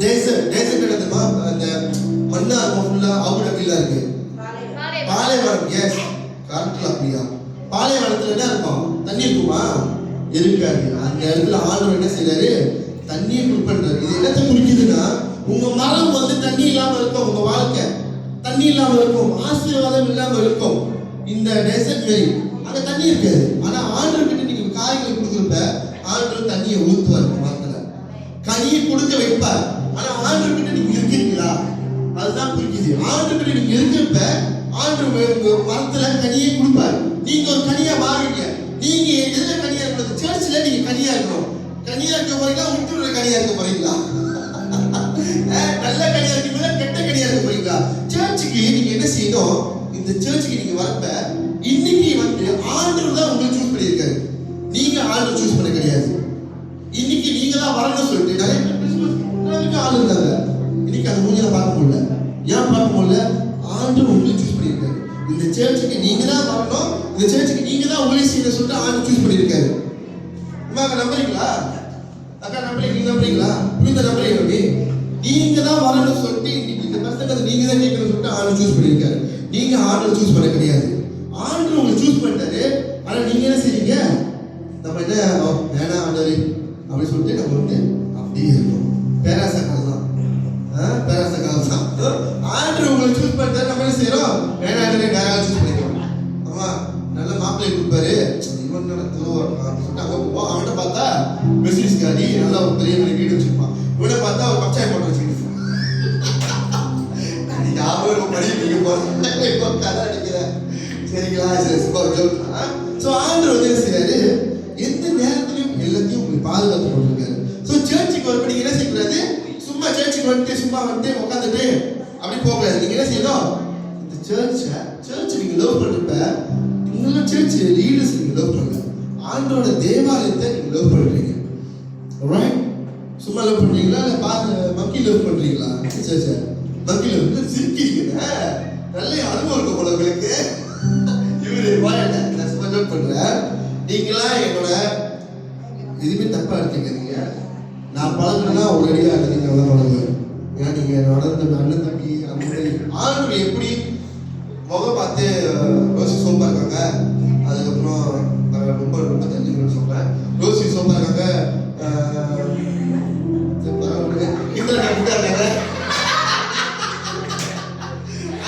டெசர்ட் என்னதுமா, அந்த மண்ணா ஃபுல்லா அவுடபிலா இருக்கு, பாலைவனம். எஸ், கரெக்ட்ல அப்படியா, பாலைவனத்துல என்ன இருக்கும், தண்ணி இருக்குமா, இருக்காது. அந்த இடத்துல ஆண்டவர் என்ன செய்யறாரு, தண்ணியை கொடுப்பன்றாரு. இது என்னத்தை குறிக்குதுன்னா, உங்க மரம் வந்து தண்ணி இல்லாம இருக்கும், உங்க வாழ்க்கை தண்ணி இல்லாம இருக்கும், ஆசீர்வாதம் இல்லாம இருக்கும். இந்த டெசர்ட் மாரி அங்க தண்ணி இருக்காது. ஆனா ஆண்டவர் கிட்ட நீங்க காய்களை கொடுக்குறப்ப ஆண்டவர் தண்ணியை ஊத்துவார், மரத்துல கனியை கொடுக்க வைப்பார். ஆனா ஆண்டவர் கிட்ட நீங்க இருக்கீங்களா, அதுதான் குறிக்குது. ஆண்டவர் கிட்ட நீங்க இருக்கிறப்ப ஆண்டவர் மரத்துல கனியை கொடுப்பார். நீங்க ஒரு கனியா மாறுவீங்க. நீங்க எதுல கனியா இருக்கணும், சர்ச்சில் நீங்க கனியா இருக்கணும். கனியா இருக்க போறீங்களா, விட்டுற கனியா இருக்க போறீங்களா, நல்ல கனியா இருக்கீங்களா, கெட்ட கனியா இருக்க போறீங்களா? சர்ச்சுக்கு நீங்க என்ன செய்யணும், இந்த சர்ச்சுக்கு நீங்க வரப்ப இன்னைக்கு வந்து ஆண்டவர் தான் உங்களை சூஸ் பண்ணியிருக்காரு, நீங்க ஆண்டவர் சூஸ் பண்ண கிடையாது. இன்னைக்கு நீங்க தான் வரணும்னு சொல்லிட்டு நிறைய பேருக்கு ஆள் இருந்தாங்க. இன்னைக்கு அந்த மூஞ்சில பார்க்க முடியல. ஏன் பார்க்க முடியல, ஆண்டவர் உங்களை சூஸ் பண்ணியிருக்காரு. இந்த சர்ச்சுக்கு நீங்க தான் வரணும், இந்த சர்ச்சுக்கு நீங்க தான் ஊழியம் செய்யணும்னு சொல்லிட்டு ஆண்டவர் சூஸ் பண்ணியிருக்காரு. சொன்னாங்க, நம்புறீங்களா? அக்கா நம்புறீங்க, நீங்க நம்புறீங்களா? புரியுதா? நம்புறீங்க அப்படி? நீங்க தான் வரணும்னு சொல்லிட்டு இன்னைக்கு இந்த பிரசங்கத்தை நீங்க தான் கேட்கணும்னு சொல்லிட்டு ஆர்டர் சூஸ் பண்ணிருக்காரு. நீங்க ஆர்டர் சூஸ் பண்ண கிடையாது. ஆர்டர் உங்களுக்கு சூஸ் பண்ணிட்டாரு. ஆனா நீங்க என்ன செய்றீங்க? நம்ம என்ன வேணாம் ஆண்டவரே அப்படின்னு சொல்லிட்டு நம்ம வந்து அப்படியே இருக்கோம். பேராசக்கால் தான், பேராசக்கால் தான். ஆர்டர் உங்களுக்கு சூஸ் பண்ணிட்டாரு. நம்ம என்ன செய்யறோம்? வேணாம் ஆண்டவரே வேற ஆள் சூஸ் பண்ணிக்கிறோம். ஆமா, நல்ல மாப்பிள்ளை கொடுப்பாரு, இவன் நடத்துவோம் அப்படின்னு சொல்லிட்டு அங்க போவோம். அவன்கிட்ட பார்த்தா மெர்சிடிஸ் காடி, நல்லா ஒரு பெரிய வீடு வச்சிருப்பான். இவனை பார்த்தா ஒரு பச்சாய் போட்டு வச்சுக்கிட்டு யாரும் படிப்பீங்க போறேன் கதை அடிக்கிறேன். சரிங்களா? ஸோ ஆண்டவர் வந்து என்ன செய்யறாரு? எந்த நேரத்திலையும் எல்லாத்தையும் உங்களுக்கு பாதுகாத்து கொண்டிருக்காரு. ஸோ சர்ச்சுக்கு வரப்ப நீங்க என்ன செய்யக்கூடாது? சும்மா சர்ச்சுக்கு வந்துட்டு சும்மா வந்து உட்காந்துட்டு அப்படி போகக்கூடாது. நீங்க என்ன செய்யணும்? இந்த சர்ச் நீங்க லவ் பண்றப்ப நீங்களும் சர்ச் லீடர்ஸ் நீங்க லவ் பண்ணல, ஆண்டோட தேவாலயத்தை நீங்க லவ் பண்றீங்க. ரைட்? சும்மா லவ் பண்றீங்களா இல்ல மக்கி லவ் பண்றீங்களா? சரி மக்கி லவ் சிரிக்கிறீங்க. நல்ல அனுபவம் இருக்கும் போல உங்களுக்கு. இவரு வாயல நான் சும்மா ஜோக் பண்றேன். நீங்களா என்னோட எதுவுமே தப்பா எடுத்துக்கிறீங்க. நான் பழகுனா ஒரு அடியா நீங்க நல்லா பழகுவேன். ஏன்னா நீங்க என்னோட அண்ணன் தம்பி ஆண்டு எப்படி முகம் பார்த்து ரோசி சோப்பா இருக்காங்க. அதுக்கப்புறம் ரொம்ப தெரிஞ்சுக்கணும்னு சொல்றேன். ரோசி சோப்பா இருக்காங்க,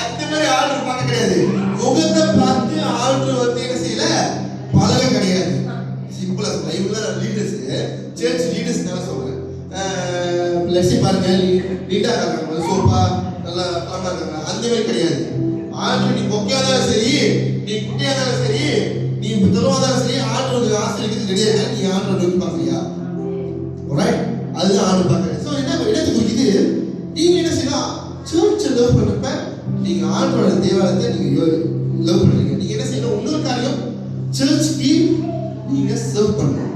அந்த மாதிரி ஆர்டர் பண்ண கிடையாது. முகத்தை பார்த்து ஆர்டர் வந்து என்ன செய்யல, பழக கிடையாது. சிம்பிளா சொல்றேன். இவங்க லீடர்ஸ், சர்ச் லீடர்ஸ் நான் சொல்றேன். லட்சி பாருங்க, நீட்டா இருக்காங்க, சோப்பா நல்லா பழமா இருக்காங்க, அந்த மாதிரி கிடையாது. ஆர்டர் நீ பொக்கையாதான் சரி, நீ குட்டியாதான் சரி, நீ தெருவாதான் சரி, ஆர்டர் வந்து ஆசிரியருக்கு ரெடியா இருக்கா? நீ ஆர்டர் வந்து பாக்குறியா? ரைட்? அதுதான் ஆர்டர் பாக்குறேன். ஸோ என்ன இடத்துக்கு குறிக்குது? நீங்க என்ன செய்யலாம்? சர்ச்சை லவ் பண்றப்ப நீங்க ஆண்டோட தேவாலயத்தை நீங்க லவ் பண்றீங்க. நீங்க என்ன செய்யணும்? இன்னொரு காரியம், சர்ச்சுக்கு நீங்க சர்வ் பண்ணணும்.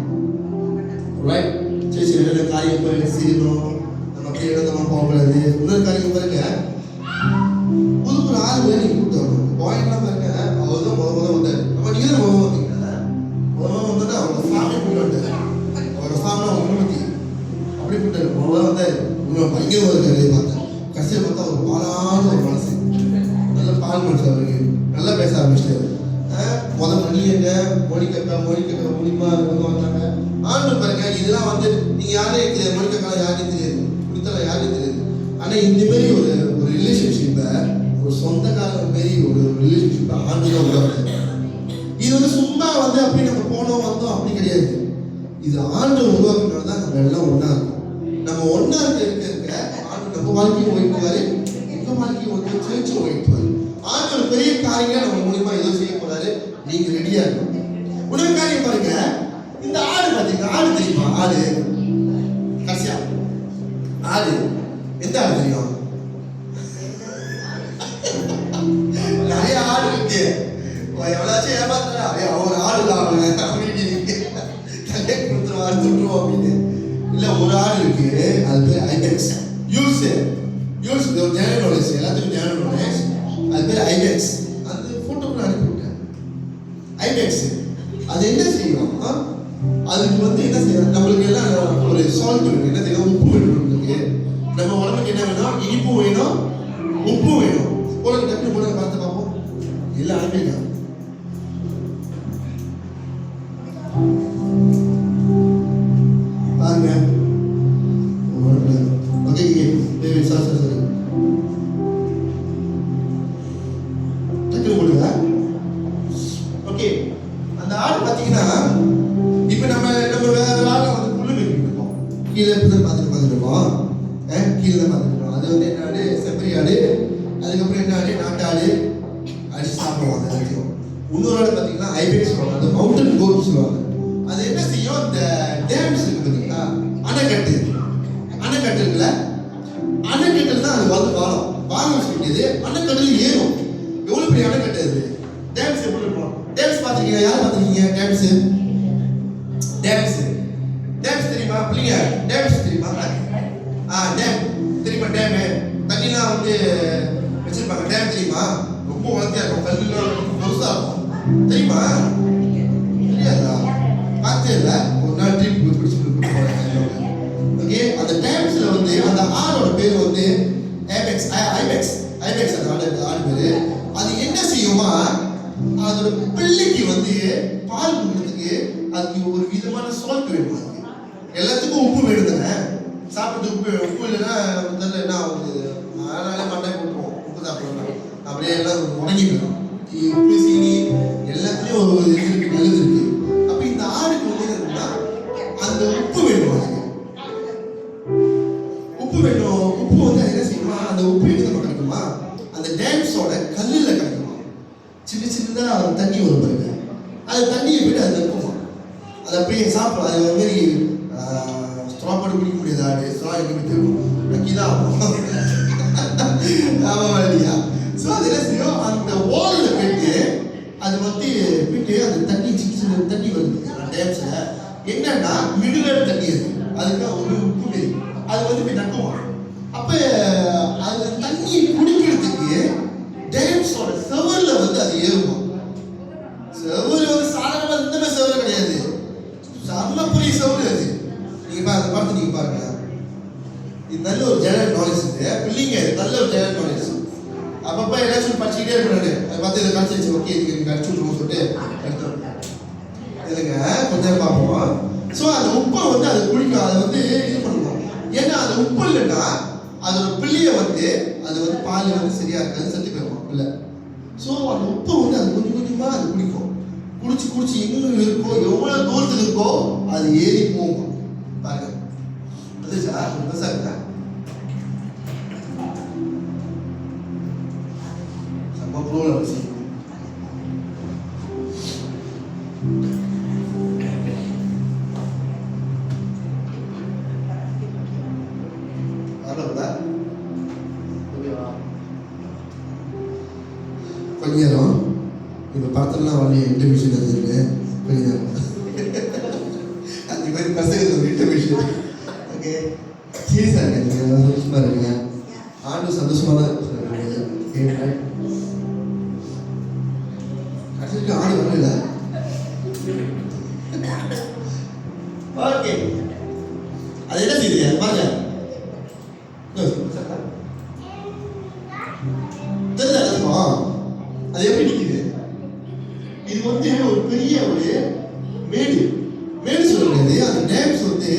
ரைட்? சர்ச் என்னென்ன காரியம் செய்யணும், நம்ம அப்படியே நம்ம போகக்கூடாது. இன்னொரு காரியம் பாருங்க, புது ஆள் வேலை நீங்க கூப்பிட்டு வரணும். பாயிண்ட்லாம் பாருங்க, அவர் தான் முதல் வந்தாரு. நம்ம நீங்க தான் முதல் வந்தீங்கன்னா வந்துட்டு அவரோட ஃபேமிலி கூப்பிட்டு வந்தாரு. அவரோட ஃபேமிலி அவங்க குடும்பத்தி அப்படி கூப்பிட்டாரு. முதல்ல வந்தாரு, உங்களை பயங்கரமாக இருக்காரு. பார்த்தேன் கடைசியில் பார்த்தா ஒரு பாலான ஒரு மனசு, நல்ல பால் மனசு. அவருக்கு நல்லா பேச ஆரம்பிச்சிட்டாரு. முதல் மணியங்க மோனிக்கக்கா முடியுமா வந்தாங்க. ஆண்டு பாருங்க, இதெல்லாம் வந்து நீங்க யாரே தெரியாது, மோனிக்கக்கா யாருன்னு தெரியாது, குடித்தல யாருன்னு தெரியாது. ஆனா இந்த மாதிரி ஒரு ரிலேஷன்ஷிப்பை, ஒரு சொந்தக்காரங்க மாரி ஒரு ரிலேஷன்ஷிப்பை ஆண்டு தான் உருவாக்குது. இது வந்து சும்மா வந்து அப்படி நம்ம போனோம் வந்தோம் அப்படி கிடையாது. இது ஆண்டு உருவாக்குனால தான் நம்ம எல்லாம் ஒன்னா இருக்கும். நம்ம ஒன்னா இருக்க ஆண்டு நம்ம வாழ்க்கையும் ஓய்ட்டுவாரு, உங்க வாழ்க்கையும் வந்து சேர்ச்சு ஓய்ட்டுவாரு. ஆண்டு ஒரு பெரிய காரியங்களை நம்ம மூலியமா ஏதோ செய்ய போறாரு. நீங்க ரெடியா இருக்கணும். உடனே காரியம் பாருங்க, இந்த ஆடு பாத்தீங்கன்னா, ஆடு தெரியுமா? ஆடு கடைசியா ஆடு எந்த ஆடு தெரியும்? நிறைய ஆடு இருக்கு. எவ்வளோச்சும் ஏமாத்துறா, ஒரு ஆடு தான் அப்படின்னு தலை கொடுத்துருவா, துட்டுருவோம் அப்படின்னு. இல்ல, ஒரு ஆடு இருக்கு, அது பேர் ஐபெக்ஸ். யூஸ் ஒரு ஜெனரல் நாலேஜ், எல்லாத்துக்கும் ஜெனரல் நாலேஜ். அது பேர் ஐபெக்ஸ். அந்த போட்டோக்கு அனுப்பிவிட்டேன். ஐபெக்ஸ் அது என்ன செய்யும்? அதுக்கு வந்து என்ன செய்யணும்? நம்மளுக்கு எல்லாம் ஒரு சால்ட் இருக்கு, என்ன செய்யணும்? உப்பு வேணும். நம்மளுக்கு நம்ம உடம்புக்கு என்ன வேணும்? இனிப்பும் வேணும், உப்பும் வேணும். போல டக்குனு போல பார்த்து பார்ப்போம். எல்லாம் அனுப்பிக்கலாம். பாருங்க. ஓகே, சாரி டக்குனு போடுங்க. ஓகே, அந்த ஆடு பார்த்தீங்கன்னா, இப்போ நம்ம வேற ஆளை வந்து புல்லு மேய்க்கிட்டு இருக்கோம். கீழே தான் பார்த்துட்டு இருக்கோம். கீழே தான் பார்த்துட்டு இருக்கோம். அது வந்து என்ன ஆடு? செம்பரி ஆடு. அதுக்கப்புறம் என்ன ஆடு? நாட்டு ஆடு. அடிச்சு சாப்பிடுவாங்க எல்லாத்தையும். இன்னொரு ஆடு பார்த்தீங்கன்னா ஐபெக்ஸ் சொல்லுவாங்க, அந்த மவுண்டன் கோட் சொல்லுவாங்க. அது என்ன செய்யும்? இந்த டேம்ஸ் இருக்கு பார்த்தீங்களா, அணைக்கட்டு இருக்குல்ல, அணைக்கட்டில் தான் அது வந்து வாழம் சொல்லிட்டு அணைக்கட்டில் ஏறும். எவ்வளோ பெரிய அணைக்கட்டு அது? டேம்ஸ் எப்படி இருக்கும்? டேம்ஸ் பார்த்துருக்கீங்க? யார் பார்த்துருக்கீங்க டேம்ஸ் தெரியுமா பிள்ளைங்க? டேம்ஸ் தெரியுமா? டேம் தெரியுமா? டேமு தண்ணிலாம் வந்து வச்சிருப்பாங்க. டேம் தெரியுமா? ரொம்ப வளர்த்தியா இருக்கும், கல்லுலாம் பெருசா இருக்கும். தெரியுமா? தெரியாதா? பார்த்தே இல்லை. ஒரு நாள் ட்ரிப் பிடிச்சி கூப்பிட்டு போறாங்க. ஓகே, அந்த டேம்ஸ்ல வந்து அந்த ஆடோட பேர் வந்து ஐபெக்ஸ் அந்த ஆடு பேரு. அது என்ன செய்யுமா, அதோட பிள்ளைக்கு வந்து பால் கொடுக்கறதுக்கு அதுக்கு ஒரு விதமான சால்ட் வேணும். அதுக்கு எல்லாத்துக்கும் உப்பு வேணும் தானே, சாப்பிட்டு உப்பு இல்லைன்னா என்ன ஆகுது, அதனால மண்டை போட்டுருவோம். உப்பு சாப்பிடணும் அப்படியே எல்லாம் உடங்கிடும். உப்பு சீனி எல்லாத்துலேயும் ஒரு இது இருக்கு, நல்லது இருக்கு. அப்போ இந்த ஆடுக்கு வந்து என்னன்னா அந்த உப்பு வேணும். அதுக்கு உப்பு வேணும். உப்பு வந்து என்ன செய்யுமா, அந்த உப்பு எங்க கிடைக்குமா, அந்த டேம்ஸோட கல்லில் கிடைக்குமா. சின்ன சின்னதாக தண்ணி வரும் பாருங்க, அது தண்ணியை விட அது இருக்குமா. அது அப்படியே சாப்பிடும். அது ஒரு மாதிரி ஸ்ட்ராபெரி குடிக்க முடியாது. ஆடு ஸ்ட்ரா எங்கே தெரியும் நக்கிதான் ஆமாம் இல்லையா. ஸோ அது என்ன செய்யும், அந்த வாலில் போயிட்டு அது வந்து போயிட்டு அந்த தண்ணி சின்ன சின்ன தண்ணி வருது டேம்ஸில். என்னன்னா மினரல் தண்ணி அதுக்கு ஒரு உப்பு மாரி அது வந்து போய் நக்குமா. அப்போ அந்த தண்ணியை குடிக்கிறதுக்கு டேம்ஸோட செவரில் வந்து அது ஏறுமா. செவரு வந்து சாதாரணமாக இந்த மாதிரி செவரு கிடையாது, செம்ம பெரிய செவரு அது. நீங்கள் அதை பார்த்து நீங்கள் பாருங்க. இது நல்ல ஒரு ஜெனரல் நாலேஜ் இருக்குது பிள்ளைங்க, நல்ல ஒரு ஜெனரல் நாலேஜ். அப்பப்போ ஏதாச்சும் படிச்சுக்கிட்டே இருக்கிறாரு, அதை பார்த்து இதை கடிச்சிருச்சு, ஓகே இதுக்கு நீங்கள் அடிச்சு விட்ருவோம் சொல்லிட்டு எடுத்துருவோம் இல்லைங்க. கொஞ்சம் பார்ப்போம். ஸோ அந்த உப்பை வந்து அது குடிக்கும், அதை வந்து இது பண்ணணும். ஏன்னா அந்த உப்பு இல்லைன்னா அதோட பிள்ளையை வந்து அது வந்து பால் வந்து சரியா இருக்காது, செத்து போயிடும் பிள்ளை. ஸோ அந்த உப்பை வந்து அது கொஞ்சம் கொஞ்சமாக அது குடிக்கும். குடிச்சு எங்கே இருக்கோ, எவ்வளோ தூரத்தில் இருக்கோ அது ஏறி போகும் பாருங்க. அதுச்சா பெருசாக இருக்கா செம்ம ப்ளூவில் வச்சு கொஞ்ச நேரம் இப்போ பார்த்தோம்னா வந்து இன்டர்வியூஷன் அது இருக்கு. கொஞ்ச நேரம் அந்த மாதிரி பசங்க இன்டர்வியூஷன். ஓகே, சீரியஸாக இருங்க, நீங்கள் சந்தோஷமாக இருங்க. ஆண்டு சந்தோஷமாக தான் கேட்குறேன். கடைசிக்கு ஆடு வரல. ஓகே, அது என்ன செய்யுது பாருங்க. தெரிஞ்சா அது எப்படி நிற்குது. இது வந்து ஒரு பெரிய ஒரு மேடு சொல்ல முடியாது. அந்த டேம்ஸ் வந்து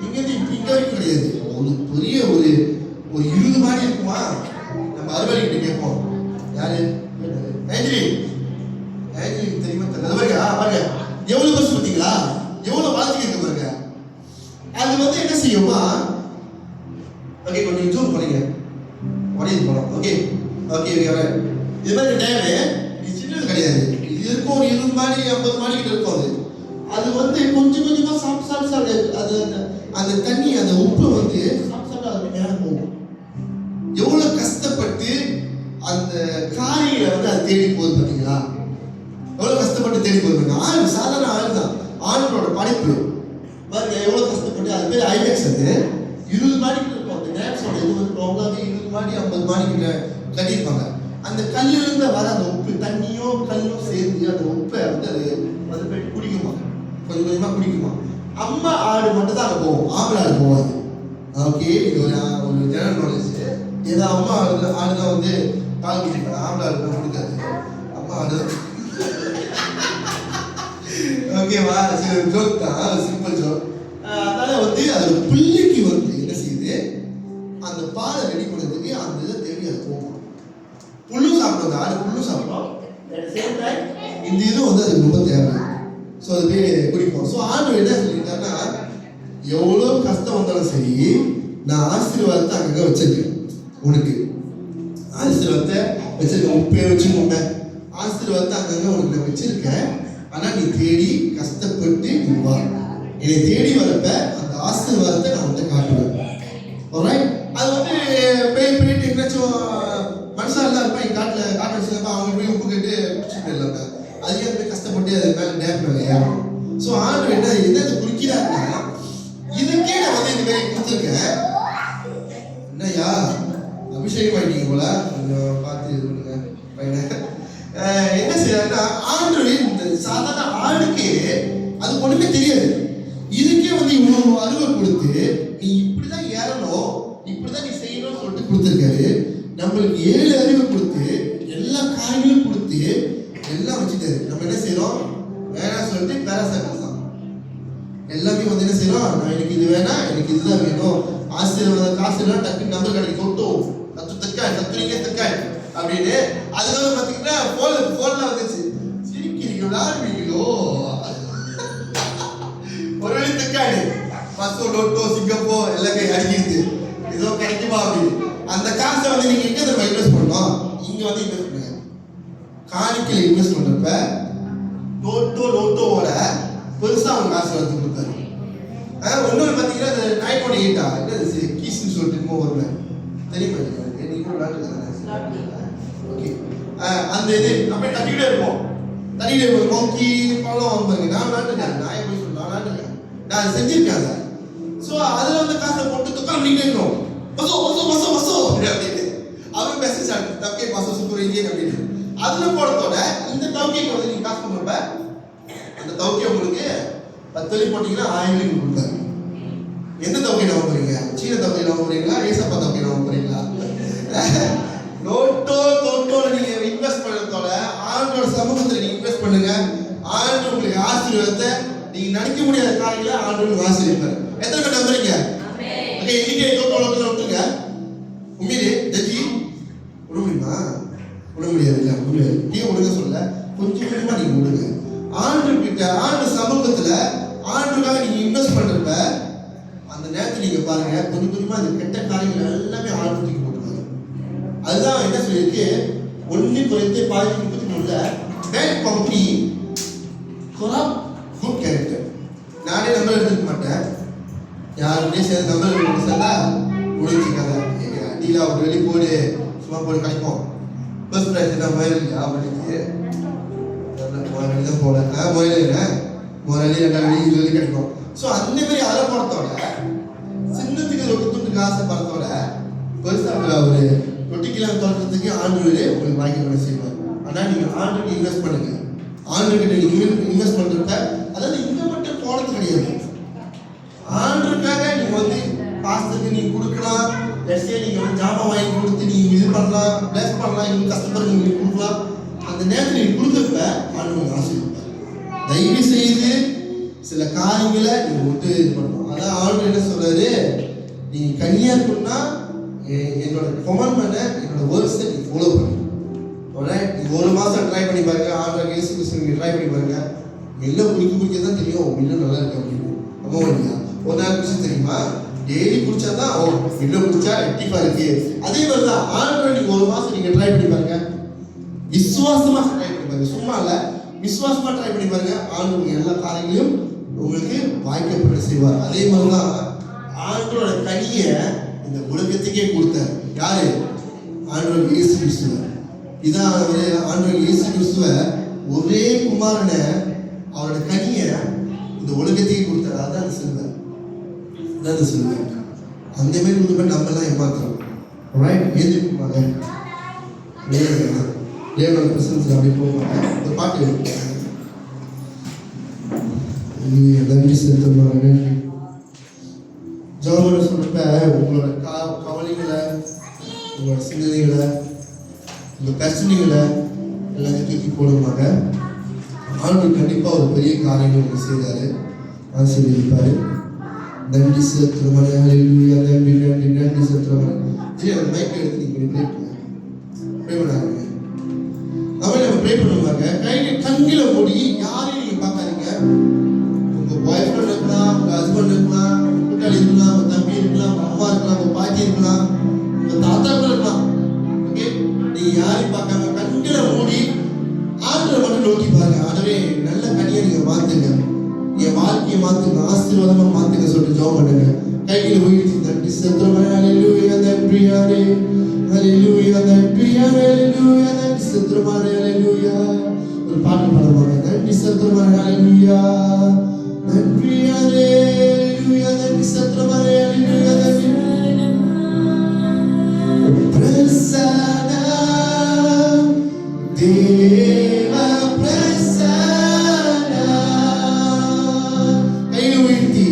இங்கேருந்து இங்கே வரைக்கும் கிடையாது. ஒரு பெரிய ஒரு 20 மாடி இருக்குமா. நம்ம அறுவலைக்கிட்ட கேட்போம், யாரு ஏஞ்சலி தெரியுமா தெரியல பாருங்க. பாருங்க எவ்வளோ பஸ் பார்த்தீங்களா, எவ்வளோ வளர்ச்சி இருக்கு பாருங்க. அது வந்து என்ன செய்யுமா, ஓகே கொஞ்சம் ஜூம் பண்ணிங்க உடையது போகலாம். ஓகே இது மாதிரி டேமு இது சின்னது கிடையாது. இது இருக்கும் ஒரு 20 மாடி 50 மாடி கிட்ட இருக்கும். அது வந்து கொஞ்சம் கொஞ்சமாக சாப்பிட்டு அது அந்த தண்ணி அந்த உப்பு வந்து சாப்பிட்டு அது மேலே போகும். எவ்வளோ கஷ்டப்பட்டு அந்த காரிகளை வந்து அது தேடி போகுது பார்த்தீங்களா, எவ்வளோ கஷ்டப்பட்டு தேடி போகுது. ஆடு சாதாரண ஆடு தான், ஆடோட படைப்பு பாருங்க எவ்வளோ கஷ்டப்பட்டு. அது பேர் ஐபெக்ஸ். அது 20 மாடிக்கிட்ட இருக்கும். அந்த டேம்ஸோட இது வந்து ப்ராப்ளம் 20 மாடி 50 மாடி கிட்ட கட்டியிருப்பாங்க. அந்த கல்லிலிருந்து வர அந்த உப்பு தண்ணியோ கல்லோ சேர்ந்து அந்த உப்பை வந்து அது போய் குடிக்குமா, கொஞ்சம் கொஞ்சமாக குடிக்குமா. அம்மா ஆடு மட்டும் தான் அங்கே போகும், ஆம்பளை ஆடு போகாது. ஓகே, இது ஒரு ஜெனரல் நாலேஜ். ஏதோ அம்மா ஆடு தான் வந்து பால் குடிப்பாங்க, ஆம்பளை ஆடு தான் கொடுக்காது. அம்மா ஆடு ஓகேவா, ஜோக் தான், சிம்பிள் ஜோக். அதனால வந்து அதோட பிள்ளைக்கு வந்து என்ன செய்யுது, அந்த பாலை ரெடி பண்ணுறதுக்கு அந்த இதை தேடி அது போகும். புல்லு சாப்பிடும், ஆடு புல்லு சாப்பிடும். இந்த இது வந்து அதுக்கு ரொம்ப தேவை. ஸோ அது போய் குடிக்கும். ஸோ ஆண்டு என்ன சொல்லியிருக்காருன்னா, எவ்வளோ கஷ்டம் வந்தாலும் சரி நான் ஆசீர்வாதத்தை அங்கங்கே வச்சிருக்கேன். உனக்கு ஆசீர்வாதத்தை வச்சிருக்கேன், உப்பே வச்சுக்கோங்க. ஆசீர்வாதத்தை அங்கங்கே உனக்கு நான் வச்சிருக்கேன். ஆனால் நீ தேடி கஷ்டப்பட்டு நீ வா. என்னை தேடி வரப்ப அந்த ஆசீர்வாதத்தை நான் வந்து காட்டுவேன். ஆல்ரைட். அது வந்து போயிட்டு எங்கேயாச்சும் மனுஷாலாம் இருப்பாங்க, காட்டில் வச்சுருப்பா, அவங்க போய் உப்பு கேட்டு குடிச்சுட்டு போயிடலாங்க. அதுக்கே போய் கஷ்டப்பட்டு அது மேலே டேம் மேலே ஏறும். ஸோ ஆண்டு என்ன குறிக்கிறாருன்னா, இதுக்கே நான் வந்து இந்த மாதிரி கொடுத்துருக்கேன். என்னையா அபிஷேகம் ஆகிட்டீங்க போல, கொஞ்சம் பார்த்து இது பண்ணுங்க பையனை. என்ன செய்யறாருன்னா, ஆண்டு இந்த சாதாரண ஆடுக்கு அது ஒன்றுமே தெரியாது. இதுக்கே வந்து இவ்வளவு அறிவை கொடுத்து நீ இப்படிதான் ஏறணும், இப்படிதான் நீ செய்யணும்னு சொல்லிட்டு கொடுத்துருக்காரு. நம்மளுக்கு 7 அறிவை கொடுத்து எல்லா காரியங்களும் கொடுத்து எல்லாம் வச்சுட்டாரு. நம்ம என்ன செய்யறோம்? வேணாம் சொல்லிட்டு பேராசாக்கஸ் தான் எல்லாமே வந்து என்ன செய்யறோம்? நான் எனக்கு இது வேணாம், எனக்கு இதுதான் வேணும், ஆசிரியர் காசு எல்லாம் டக்குன்னு நம்பர் கடைக்கு தொட்டோம் கத்து தக்காய் கத்துறீங்க தக்காய் அப்படின்னு. அதுக்காக பார்த்தீங்கன்னா போன்ல வந்துச்சு. சிரிக்கிறீங்களா விளாடுவீங்களோ ஒரு வழி தக்காய் பஸ்ஸோ லோட்டோ சிங்கப்போ எல்லாம் கை அடிக்கிறது ஏதோ கிடைக்குமா அப்படின்னு. அந்த காசை வந்து நீங்க எங்க நம்ம இன்வெஸ்ட் பண்ணணும்? இங்க வந்து இன்வெஸ்ட் பண்ணுங்க. காணிக்கையில் இன்வெஸ்ட் பண்றப்ப லோட்டோவோட பெருசா அவங்க காசு வந்து கொடுத்தாரு. இன்னொரு பார்த்தீங்கன்னா அந்த 9.8 என்னது கீஸ்ன்னு சொல்லிட்டு வருவேன் தெரியுமா? நீங்க ஓகே அந்த இது அப்படியே தட்டிக்கிட்டே இருப்போம். தட்டிக்கிட்டே இருப்போம். மோக்கி பழம் வாங்குவாங்க. நான் விளாண்டுருக்கேன். நான் எப்படி சொல்லலாம் விளாண்டுருக்கேன். நான் செஞ்சிருக்கேன். ஸோ அதில் வந்து காசை போட்டு துக்கம் பண்ணிக்கிட்டே இருக்கோம். பசோ பசோ பசோ பசோ அப்படின்னு அவன் மெசேஜ் ஆகுது தப்பே பசோ சுற்றுறீங்க அப்படின்னு. அதில் போடுறதோட இந்த தவுக்கைக்கு வந்து நீங்கள் காசு பண்ணுறப்ப அந்த தவுக்கை உங்களுக்கு 10 வழி போட்டிங்கன்னா 1000 வழி கொடுத்தாரு. எந்த தவுக்கை நம்ப போறீங்க? சீன தவுக்கை நம்ப போறீங்களா? ஏசப்பா தவுக்கை நம்ப போறீங்களா? தோட்டோல நீங்க இன்வெஸ்ட் பண்றதோட ஆண்டோட சமூகத்துல நீங்க இன்வெஸ்ட் பண்ணுங்க. ஆண்டு உங்களுக்கு ஆசீர்வாதத்தை நீங்க நினைக்க முடியாத காரியங்களை ஆண்டு உங்களுக்கு ஆசீர்வதிப்பாரு. எத்தனை பேர் நம்புறீங்க? ஓகே, இன்னைக்கு தோட்டோல விட்டுருங்க. உண்மையிலே ஜட்ஜி விட முடியுமா? விட முடியாது. இல்ல முடியாது. நீங்க விடுங்க சொல்ல கொஞ்சம் கொஞ்சமா நீங்க விடுங்க. ஆண்டு கிட்ட ஆண்டு சமூகத்துல ஆண்டுக்காக நீங்க இன்வெஸ்ட் பண்றப்ப அந்த நேரத்தில் நீங்க பாருங்க கொஞ்சம் கொஞ்சமா அந்த கெட்ட காரியங்கள் எல்லாமே ஆண்டு தூக்கி போட்டுருவாங்க. அதுதான் என்ன சொல்லியிருக்கு 1 Corinthians 13:33 bad company corrupt good character. நானே நம்பர் எடுத்துக்க மாட்டேன். யாருமே சேர்ந்து நம்பர் எடுத்து சொன்னா முடிஞ்சுக்காத அடியில் ஒரு வெளி போடு சும்மா போடு கிடைக்கும். ஃபர்ஸ்ட் ப்ரைஸ் என்ன மொயல் அவனுக்கு மொயல் தான் போட மொயல் மொயல் 2 வெளி கிடைக்கும். ஸோ அந்த மாதிரி அதை பொறுத்தோட சின்னத்துக்கு ரொட்டி துண்டு காசை பொறுத்தோட பெருசாக ஒரு ரொட்டிக்கெல்லாம் தோட்டத்துக்கு ஆண்டுகளே உங்களுக்கு வாங்கி செய்வார். ஆனால் நீங்கள் ஆண்டுக்கு இன்வெஸ்ட் பண்ணுங்க. ஆண்டுகிட்ட நீங்கள் இன்வெஸ்ட் பண்ணுறப்ப அதாவது இங்கே மட்டும் போனது கிடையாது. ஆண்டுக்காக நீங்கள் வந்து பாஸ்தருக்கு நீங்கள் கொடுக்கலாம். லட்சே நீங்கள் வந்து ஜாமான் வாங்கி கொடுத்து நீங்கள் இது பண்ணலாம், பிளஸ் பண்ணலாம், இன்னும் கஷ்டப்படுறது நீங்கள் கொடுக்கலாம். அந்த நேரத்தில் நீங்கள் கொடுக்குறப்ப ஆண்டு உங்களுக்கு ஆசீர்வதிப்பார். தயவு செய்து சில காரியங்களை நீங்க விட்டு இது பண்ணணும். அதான் ஆண்டு என்ன சொல்றாரு? நீங்க கன்னியா இருக்கணும்னா என்னோட கமெண்ட்மெண்ட்டை என்னோட வேர்ட்ஸை நீங்க ஃபாலோ பண்ணணும். நீங்க 1 மாசம் ட்ரை பண்ணி பாருங்க. ஆண்டு இயேசு கிறிஸ்து நீங்க ட்ரை பண்ணி பாருங்க. மில்ல குடிக்க தான் தெரியும் மில்ல நல்லா இருக்கு அப்படின்னு. அம்மா இல்லையா? ஒரு நாள் குடிச்சு தெரியுமா? டெய்லி குடிச்சாதான் மில்ல குடிச்சா எட்டிப்பா இருக்கு. அதே மாதிரி தான் ஆண்டு நீங்க 1 மாசம் நீங்க ட்ரை பண்ணி பாருங்க. விசுவாசமா ட்ரை பண்ணி பாருங்க. சும்மா இல்ல, விசுவாசமா ட்ரை பண்ணி பாருங்க. ஆண்டு எல்லா காரியங்களையும் உங்களுக்கு வாய்க்கப்பட செய்வார். அதே மாதிரிதான் ஆண்டோட கனியை இந்த உலகத்துக்கே கொடுத்தார். யாரு? ஆண்டவர் இயேசு கிறிஸ்துவ. இதான் ஆண்டவர் இயேசு கிறிஸ்துவ ஒரே குமாரனை அவரோட கனியை இந்த உலகத்துக்கே கொடுத்தார். அதான் அந்த சிலுவை. அதான் அந்த சிலுவை. அந்த மாதிரி கொடுத்த நம்ம எல்லாம் ஏமாத்துறோம். ரைட்? ஏதிருப்பாங்க தேவனோட பிரசன்ஸ்ல அப்படி போவாங்க. ஒரு பாட்டு நன்றி செலுத்துவாங்க. ஜோமனை சொல்றப்ப உங்களோட கவலைகளை, உங்களோட சிந்தனைகளை, உங்க பிரச்சனைகளை எல்லாத்தையும் தூக்கி போடுவாங்க. ஆண்டு கண்டிப்பா ஒரு பெரிய காரியம் உங்களுக்கு செய்தாரு, ஆசீர்வதிப்பாரு. நன்றி செலுத்துறவங்க ஹல்லேலூயா. நன்றி நன்றி நன்றி செலுத்துறவங்க. சரி, அந்த மைக் எடுத்து நீங்க ப்ரே பண்ணுங்க. ப்ரே பண்ணாங்க. அவன் நம்ம ப்ரே பண்ணுவாங்க. கையில கண்களை மூடி யாரையும் நீங்க பார்க்காதீங்க. உங்க பாய் ஃப்ரெண்ட் இருக்கலாம், உங்க ஹஸ்பண்ட் இருக்கலாம், கூட்டாளி இருக்கலாம், உங்க தம்பி இருக்கலாம், உங்க அம்மா இருக்கலாம், உங்க பாட்டி இருக்கலாம், உங்க தாத்தா கூட இருக்கலாம். ஓகே, நீங்க யாரையும் பார்க்காம கண்களை மூடி ஆண்டவரை மட்டும் நோக்கி பாருங்க. ஆண்டவரே நல்ல கனியை நீங்க மாத்துங்க, என் வாழ்க்கையை மாத்துங்க, ஆசீர்வாதமா மாத்துங்க சொல்லிட்டு ஜெபம் பண்ணுங்க. கைகளை உயர்த்தி நன்றி செலுத்துறோம். ஹல்லேலூயா. நன்றி ஹல்லேலூயா. நன்றி ஹல்லேலூயா. நன்றி செலுத்துறோம். ஹல்லேலூயா. ஒரு பாட்டு பாடுவாங்க. நன்றி செலுத்துறோம். ஹல்லேலூயா. நன்றி ஹல்லேலூயா. நன்றி செலுத்துறோம். ஹல்லேலூயா. நன்றி பிரசன்னம் தேவ பிரசன்னம். கையை உயர்த்தி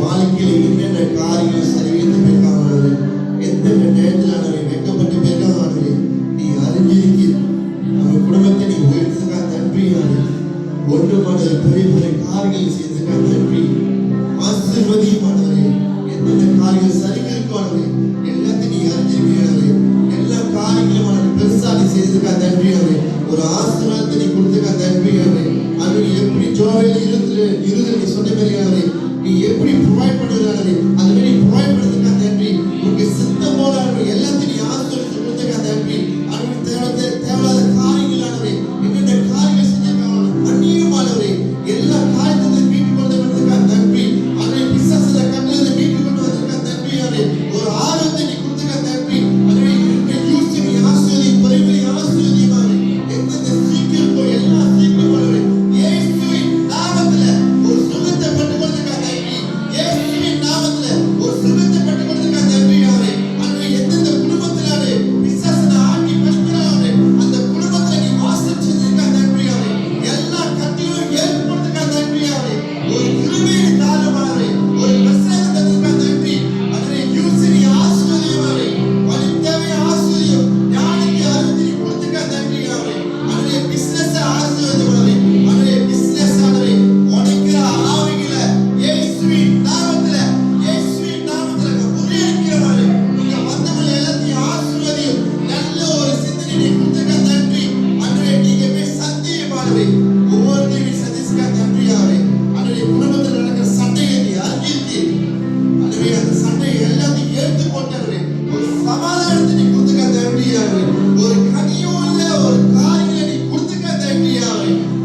வாழ்க்கையில் என்னென்ன காரியங்கள் சரிவித்து போயிருக்காங்க, எத்தனை நேரத்தில் அவரை வெக்கப்பட்டு போயிருக்காங்க, நீ அறிஞ்சிருக்கி அவங்க குடும்பத்தை நீ உயர்த்ததுக்காக நன்றி. ஒன்றுமான பெரிய பெரிய காரியங்கள் செய்ததுக்காக நன்றி. ஆசீர்வதியுமானவரே, எந்தெந்த காரியங்கள் சரிவிருக்கானவரே எல்லாத்தையும் நீ அறிஞ்சிருக்கிறானே, எல்லா காரியங்களும் பெருசா நீ செய்ததுக்காக நன்றி. ஒரு ஆசீர்வாதத்தை நீ கொடுத்ததுக்காக நன்றி. அவரை எப்படி ஜோவேல் இருதல் நீ சொன்ன மாதிரியானவரே, நீ எப்படி ப்ரொவைட் பண்ணுகிறானே அந்த மாதிரி ப்ரொவைட் பண்ணுறதுக்காக நன்றி. உனக்கு சித்தம் போல எல்லாத்தையும் நீ ஆசீர்வதித்து கொடுத்ததுக்காக நன்றி. அவருக்கு தேவையான காரியங்களானவரே, என்னென்ன காரியங்கள் செஞ்சிருக்காங்க அந்நியமானவரே, எல்லா காரியத்தையும் மீட்டு கொண்டு வந்ததுக்காக நன்றி. அவரை பிசாசுல கண்ணிலிருந்து மீட்டு கொண்டு வந்ததுக்காக நன்றி. ஒரு ஆர்வத்தை நீ கொடுத்ததுக்காக நன்றி. அதை யூஸ் நீ ஆசீர்வதி பரிமளி ஆசீர்வதிமானே, எந்தெந்த சீக்கிரம் எல்லா சீக்கிரமானவரே இயேசுவின் நாமத்துல ஒரு சுகத்தை பெற்றுக் கொள்வதற்காக நன்றி. இயேசுவின் நாமத்துல ஒரு சுகத்தை பெற்றுக் கொள்வதற்காக நன்றி. அன்றை எந்தெந்த குடும்பத்திலே பிசாசனை ஆட்டி பறிக்கிறாரே அந்த குடும்பத்துல நீ வாசம் செய்ததற்காக நன்றி. எல்லா கட்டியும் ஏற்படுவதற்காக நன்றி. ஒரு கிருபையை தாருமாறே, ஒரு பிரசன்னத்தை தந்ததற்காக நன்றி. அன்றை யூசினி ஆசீர்வதியுமாறே, வழி தேவையை ஆசீர்வதியும், ஞானிக்கு அறிவு கொடுத்ததற்காக நன்றி. அன்றை பிசினஸ் ஆசீர்வதியுமாறே, அன்றை பிசினஸ் ஆனவரே உடைக்கிற ஆவிகளை இயேசுவின் நாமத்துல முறியடிக்கிறவரே, நீங்க வந்தவங்க எல்லாத்தையும் ஆசீர்வதியும், நல்ல ஒரு சிந்தனை கொடுத்ததற்காக நன்றி. அன்றை நீங்க போய் சத்தியமானவரே, ஒவ்வொருத்தையும் சந்திச்சுக்காக நன்றி. அன்றைய குடும்பத்தில் நடக்கிற சண்டையை நீ அறிஞ்சிருக்கீர். அன்றைய அந்த சண்டையை எல்லாத்தையும் எடுத்து போட்டவரே, ஒரு சமாதானத்தை நீ கொடுத்துக்க நன்றி. ஒரு கனியும் இல்ல ஒரு காரியங்களை நீ கொடுத்துக்க நன்றி.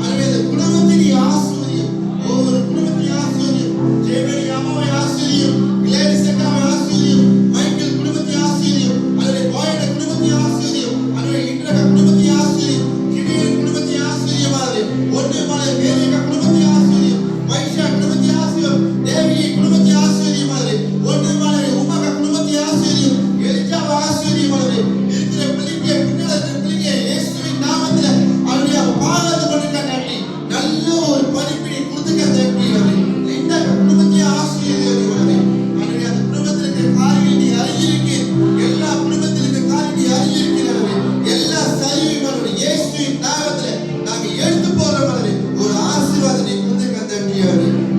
அன்றைய அந்த குடும்பத்தை நீ ஆசீர்வதியும், ஒவ்வொரு குடும்பத்தையும் ஆசீர்வதியும், ஜெயமணி அம்மாவை ஆசீர்வதியும், கிளேரிஸ் அக்காவை ஆசீர்வதியும், மைக்கேல் குடும்பத்தை ஆசீர்வதியும், அன்றைய பாயோட குடும்பத்தை ஆசீர்வதியும், அன்றைய இந்திரக குடும்பத்தை ஆசீர்வதியும், கிடியன் குடும்பத்தை ஆசீர்வதியுமாறு, ஒன்று மலை வேலியக குடும்பத்தை ஆசீர்வதியும், வைஷா குடும்பத்தை ஆசீர்வதியும், தேவியை குடும்பத்தை ஆசீர்வதியுமாறு, ஒன்று மலை உமக குடும்பத்தை ஆசீர்வதியும், எலிஜாவை ஆசீர்வதியுமாறு, இருக்கிற பிள்ளைங்க பின்னால இருக்கிற பிள்ளைங்க இயேசுவின் நாமத்துல அவருடைய பாராட்டு பண்ணுங்க நன்றி. நல்ல ஒரு படிப்பினை கொடுத்துக்க நன்றி. இந்த குடும்பத்தை ஆசீர்வதியுமாறு, அவருடைய அந்த குடும்பத்தில் இருக்கிற காரியங்கள் நீ அறிஞ்சிருக்கீர். எல்லா குடும்பத்தில் இருக்கிற காரியம் நீ அறிஞ்சிருக்கிறார்கள். எல்லா சரிவுமானவரை இயேசுவின் நாமத்துல நாங்க எடுத்து போறவரை ஒரு ஆசீர்வாதத்தை கொடுத்துக்க நன்றி.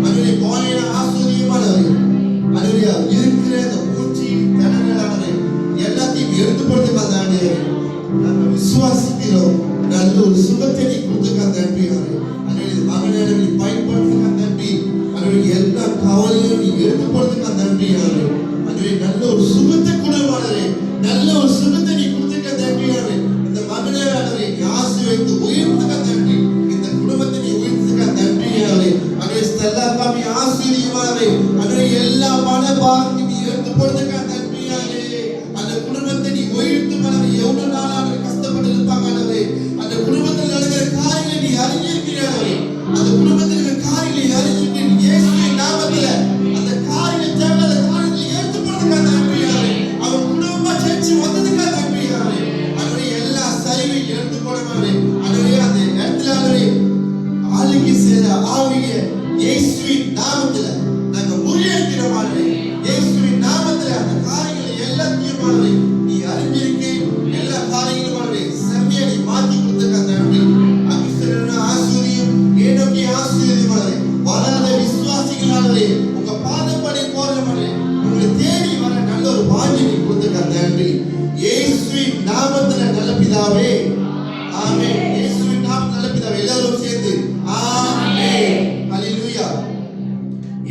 அவருடைய பாலின ஆசீர்வதியுமானவரை, அவருடைய இருக்கிற அந்த மூச்சு தனங்களானவரை எல்லாத்தையும் எடுத்து போறதுக்கு அந்த நாங்கள் விசுவாசிக்கிறோம். நல்ல ஒரு சுகத்தை நீ கொடுத்துக்க நன்றி. அவருடைய மகனை நீ பயன்படுத்துக்க நன்றி. அவருடைய எல்லா கவலையும் நீ எடுத்து போறதுக்கு நன்றி. அவருடைய நல்ல ஒரு சுகத்தை கொடுவானவரே, நல்ல ஒரு சுகத்தை நீ கொடுத்துக்க நன்றி. இந்த மகனை அவரை ஆசீர்வதித்து உயர்த்துக்க நன்றி. இந்த குடும்பத்தை நீ உயர்த்துக்க நன்றி. அவருடைய ஸ்தெல்லா காமி ஆசீர்வதியுமானவரே, அவருடைய எல்லா மன பாரத்தையும் நீ எடுத்து போறதுக்கு ஆவியை இயேசுவின் நாமத்துல நாங்க முறியடிக்கிறோம் ஆண்டவரே. இயேசுவின் நாமத்துல அந்த காரியங்களை எல்லாத்தையும் ஆண்டவரே நீ அறிஞ்சிருக்கு. எல்லா காரியங்களும் ஆண்டவரே செம்மையா நீ மாத்தி கொடுத்திருக்க நன்றி. அபிஷேகன ஆசீர்வாதம் ஏனோக்கி ஆசீர்வாதம் ஆண்டவரே. வராத விசுவாசிகள் ஆண்டவரே உங்க பாதப்படி போறோம் ஆண்டவரே. உங்களை தேடி வர நல்ல ஒரு வாஞ்சை நீ கொடுத்திருக்க நன்றி. இயேசுவின் நாமத்துல நல்ல பிதாவே, ஆமென். இயேசுவின் நாமத்துல நல்ல பிதாவே. எல்லாரும் சேர்ந்து ஆமென். ஹல்லேலூயா.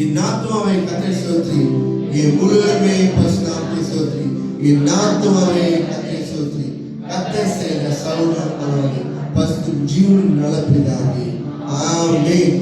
என் ஆத்துமாவை கர்த்தரை ஸ்தோத்திரி, என் முழுவதுமே பரிசுத்தத்தை ஸ்தோத்திரி. என் ஆத்துமாவை கர்த்தரை ஸ்தோத்திரி. கர்த்தர் செய்த சகல பரிசுத்த ஜீவன் நல்ல பிதாவே, ஆமென்.